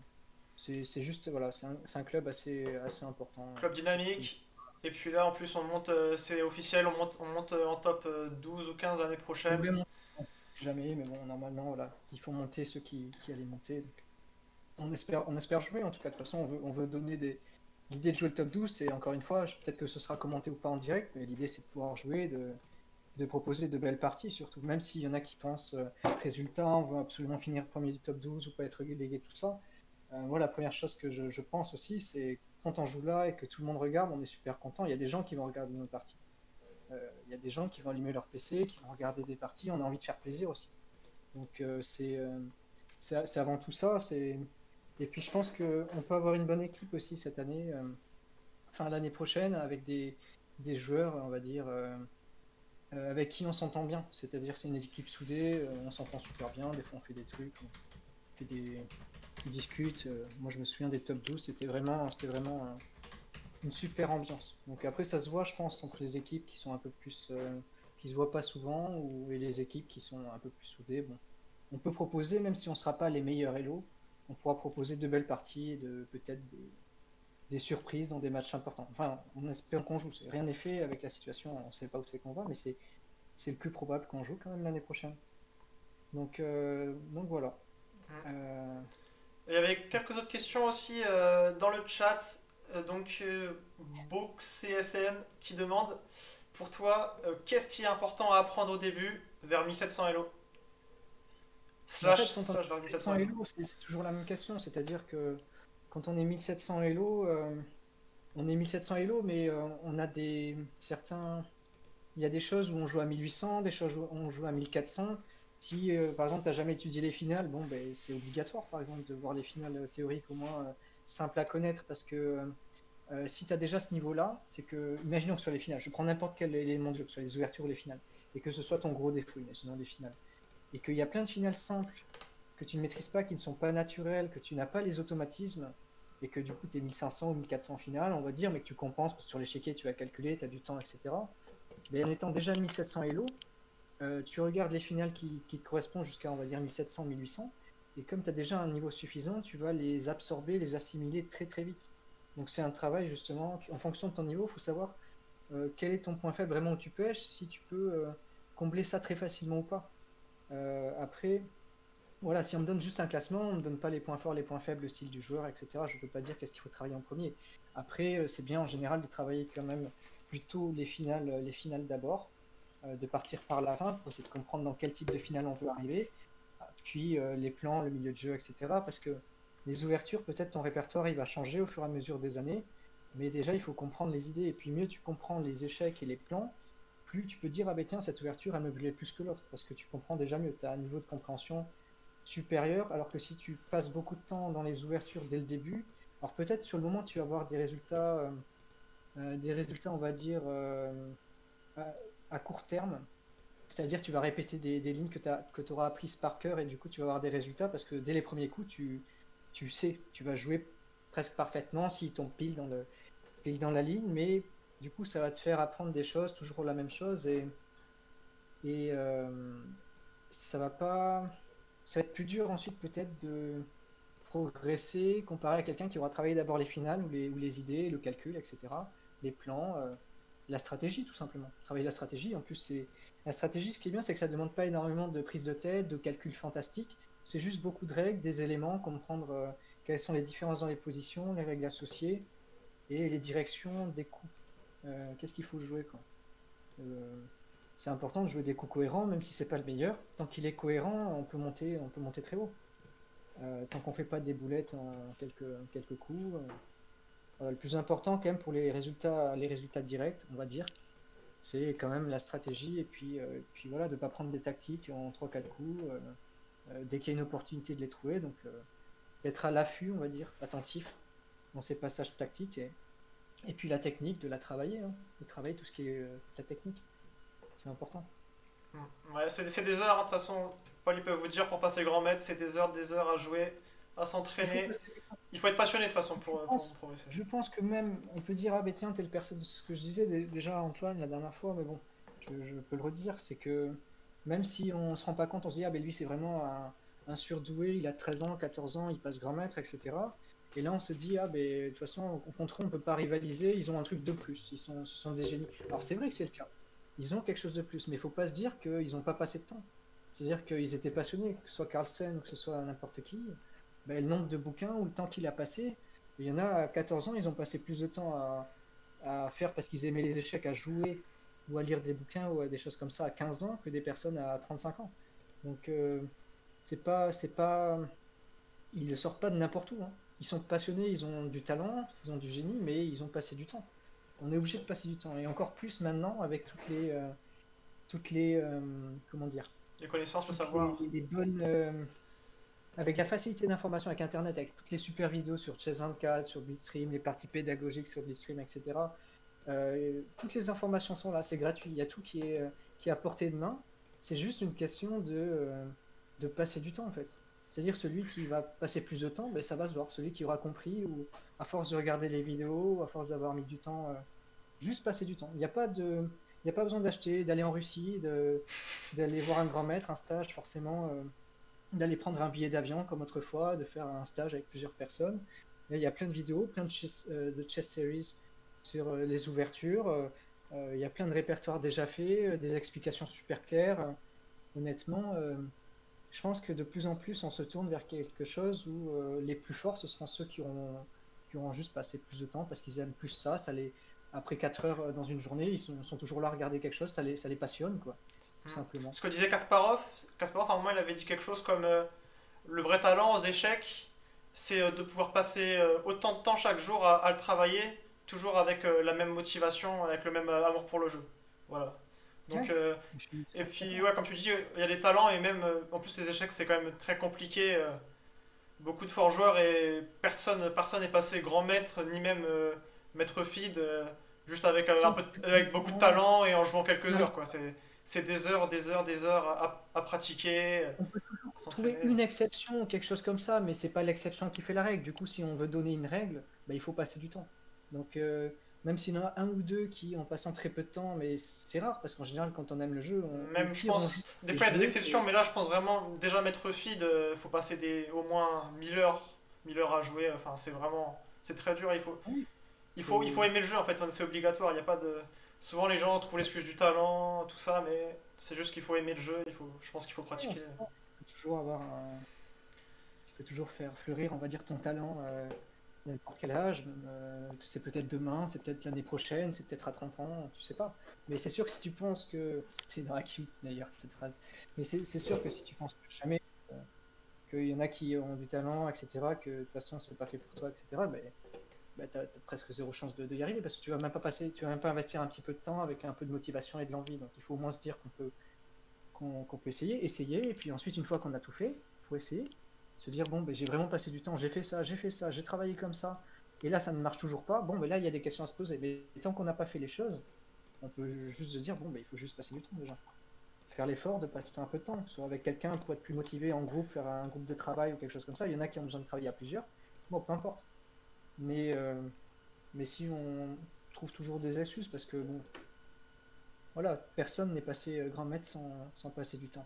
c'est juste, voilà, c'est un club assez important. club Pour ceux qui... dynamique. Et puis là, en plus, on monte, c'est officiel, on monte en top 12 ou 15 l'année prochaine. pourrait monter, jamais, mais bon, normalement, voilà, il faut monter ceux qui allaient monter. Donc, on espère jouer, en tout cas. De toute façon, on veut donner l'idée de jouer le top 12, et encore une fois, peut-être que ce sera commenté ou pas en direct, mais l'idée c'est de pouvoir jouer, de proposer de belles parties, surtout. Même s'il y en a qui pensent résultat, on veut absolument finir premier du top 12 ou pas être relégué, tout ça. Moi, la première chose que je pense aussi, c'est quand on joue là et que tout le monde regarde, on est super content. Il y a des gens qui vont regarder nos parties. Il y a des gens qui vont allumer leur PC, qui vont regarder des parties. On a envie de faire plaisir aussi. Donc c'est avant tout ça. Et puis je pense qu'on peut avoir une bonne équipe aussi cette année, enfin l'année prochaine, avec des joueurs, on va dire, avec qui on s'entend bien. C'est-à-dire c'est une équipe soudée, on s'entend super bien. Des fois on fait des trucs, on fait on discute. Moi je me souviens des top 12, c'était vraiment une super ambiance. Donc après ça se voit, je pense, entre les équipes qui sont un peu plus, qui se voient pas souvent, et les équipes qui sont un peu plus soudées. Bon, on peut proposer, même si on sera pas les meilleurs Elo, on pourra proposer de belles parties, peut-être des surprises dans des matchs importants. Enfin, on espère qu'on joue. Rien n'est fait avec la situation, on ne sait pas où c'est qu'on va, mais c'est le plus probable qu'on joue quand même l'année prochaine. Donc voilà. Euh, Il y avait quelques autres questions aussi dans le chat. Donc, Box CSM qui demande pour toi, qu'est-ce qui est important à apprendre au début vers 1700 Elo Mais en fait, slash quand on est slash vers 1700 1700 Elo. Elo, c'est toujours la même question. C'est-à-dire que quand on est 1700 Elo, on est 1700 Elo, mais on a certains. Il y a des choses où on joue à 1800, des choses où on joue à 1400. Si par exemple tu n'as jamais étudié les finales, bon ben c'est obligatoire par exemple de voir les finales théoriques au moins simples à connaître parce que si tu as déjà ce niveau-là, c'est que, imaginons que sur les finales, je prends n'importe quel élément de jeu, que ce soit les ouvertures ou les finales, et que ce soit ton gros défaut, imaginons des finales, et qu'il y a plein de finales simples que tu ne maîtrises pas, qui ne sont pas naturelles, que tu n'as pas les automatismes, et que du coup tu es 1500 ou 1400 finales, on va dire, mais que tu compenses parce que sur l'échiquier tu vas calculer, tu as du temps, etc. Mais en étant déjà 1700 Elo, tu regardes les finales qui te correspondent jusqu'à, on va dire, 1700, 1800, et comme tu as déjà un niveau suffisant, tu vas les absorber, les assimiler très très vite. Donc c'est un travail justement, en fonction de ton niveau, il faut savoir quel est ton point faible vraiment où tu pêches, si tu peux combler ça très facilement ou pas. Après, voilà, si on me donne juste un classement, on me donne pas les points forts, les points faibles, le style du joueur, etc. Je peux pas dire qu'est-ce qu'il faut travailler en premier. Après, c'est bien en général de travailler quand même plutôt les finales d'abord, de partir par la fin pour essayer de comprendre dans quel type de finale on veut arriver, puis les plans, le milieu de jeu, etc. Parce que les ouvertures, peut-être ton répertoire il va changer au fur et à mesure des années, mais déjà il faut comprendre les idées, et puis mieux tu comprends les échecs et les plans, plus tu peux dire ah ben tiens cette ouverture elle me plaît plus que l'autre, parce que tu comprends déjà mieux, tu as un niveau de compréhension supérieur, alors que si tu passes beaucoup de temps dans les ouvertures dès le début, alors peut-être sur le moment tu vas avoir des résultats on va dire à, à court terme, c'est-à-dire tu vas répéter des lignes que tu auras apprises par cœur et du coup tu vas avoir des résultats parce que dès les premiers coups tu sais, tu vas jouer presque parfaitement s'il tombe pile dans la ligne, mais du coup ça va te faire apprendre des choses, toujours la même chose, et ça va pas, ça va être plus dur ensuite peut-être de progresser comparé à quelqu'un qui aura travaillé d'abord les finales ou les idées, le calcul, etc., les plans, la stratégie tout simplement. Travailler la stratégie, en plus c'est la stratégie, ce qui est bien, c'est que ça demande pas énormément de prise de tête, de calculs fantastiques. C'est juste beaucoup de règles, des éléments, comprendre quelles sont les différences dans les positions, les règles associées et les directions des coups. Qu'est-ce qu'il faut jouer quoi. Euh, c'est important de jouer des coups cohérents, même si c'est pas le meilleur. Tant qu'il est cohérent, on peut monter très haut. Tant qu'on fait pas des boulettes en quelques coups. Voilà, le plus important quand même pour les résultats directs, on va dire, c'est quand même la stratégie et puis voilà, de ne pas prendre des tactiques en trois quatre coups dès qu'il y a une opportunité de les trouver. Donc d'être à l'affût, on va dire, attentif dans ces passages tactiques et puis la technique, de la travailler, hein, de travailler tout ce qui est la technique, c'est important. Ouais, c'est des heures, hein, de toute façon, Paul, il peut vous dire, pour passer grand maître, c'est des heures à jouer, à Il faut s'entraîner. passer du temps. Il faut être passionné de toute façon Je pour pense, progresser. je pense que même, on peut dire, ah ben tiens, telle personne, ce que je disais déjà à Antoine la dernière fois, mais bon, je peux le redire, c'est que même si on se rend pas compte, on se dit, ah ben lui c'est vraiment un surdoué, il a 13 ans, 14 ans, il passe grand maître, etc. Et là on se dit, ah ben de toute façon, au contre eux, on peut pas rivaliser, ils ont un truc de plus, ce sont des génies. Alors c'est vrai que c'est le cas, ils ont quelque chose de plus, mais il faut pas se dire qu'ils n'ont pas passé de temps. C'est-à-dire qu'ils étaient passionnés, que ce soit Carlsen ou que ce soit n'importe qui, ben, le nombre de bouquins ou le temps qu'il a passé, il y en a à 14 ans, ils ont passé plus de temps à faire parce qu'ils aimaient les échecs, à jouer ou à lire des bouquins ou à des choses comme ça à 15 ans que des personnes à 35 ans. Donc c'est pas, ils ne sortent pas de n'importe où, hein. Ils sont passionnés, ils ont du talent, ils ont du génie, mais ils ont passé du temps. On est obligé de passer du temps et encore plus maintenant avec toutes les comment dire, Les connaissances, le toutes savoir. les bonnes avec la facilité d'information avec Internet, avec toutes les super vidéos sur Chess24, sur Blitzstream, les parties pédagogiques sur Blitzstream, etc. Toutes les informations sont là, c'est gratuit, il y a tout qui est à portée de main. C'est juste une question de passer du temps en fait. C'est-à-dire celui qui va passer plus de temps, ben, ça va se voir. Celui qui aura compris, ou à force de regarder les vidéos, à force d'avoir mis du temps, juste passer du temps. Il y a pas besoin d'acheter, d'aller en Russie, d'aller voir un grand maître, un stage forcément. D'aller prendre un billet d'avion comme autrefois, de faire un stage avec plusieurs personnes. Là, il y a plein de vidéos, plein de chess series sur les ouvertures. Il y a plein de répertoires déjà faits, des explications super claires. Honnêtement, je pense que de plus en plus, on se tourne vers quelque chose où les plus forts, ce seront ceux qui auront juste passé plus de temps parce qu'ils aiment plus ça. Après 4 heures dans une journée, sont toujours là à regarder quelque chose, ça les passionne, quoi, tout simplement. Ce que disait Kasparov, à un moment, il avait dit quelque chose comme le vrai talent aux échecs, c'est de pouvoir passer autant de temps chaque jour à le travailler, toujours avec la même motivation, avec le même amour pour le jeu. Voilà. Donc, Ouais, je suis et tout à fait puis, d'accord. ouais, comme tu dis, il y a des talents et même, en plus, les échecs, c'est quand même très compliqué. Beaucoup de forts joueurs et personne n'est passé grand maître, ni même maître feed, juste avec, Si un on peu, peut avec beaucoup de non, talent et en jouant quelques non, heures, quoi. C'est des heures, des heures, des heures à pratiquer, on peut toujours à trouver s'entraîner. une exception, quelque chose comme ça, mais c'est pas l'exception qui fait la règle. Du coup, si on veut donner une règle, bah, il faut passer du temps. Donc, même s'il y en a un ou deux qui, en passant très peu de temps, mais c'est rare, parce qu'en général, quand on aime le jeu, au Même, je pire, on joue. pense, des Et fois il y a des jouer, exceptions, c'est. mais là, je pense vraiment, déjà maître feed, faut passer au moins 1000 heures à jouer. Enfin, c'est vraiment, c'est très dur. Oui, Il faut faut. aimer le jeu, en fait, c'est obligatoire. Il y a pas de... Souvent, les gens trouvent l'excuse du talent, tout ça, mais c'est juste qu'il faut aimer le jeu. Je pense qu'il faut Oui, on pratiquer. se comprend. Tu peux toujours tu peux toujours faire fleurir, on va dire, ton talent à n'importe quel âge. Même, c'est peut-être demain, c'est peut-être l'année prochaine, c'est peut-être à 30 ans, tu sais pas. Mais c'est sûr que si tu penses que. C'est dans Q d'ailleurs, cette phrase. Mais c'est sûr que si tu penses que jamais euh, qu'il y en a qui ont du talent, etc., que de toute façon c'est pas fait pour toi, etc., t'as presque zéro chance de y arriver parce que tu vas même pas passer, tu vas même pas investir un petit peu de temps avec un peu de motivation et de l'envie. Donc il faut au moins se dire qu'on peut essayer, et puis ensuite, une fois qu'on a tout fait, il faut essayer, se dire, bon, ben, j'ai vraiment passé du temps, j'ai fait ça, j'ai travaillé comme ça, et là, ça ne marche toujours pas, bon, ben là, il y a des questions à se poser, mais tant qu'on n'a pas fait les choses, on peut juste se dire, bon, ben, il faut juste passer du temps déjà. Faire l'effort de passer un peu de temps, soit avec quelqu'un pour être plus motivé en groupe, faire un groupe de travail ou quelque chose comme ça. Il y en a qui ont besoin de travailler à plusieurs, bon, peu importe. Mais, mais si on trouve toujours des excuses, parce que bon, voilà, personne n'est passé grand maître sans passer du temps.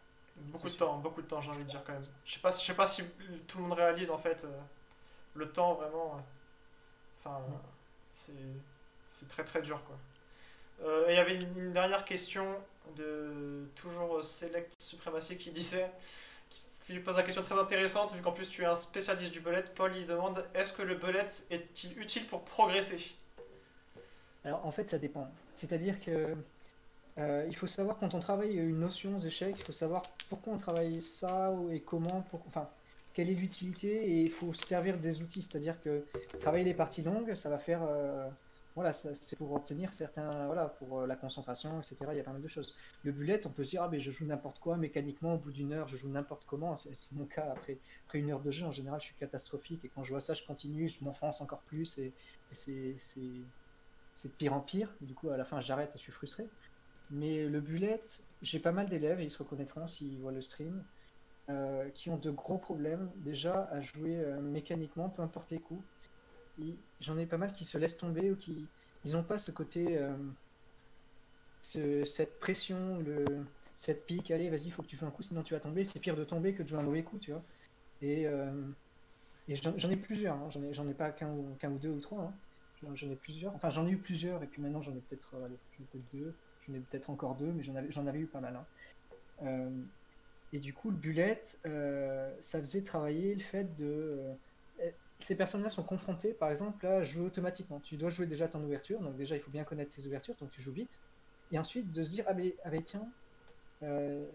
Ça, c'est sûr. Beaucoup de temps, j'ai envie de dire quand même. Je sais pas si tout le monde réalise en fait le temps vraiment. Enfin, Mm. c'est c'est très très dur quoi. Et il y avait une dernière question de toujours Select Supremacy qui disait, qui lui pose la question très intéressante, vu qu'en plus tu es un spécialiste du bullet. Paul il demande est-ce que le bullet est-il utile pour progresser? Alors en fait, ça dépend. C'est-à-dire que il faut savoir quand on travaille une notion aux échecs, il faut savoir pourquoi on travaille ça et comment, enfin, quelle est l'utilité et il faut se servir des outils. C'est-à-dire que travailler les parties longues, ça va faire, voilà, c'est pour obtenir certains, voilà, pour la concentration, etc. Il y a pas mal de choses. Le bullet, on peut se dire, ah ben je joue n'importe quoi, mécaniquement, au bout d'une heure, je joue n'importe comment. C'est mon cas après une heure de jeu, en général, je suis catastrophique et quand je vois ça, je continue, je m'enfonce encore plus et c'est de pire en pire. Du coup, à la fin, j'arrête et je suis frustré. Mais le bullet, j'ai pas mal d'élèves, et ils se reconnaîtront s'ils voient le stream, qui ont de gros problèmes déjà à jouer mécaniquement, peu importe les coups. J'en ai pas mal qui se laissent tomber ou qui ils n'ont pas ce côté, cette pression, cette pique, allez, vas-y, il faut que tu joues un coup, sinon tu vas tomber. C'est pire de tomber que de jouer un mauvais coup, tu vois. Et, euh, et j'en ai plusieurs, hein. J'en ai pas qu'un ou deux ou trois, hein. J'en ai plusieurs. Enfin, j'en ai eu plusieurs, et puis maintenant j'en ai peut-être allez, j'en ai peut-être deux. J'en ai peut-être encore deux, mais j'en avais eu pas mal, hein. Euh, et du coup, le bullet, ça faisait travailler le fait ces personnes-là sont confrontées, par exemple, à jouer automatiquement. Tu dois jouer déjà ton ouverture, donc déjà il faut bien connaître ses ouvertures, donc tu joues vite. Et ensuite de se dire, ah ben tiens,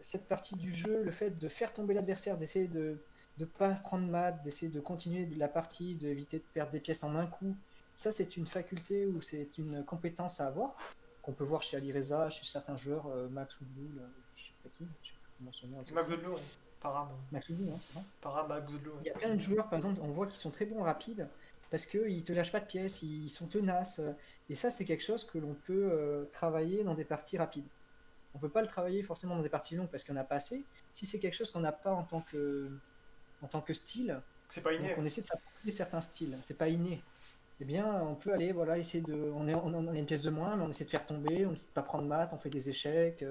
cette partie du jeu, le fait de faire tomber l'adversaire, d'essayer de ne pas prendre mat, d'essayer de continuer la partie, d'éviter de perdre des pièces en un coup, ça c'est une faculté ou c'est une compétence à avoir, qu'on peut voir chez Alireza, chez certains joueurs, Max ou Blue, je sais pas qui, je sais plus comment son nom Max exactement. Zodlo, ouais. Param. Max ou Blue, hein, c'est ça. Max Zodlo, ouais. Il y a plein de joueurs, par exemple, on voit qu'ils sont très bons rapides parce qu'ils te lâchent pas de pièces, ils sont tenaces. Et ça, c'est quelque chose que l'on peut travailler dans des parties rapides. On peut pas le travailler forcément dans des parties longues parce qu'il n'y en a pas assez. Si c'est quelque chose qu'on n'a pas en tant que style, C'est pas donc inné. on essaie de s'approprier certains styles. C'est pas inné. Eh bien, on peut aller, voilà, essayer de. On a une pièce de moins, mais on essaie de faire tomber, on essaie de pas prendre mat, on fait des échecs,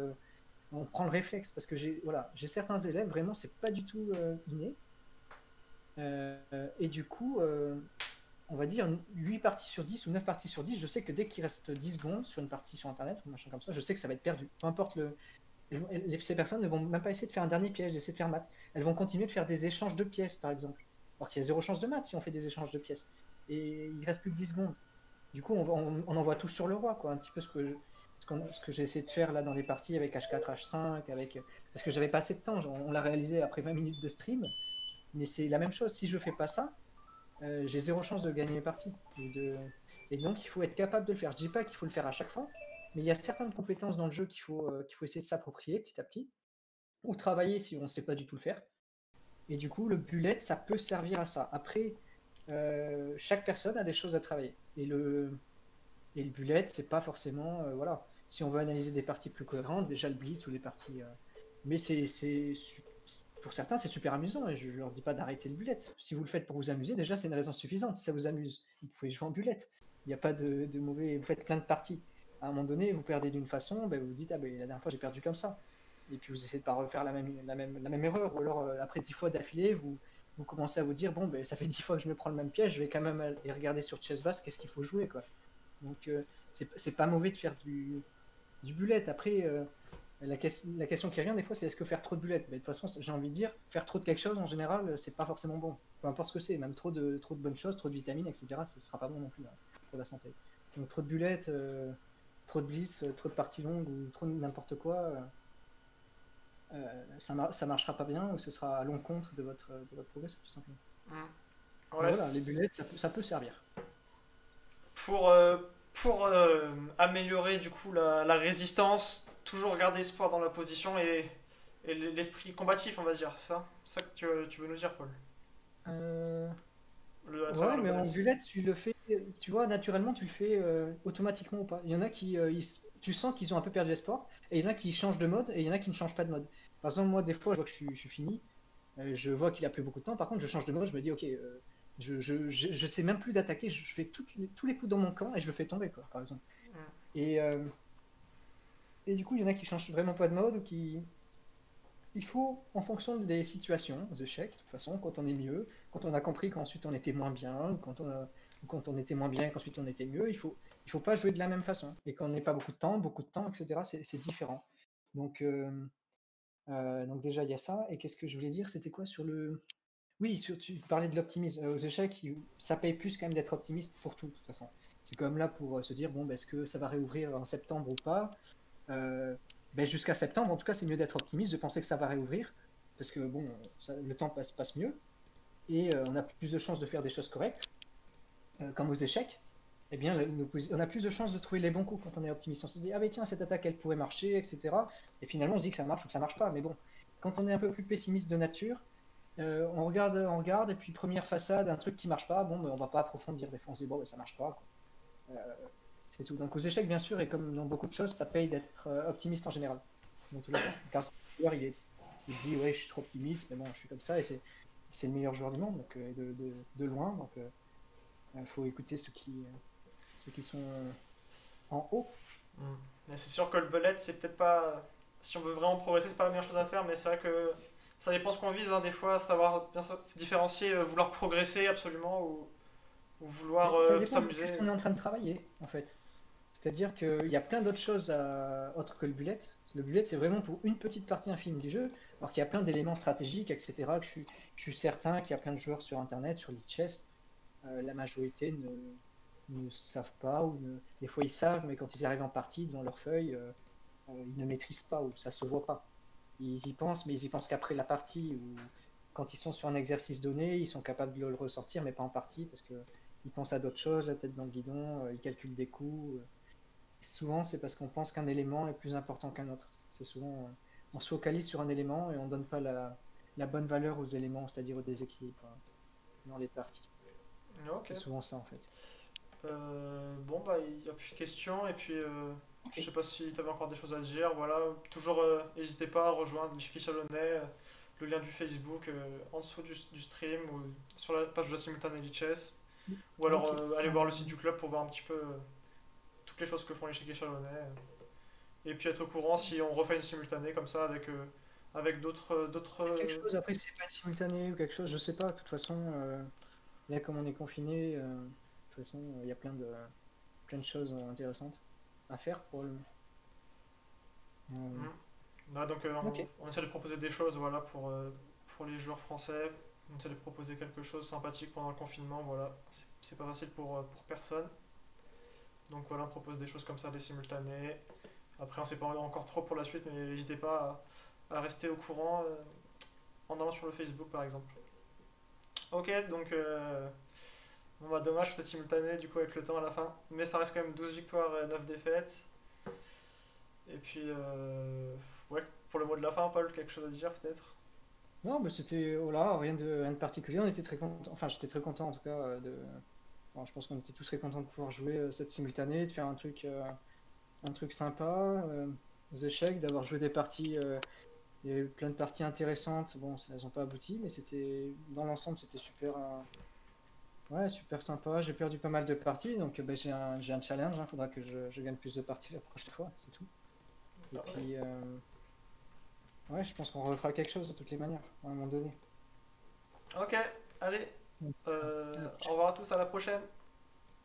on prend le réflexe parce que j'ai certains élèves, vraiment, c'est pas du tout inné. Et du coup, on va dire 8 parties sur 10 ou 9 parties sur 10, je sais que dès qu'il reste 10 secondes sur une partie sur Internet, ou machin comme ça, je sais que ça va être perdu. Peu importe ces personnes ne vont même pas essayer de faire un dernier piège, d'essayer de faire mat. Elles vont continuer de faire des échanges de pièces, par exemple. Alors qu'il y a zéro chance de mat si on fait des échanges de pièces. Et il reste plus que 10 secondes. Du coup, on envoie tout sur le roi, quoi. Un petit peu ce que j'ai essayé de faire là dans les parties avec H4, H5, parce que j'avais pas assez de temps. On l'a réalisé après 20 minutes de stream. Mais c'est la même chose. Si je fais pas ça, j'ai zéro chance de gagner mes parties. Et donc, il faut être capable de le faire. Je dis pas qu'il faut le faire à chaque fois, mais il y a certaines compétences dans le jeu qu'il faut essayer de s'approprier petit à petit, ou travailler si on ne sait pas du tout le faire. Et du coup, le bullet, ça peut servir à ça. Après, chaque personne a des choses à travailler. Et le bullet, c'est pas forcément. Voilà. Si on veut analyser des parties plus cohérentes, déjà le blitz ou les parties. Mais pour certains, c'est super amusant et je leur dis pas d'arrêter le bullet. Si vous le faites pour vous amuser, déjà c'est une raison suffisante. Si ça vous amuse, vous pouvez jouer en bullet. Il n'y a pas de mauvais. Vous faites plein de parties. À un moment donné, vous perdez d'une façon, ben vous vous dites ah ben la dernière fois j'ai perdu comme ça. Et puis vous essayez de pas refaire la même erreur. Ou alors après 10 fois d'affilée, vous commencez à vous dire bon ben ça fait 10 fois que je me prends le même piège, je vais quand même aller regarder sur Chessbass qu'est-ce qu'il faut jouer quoi. Donc c'est pas mauvais de faire du bullet. Après, la question qui revient des fois, c'est est-ce que faire trop de bullets? Mais de toute façon, j'ai envie de dire, faire trop de quelque chose en général, c'est pas forcément bon. Peu importe ce que c'est, même trop de bonnes choses, trop de vitamines, etc., ce sera pas bon non plus, hein, pour la santé. Donc trop de bullets, trop de bliss, trop de parties longues ou trop de n'importe quoi, ça marchera pas bien ou ce sera à l'encontre de votre progrès, tout simplement. Mm. Donc Ouais, voilà, les bullets, ça peut servir. pour, améliorer du coup la résistance, toujours garder espoir dans la position et l'esprit combatif, on va dire. C'est ça que tu veux nous dire, Paul, Euh, à travers Ouais, le mais bullet. en bullet, tu le fais, tu vois, naturellement, tu le fais automatiquement ou pas. Il y en a qui, tu sens qu'ils ont un peu perdu espoir, et il y en a qui changent de mode, et il y en a qui ne changent pas de mode. Par exemple, moi, des fois, je vois que je suis fini, je vois qu'il a plus beaucoup de temps, par contre, je change de mode, je me dis, ok, je sais même plus d'attaquer, je fais tous les coups dans mon camp, et je le fais tomber, quoi, par exemple. Mm. Et, Et du coup, il y en a qui changent vraiment pas de mode ou qui. Il faut, en fonction des situations, aux échecs, de toute façon, quand on est mieux, quand on a compris qu'ensuite on était moins bien, ou quand on était moins bien et qu'ensuite on était mieux, il faut pas jouer de la même façon. Et quand on n'est pas beaucoup de temps, etc., c'est différent. Donc, donc déjà, il y a ça. Et qu'est-ce que je voulais dire? C'était quoi sur le. Oui, tu parlais de l'optimisme. Aux échecs, ça paye plus quand même d'être optimiste pour tout, de toute façon. C'est comme là pour se dire, bon, ben, est-ce que ça va réouvrir en septembre ou pas? Ben, jusqu'à septembre, en tout cas, c'est mieux d'être optimiste, de penser que ça va réouvrir, parce que bon, le temps passe mieux, et on a plus de chances de faire des choses correctes, comme aux échecs. Eh bien, on a plus de chances de trouver les bons coups quand on est optimiste. On se dit, ah ben tiens, cette attaque, elle pourrait marcher, etc. Et finalement, on se dit que ça marche ou que ça marche pas. Mais bon, quand on est un peu plus pessimiste de nature, on regarde, et puis première façade, un truc qui marche pas, bon, ben, on va pas approfondir. Des fois, on se dit, bon, ben, ça marche pas, quoi. Euh, c'est tout. Donc aux échecs, bien sûr, et comme dans beaucoup de choses, ça paye d'être optimiste en général, dans tous les cas. Car le joueur, il dit, ouais, je suis trop optimiste, mais bon, je suis comme ça, et c'est le meilleur joueur du monde, donc, de loin. Donc il faut écouter ceux qui sont en haut. Mm. Mais c'est sûr que le bullet, c'est peut-être pas. Si on veut vraiment progresser, c'est pas la meilleure chose à faire, mais c'est vrai que ça dépend ce qu'on vise, hein, des fois, savoir bien différencier, vouloir progresser absolument ou vouloir Mais ça dépend de s'amuser. qu'est-ce qu'on est en train de travailler, en fait. C'est-à-dire qu'il y a plein d'autres choses autres que le bullet. Le bullet, c'est vraiment pour une petite partie infime du jeu, alors qu'il y a plein d'éléments stratégiques, etc., je suis certain qu'il y a plein de joueurs sur Internet, sur l'e-chess, la majorité ne savent pas, des fois ils savent, mais quand ils arrivent en partie, devant leur feuille, ils ne maîtrisent pas, ou ça se voit pas. Ils y pensent, mais ils y pensent qu'après la partie, ou quand ils sont sur un exercice donné, ils sont capables de le ressortir, mais pas en partie, parce que ils pensent à d'autres choses, la tête dans le guidon, ils calculent des coups. Souvent, c'est parce qu'on pense qu'un élément est plus important qu'un autre. C'est souvent, on se focalise sur un élément et on donne pas la bonne valeur aux éléments, c'est-à-dire au déséquilibre dans les parties. Ok. C'est souvent ça en fait. Bon, bah, il n'y a plus de questions. Et puis, Ok. je sais pas si tu avais encore des choses à dire. Voilà, toujours n'hésitez pas à rejoindre l'échiquier chalonnais, le lien du Facebook en dessous du stream ou sur la page de la simultanée Lichess. Ou alors Ok. aller voir le site du club pour voir un petit peu toutes les choses que font l'échiquier chalonnais. Et puis être au courant si on refait une simultanée comme ça avec d'autres. Quelque chose après, si c'est pas une simultanée ou quelque chose, je sais pas. De toute façon, là comme on est confiné, de toute façon, il y a plein de choses intéressantes à faire probablement. Euh, Ouais, donc ok. on essaie de proposer des choses voilà, pour les joueurs français. On essaie de proposer quelque chose de sympathique pendant le confinement. Voilà. C'est pas facile pour personne. Donc voilà, on propose des choses comme ça, des simultanés. Après, on sait pas encore trop pour la suite, mais n'hésitez pas à rester au courant en allant sur le Facebook par exemple. Ok, donc bon, bah, dommage pour cette simultanée du coup avec le temps à la fin. Mais ça reste quand même 12 victoires et 9 défaites. Et puis, ouais, pour le mot de la fin, Paul, quelque chose à dire peut-être. Non, mais c'était voilà, rien de particulier. On était très content. Enfin, j'étais très content en tout cas bon, je pense qu'on était tous très contents de pouvoir jouer cette simultanée, de faire un truc sympa aux échecs, d'avoir joué des parties. Il y a eu plein de parties intéressantes. Bon, elles n'ont pas abouti, mais c'était dans l'ensemble, c'était super. Ouais, super sympa. J'ai perdu pas mal de parties, donc ben, j'ai un challenge. Il faudra que je gagne plus de parties la prochaine fois, c'est tout. Et Ah ouais. puis, ouais, je pense qu'on refera quelque chose de toutes les manières, à un moment donné. Ok, allez, Donc, à la au prochaine. revoir à tous, à la prochaine.